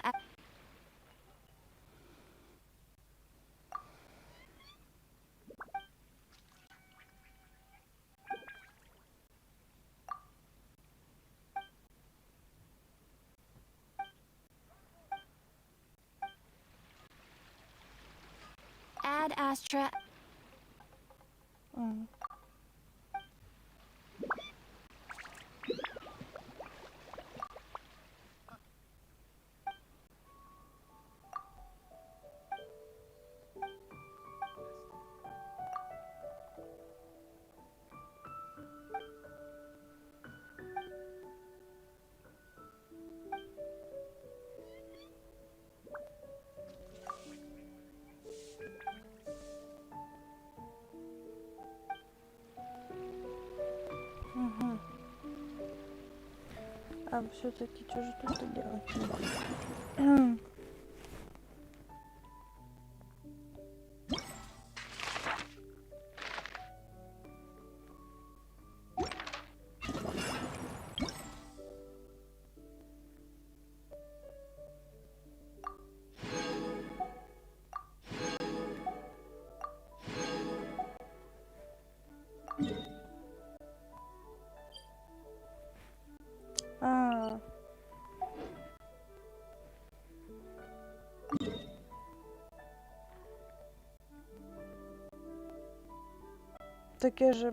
Ad Astra. Угу. А все-таки что же тут делать? Так я же...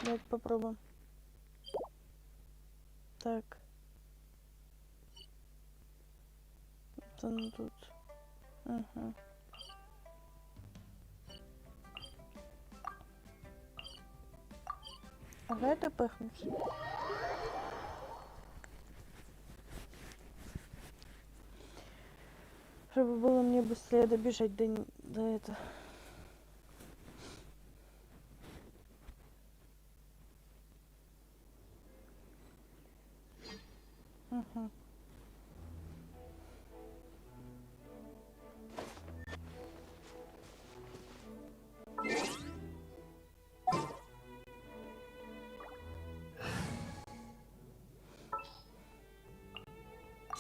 Давайте попробуем. Так. Это ну тут. Угу. Ага, это пыхнуть. Чтобы было мне быстрее добежать до этого. Угу.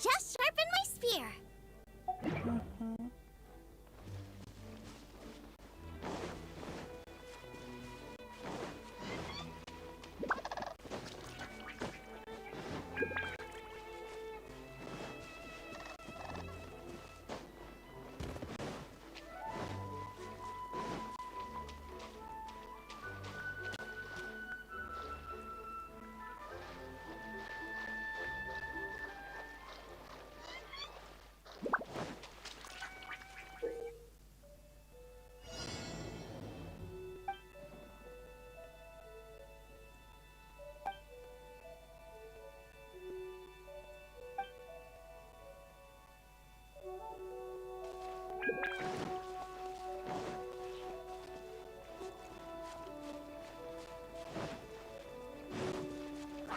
just sharpen my spear.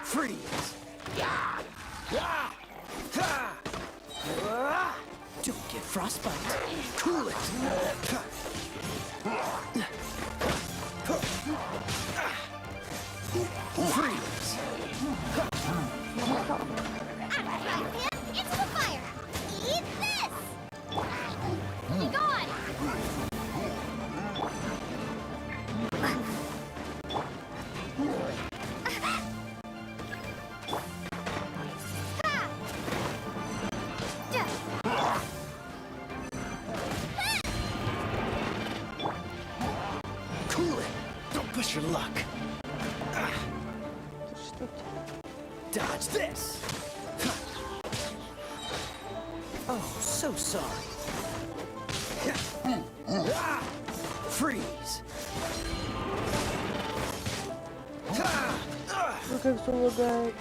Freeze! Don't get frostbite. Cool it. Freeze! Into the fire. Eat this. Be gone. Cool it. Don't push your luck. Dodge this. Oh, so sorry. Freeze. Ну как все лагает.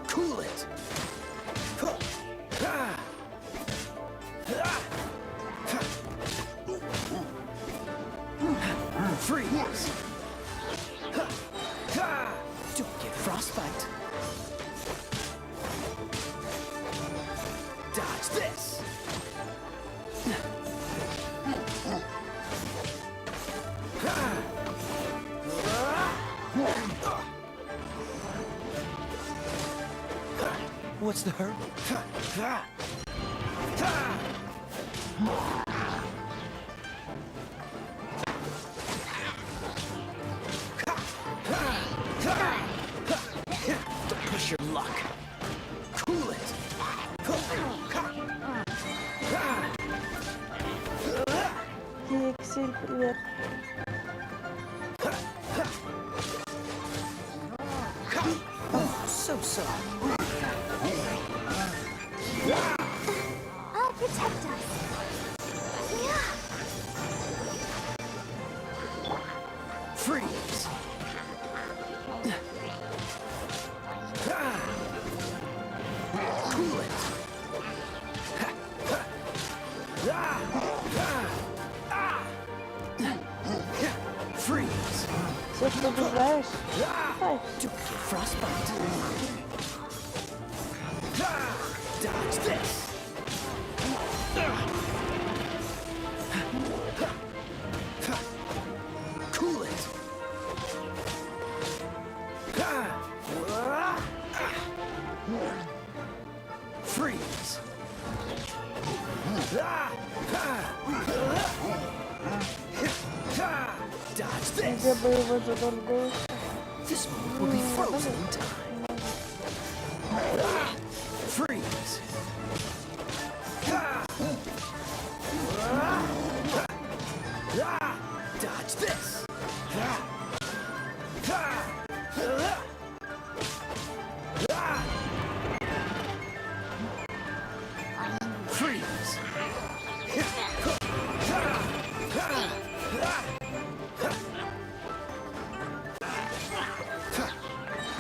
Cool it. Freeze. Don't get frostbite. Dodge this. What's the hurry? Don't push your luck. Cool it. Диксель, привет. Oh, so sorry. I'll protect us. Freeze. Cool it. Freeze. Все, что ты знаешь. Don't get frostbite. Dodge this. Cool it. Freeze. Dodge this. Где бы его задолбал? This moment will be frozen in time. Freeze. Dodge this. Freeze.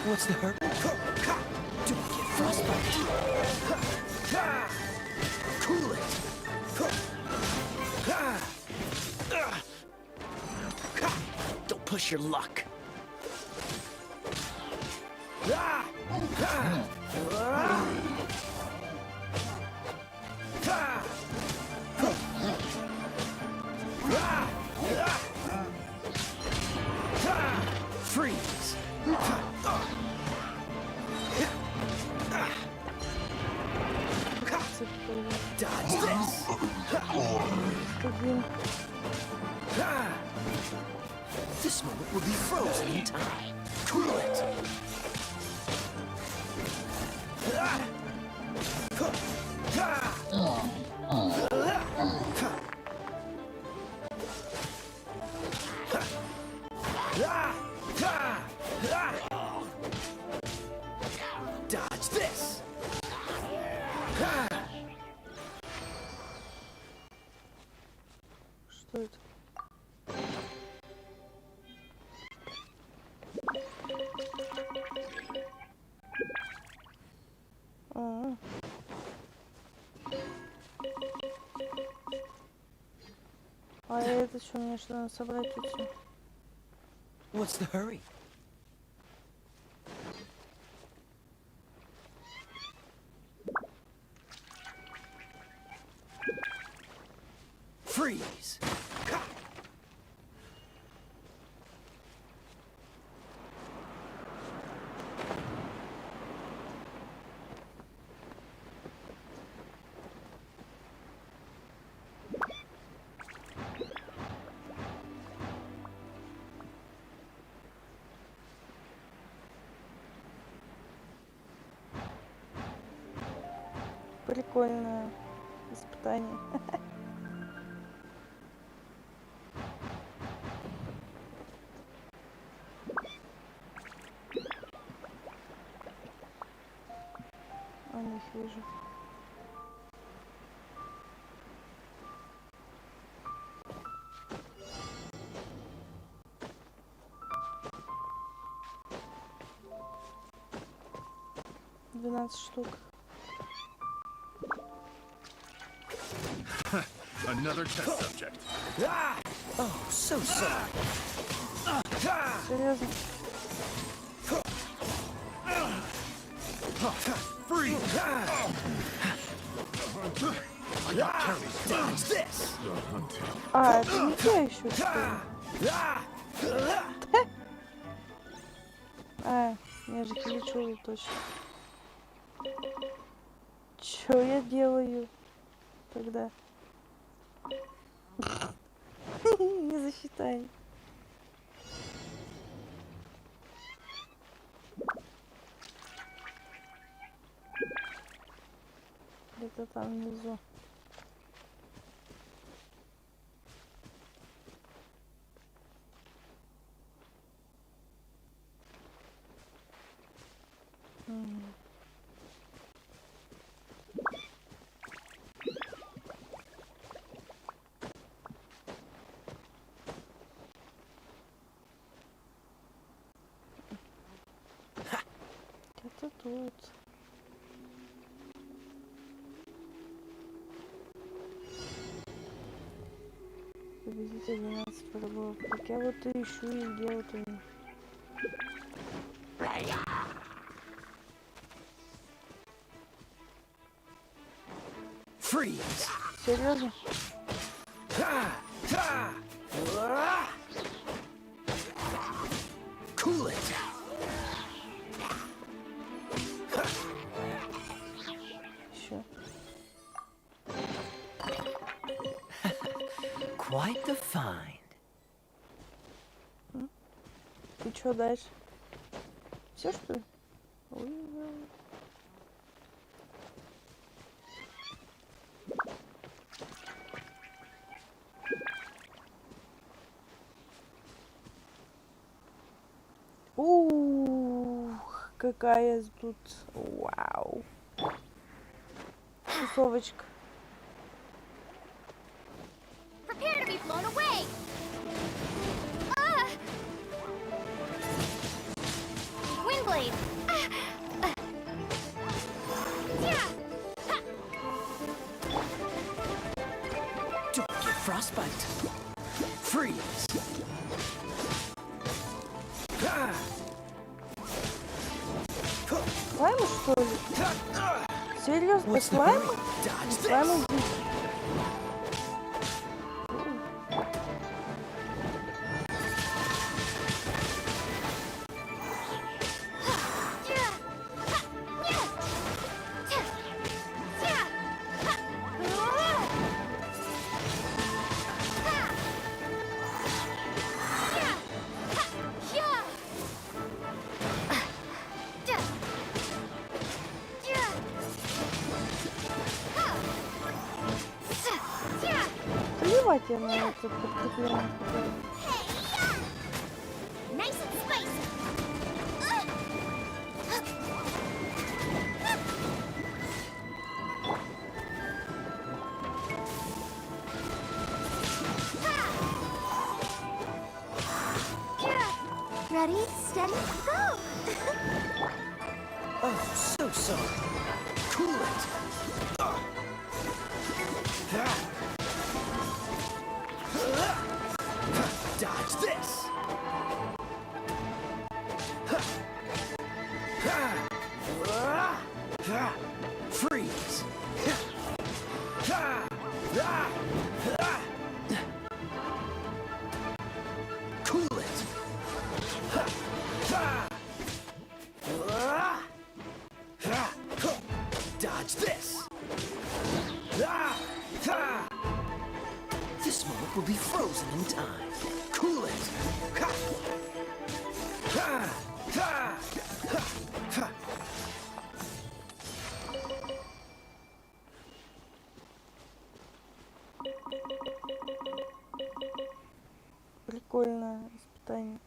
What's the hurt? Don't get frostbite. Cool it. Don't push your luck. Freeze. один. This moment will be frozen in time. Cool it. Dodge this. Что это? А это что, мне что надо собрать тут все? What's the hurry? Freeze! Прикольное испытание. Он их вижу. Штук. Another test subject. Oh, so sorry. Серьезно? Freeze! Dodge this. А, это не я еще, что ли? А, я же лечу точно. Чё я делаю тогда? Не засчитай. Где-то там внизу. Где-то тут. Победите 12 врагов. Так я вот и ищу, и где вот они. Freeze. Серьезно? Cool it. Еще. Quite the find. И что дальше? Все что ли? Ой-ой-ой. Ух, какая тут, вау, тусовочка. Prepare to be blown away. Windblade. Don't get frostbite. Freeze. Слаймы, что ли? Серьезно, слаймы? Слаймы убить. кстати, на это подкрепление. Nice and spicy. Ready, steady, go! Oh, so sorry. Cool it. Dodge this. Freeze. Cool it. Dodge this. This moment will be frozen in time. Cool it. Прикольное испытание.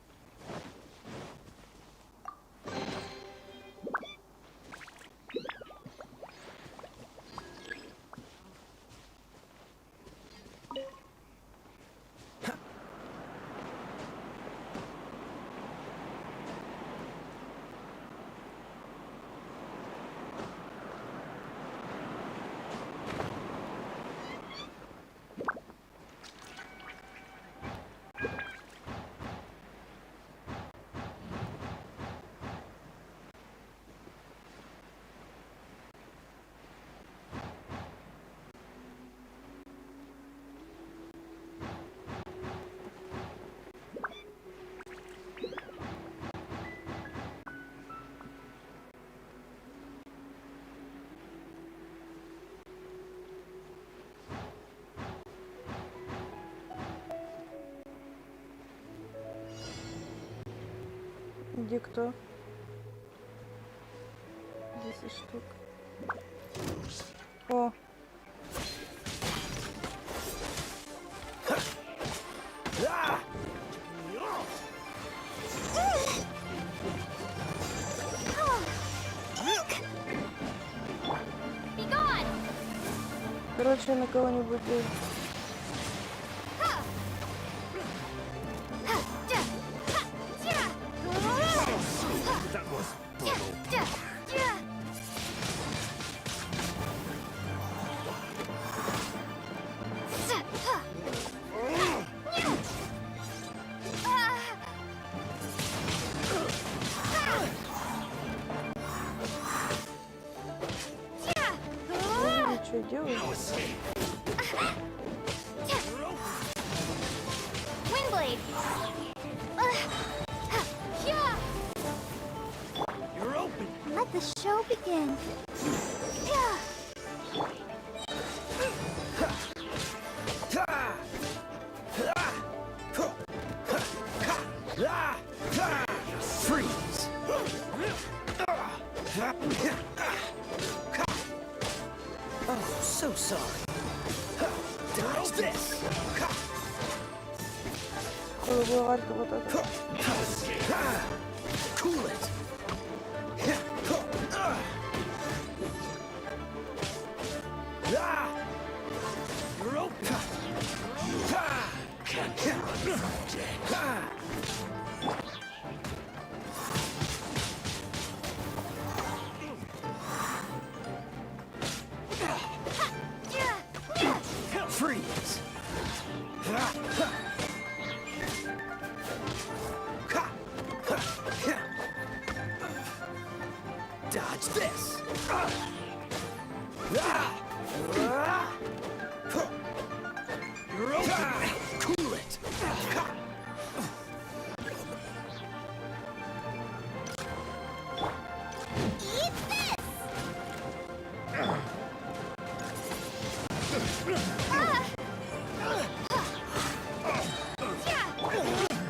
Где кто? 10 штук. О! Короче, на кого-нибудь... Что делаешь? Windblade. You're open. Let the show begin. Freeze. Oh, so sorry. Dodge this. Главарка вот это. Cool it. You're open. Freeze. Dodge this. You're open. Cool it. Eat this!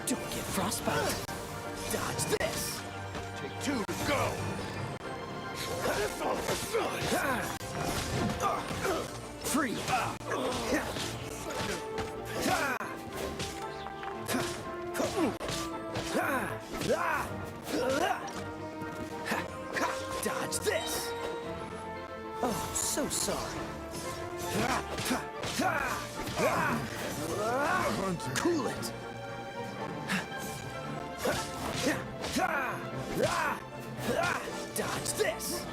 Don't get frostbite. Dodge this. Take two to go. Free. Dodge this! Oh, so sorry. Cool it! Dodge this!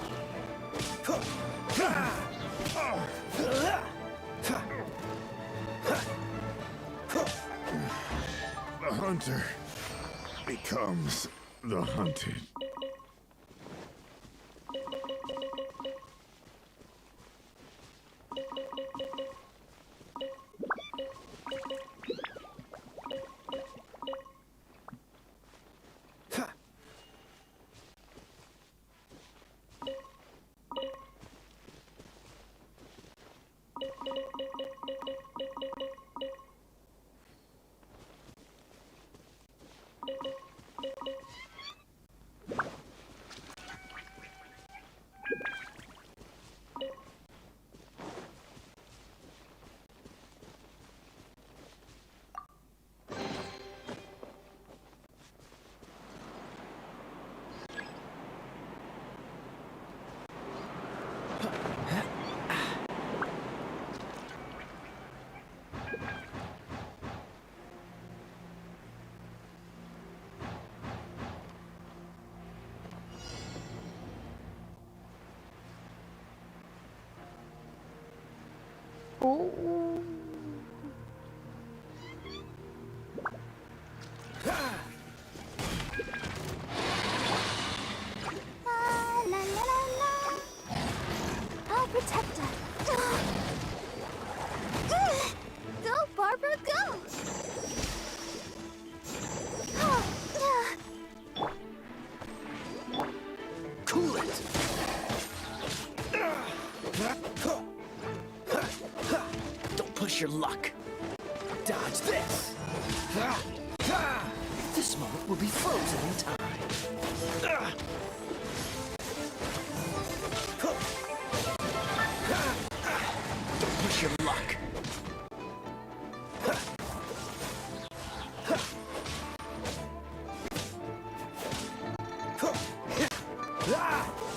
The hunter becomes the hunted. I'll protect her. Go, Barbara, go! Cool it! Don't push your luck. Dodge this! This moment will be frozen in time. Don't push your luck.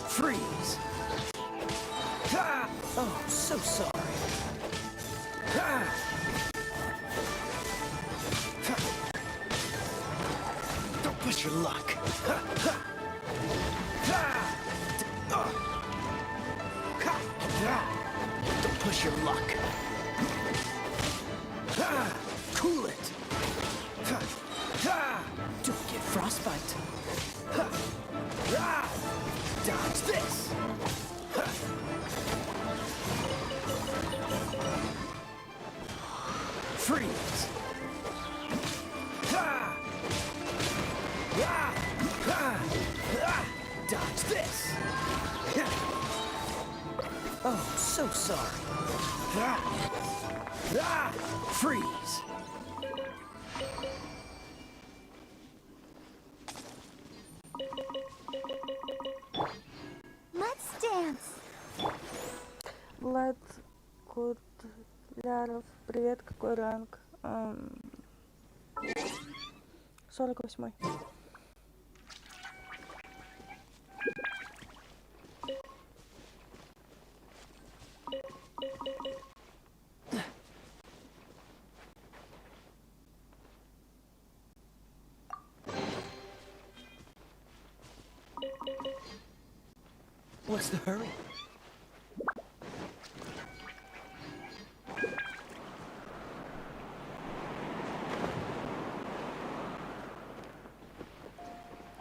Freeze! Oh, so sorry. Don't push your luck. Don't push your luck. Cool it. Don't get frostbite. Dodge this. Freeze. Dodge this. Oh, so sorry. Freeze. Let's dance. Влад Кутляров, привет, какой ранг? 48-й. What's the hurry?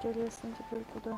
Интересно, теперь куда?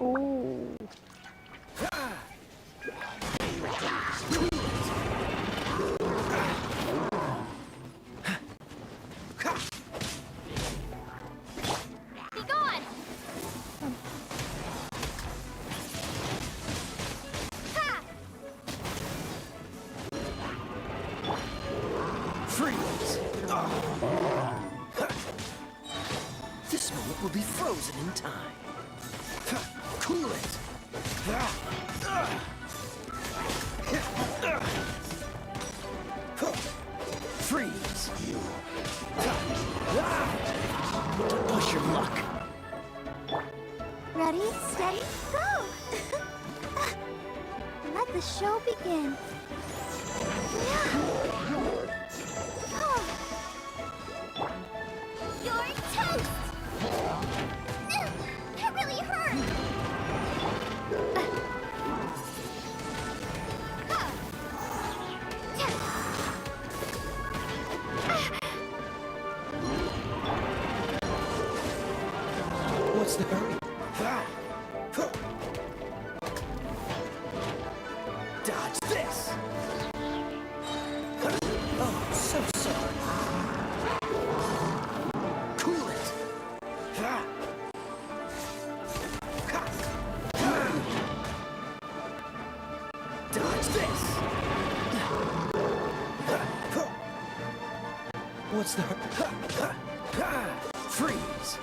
Ooh. Be gone! Ha! Freeze! This moment will be frozen in time. Cool it! Freeze! Push your luck. Ready, steady, go! Let the show begin. You're toast! That really hurt! What's the hurry? Dodge this! Oh, so sorry. Cool it! Dodge this! What's the freeze?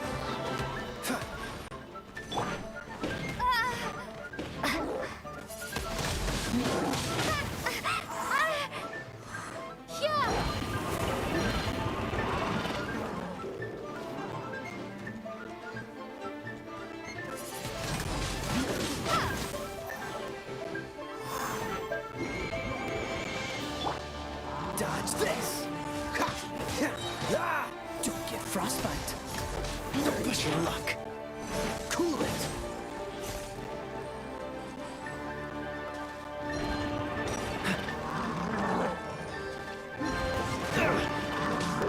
Dodge this! Don't get frostbite. Don't push your luck. Cool it.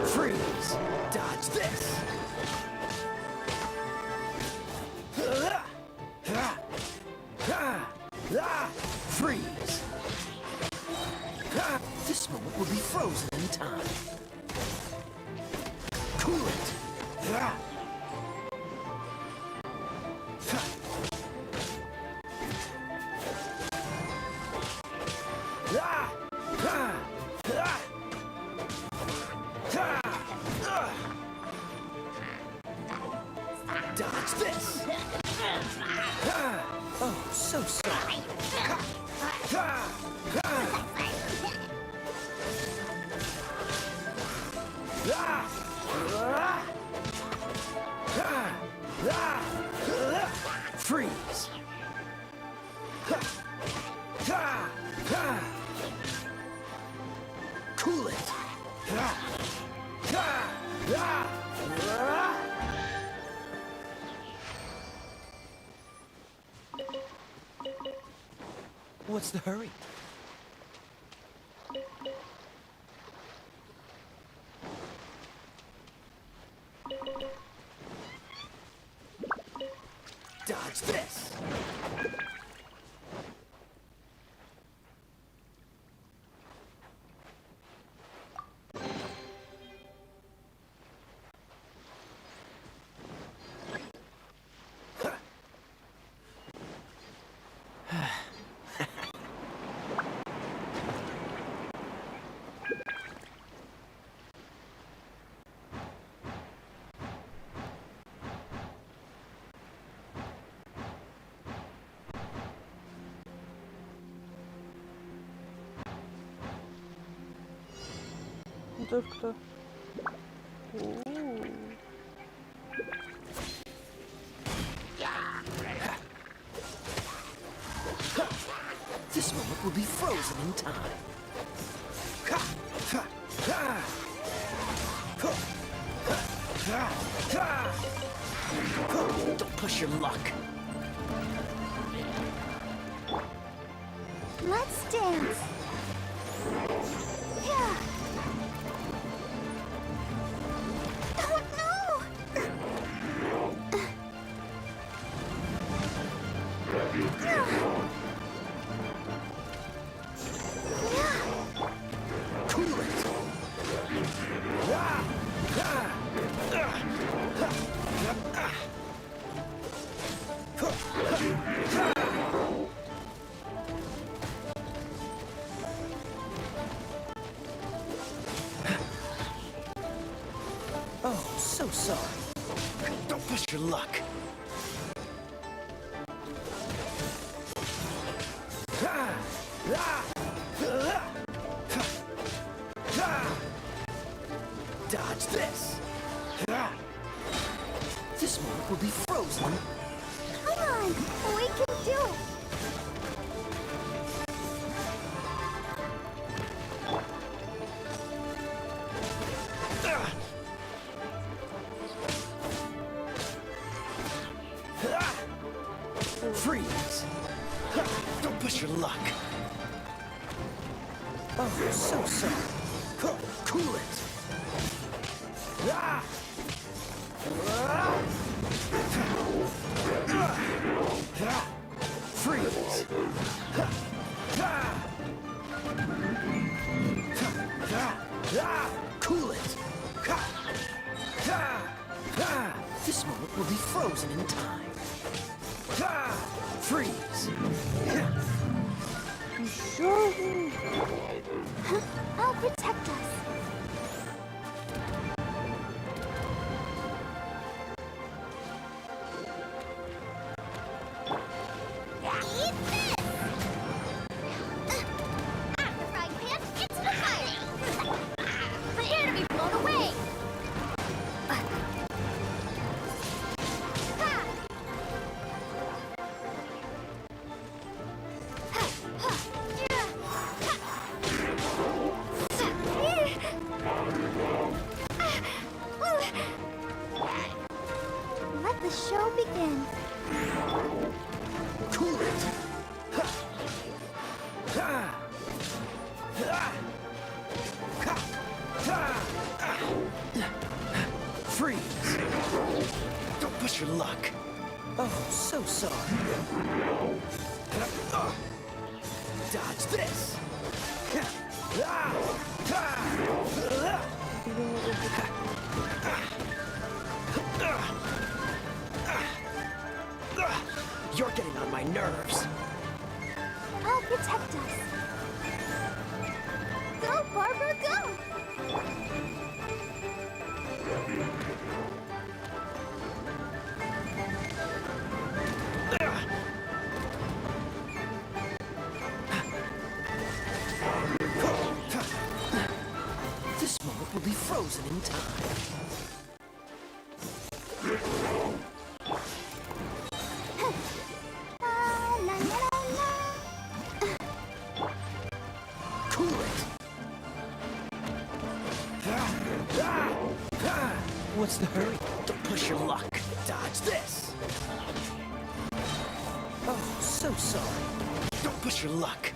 Freeze! Dodge this! Freeze! This moment will be frozen in time. Cool it! Dodge this! Oh, so sorry. Freeze! Cool it! What's the hurry? Dodge this! Тут кто? This moment will be frozen in time. Don't push your luck. Let's dance. Yeah. Oh no! Cool it. Oh, so sorry. Don't push your luck. Dodge this. This moment will be frozen. Come on, we can do it. Freeze. Don't push your luck. Oh, so sorry. Cool it. Freeze. Cool it. This moment will be frozen in time. Freeze. I'll protect us. Eat this! After frying pan, into the fire! Prepare to be blown away! Let the show begin. Cool it. Freeze. Don't push your luck. Oh, so sorry. Dodge this. You're getting on my nerves. I'll protect us. Go, Barbara, go! This moment will be frozen in time. Cool it. What's the hurry? Don't push your luck. Dodge this. Oh, so sorry. Don't push your luck.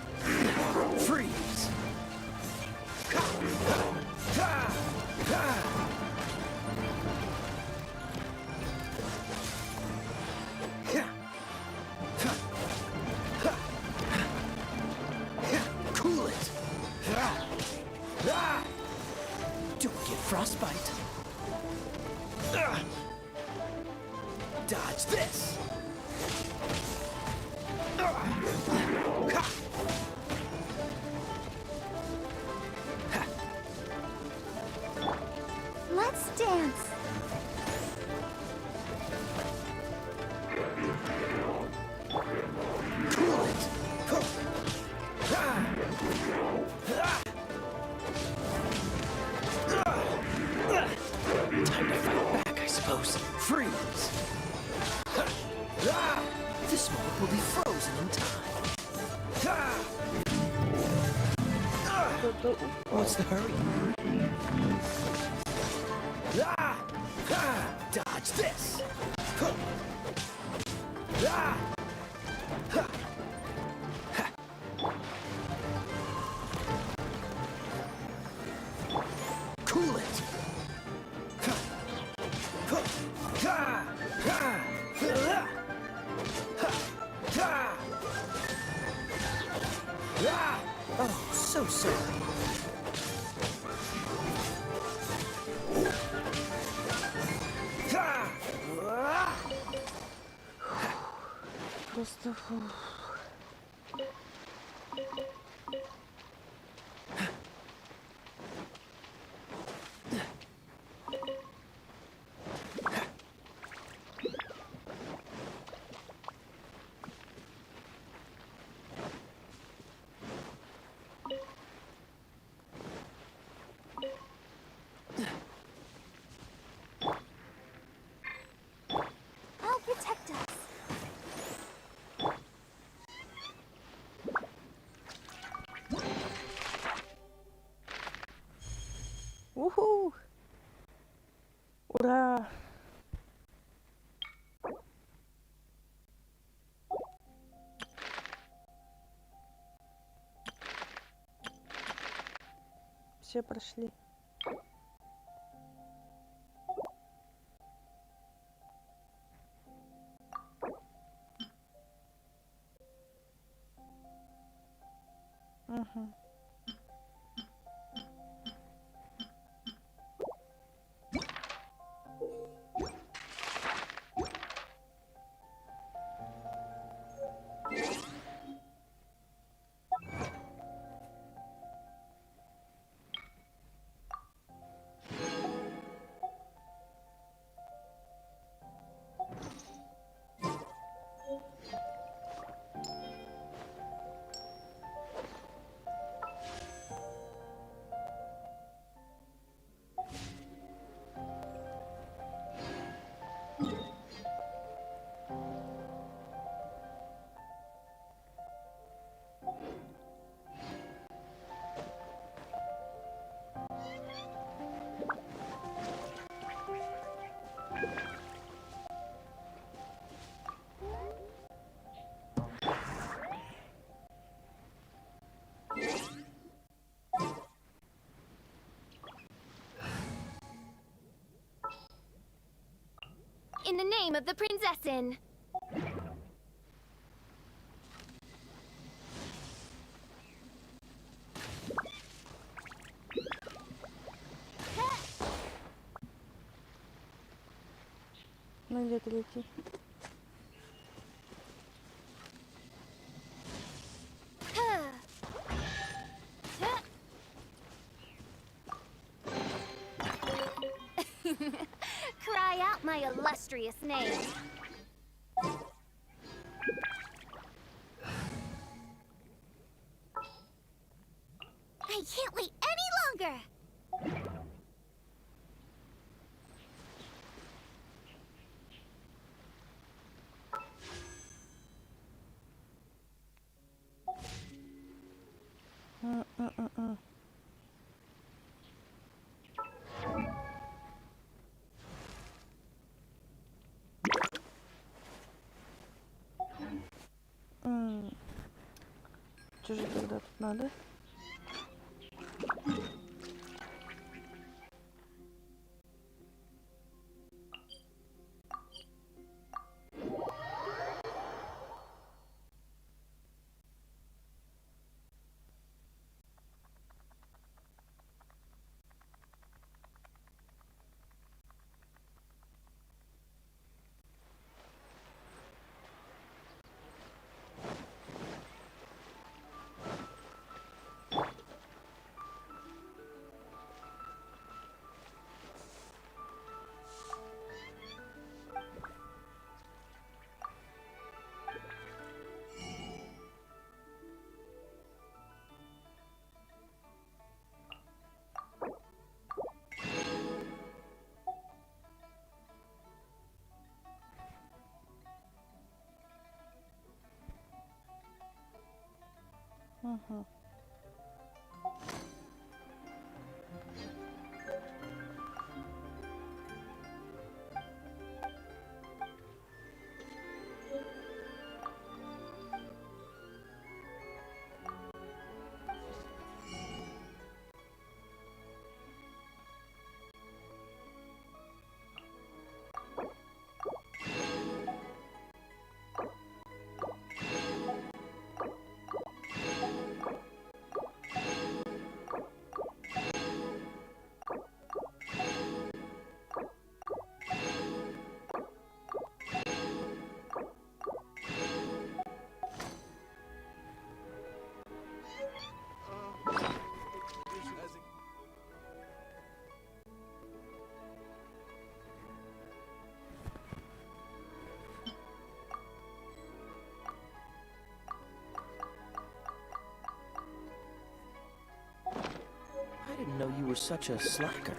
Freeze. Cool it. Don't get frostbite. Dodge this. Let's dance. Cool it. Time to fight back, I suppose. Freeze. This moment will be frozen in time. What's the hurry? Dodge this. Cool it. Oh, so sorry. просто... фух. I'll protect us. Уху! Ура! Все прошли. Угу. In the name of the Prinzessin. Ну где третий? Cry out my illustrious name. I can't wait any longer. Что же тогда тут надо? Угу. were such a slacker.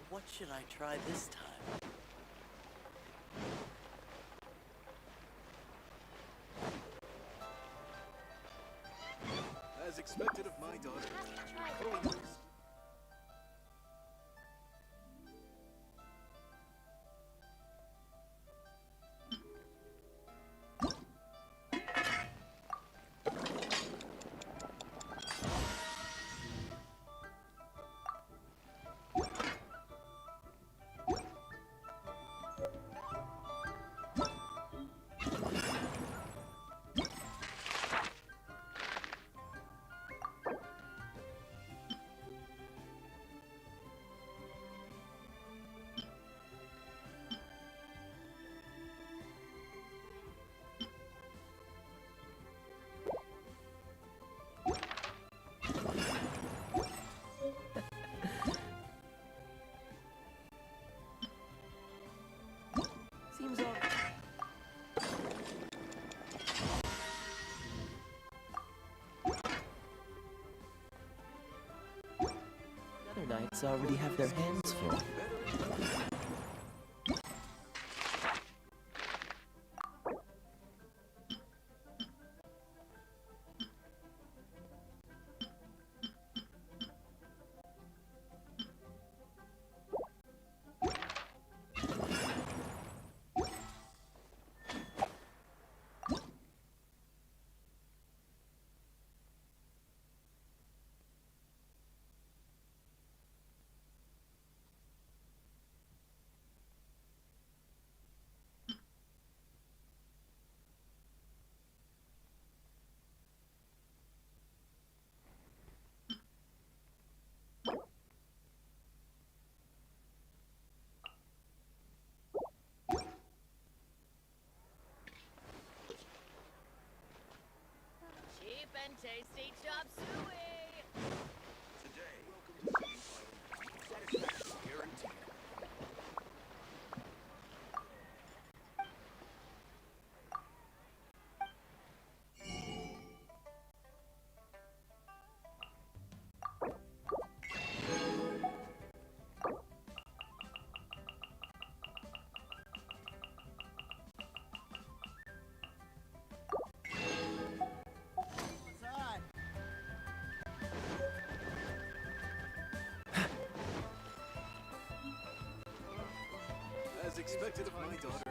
What should I try this time? As expected of my daughter. Oh, Seems all... The other knights already have their hands full. Cheap and tasty chop suey! Today, welcome to satisfaction guaranteed. As expected of my daughter.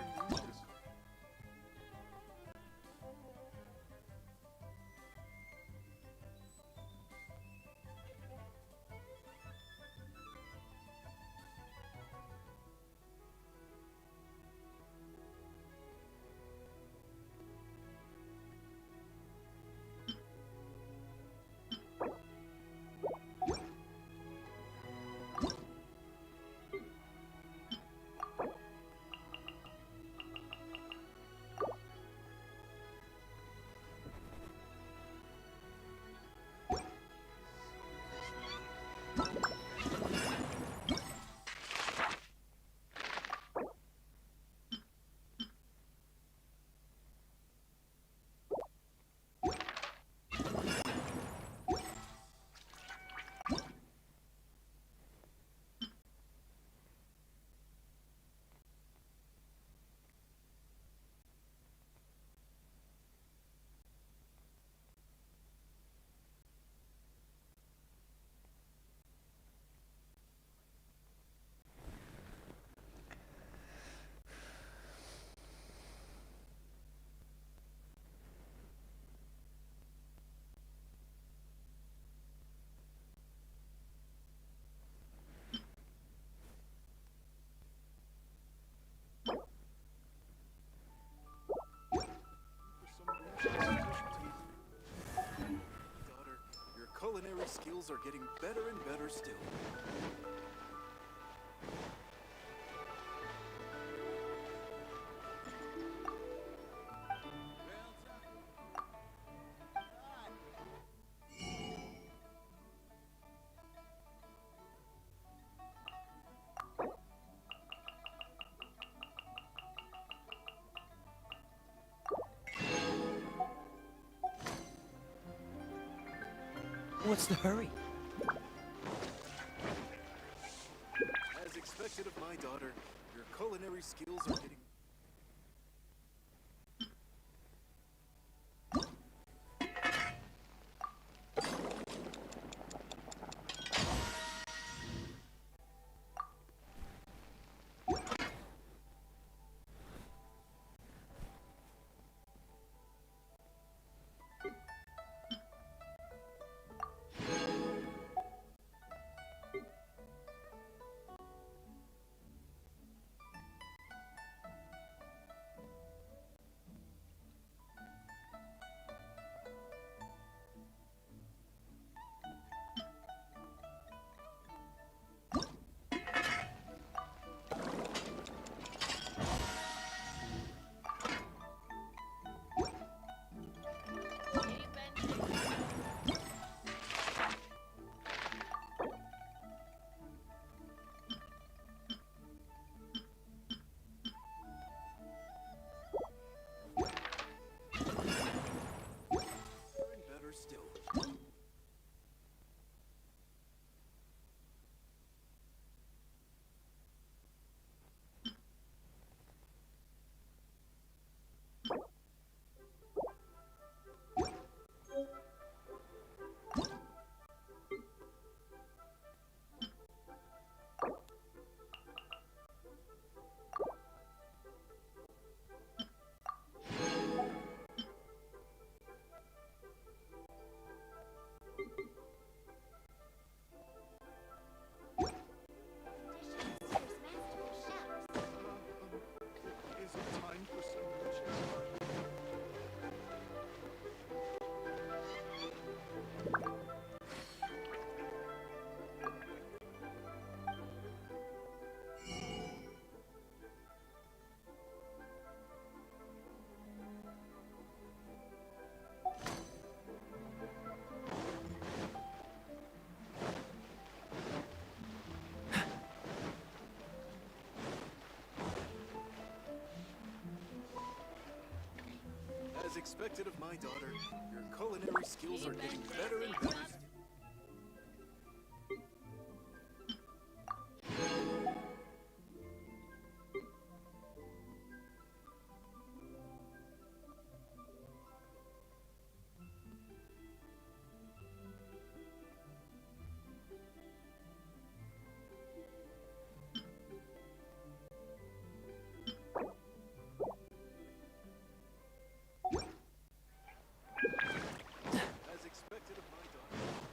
skills are getting better and better still. What's the hurry? As expected of my daughter, your culinary skills are getting... better still. Is it time for some dishes? As expected of my daughter, your culinary skills are getting better and better. As expected of my daughter.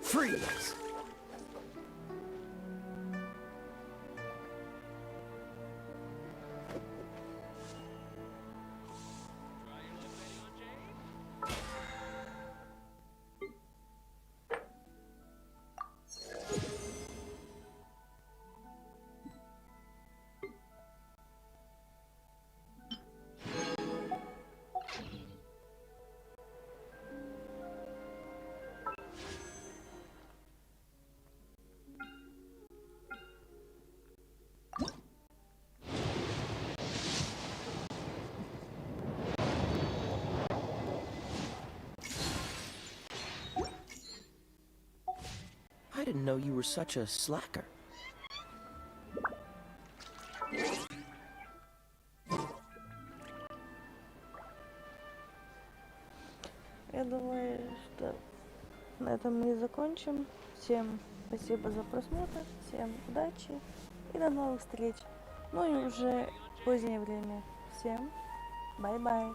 Freeze! didn't know you were such a slacker. Я думаю, что на этом мы и закончим. Всем спасибо за просмотр, всем удачи и до новых встреч. Ну и уже позднее время. Всем бай-бай.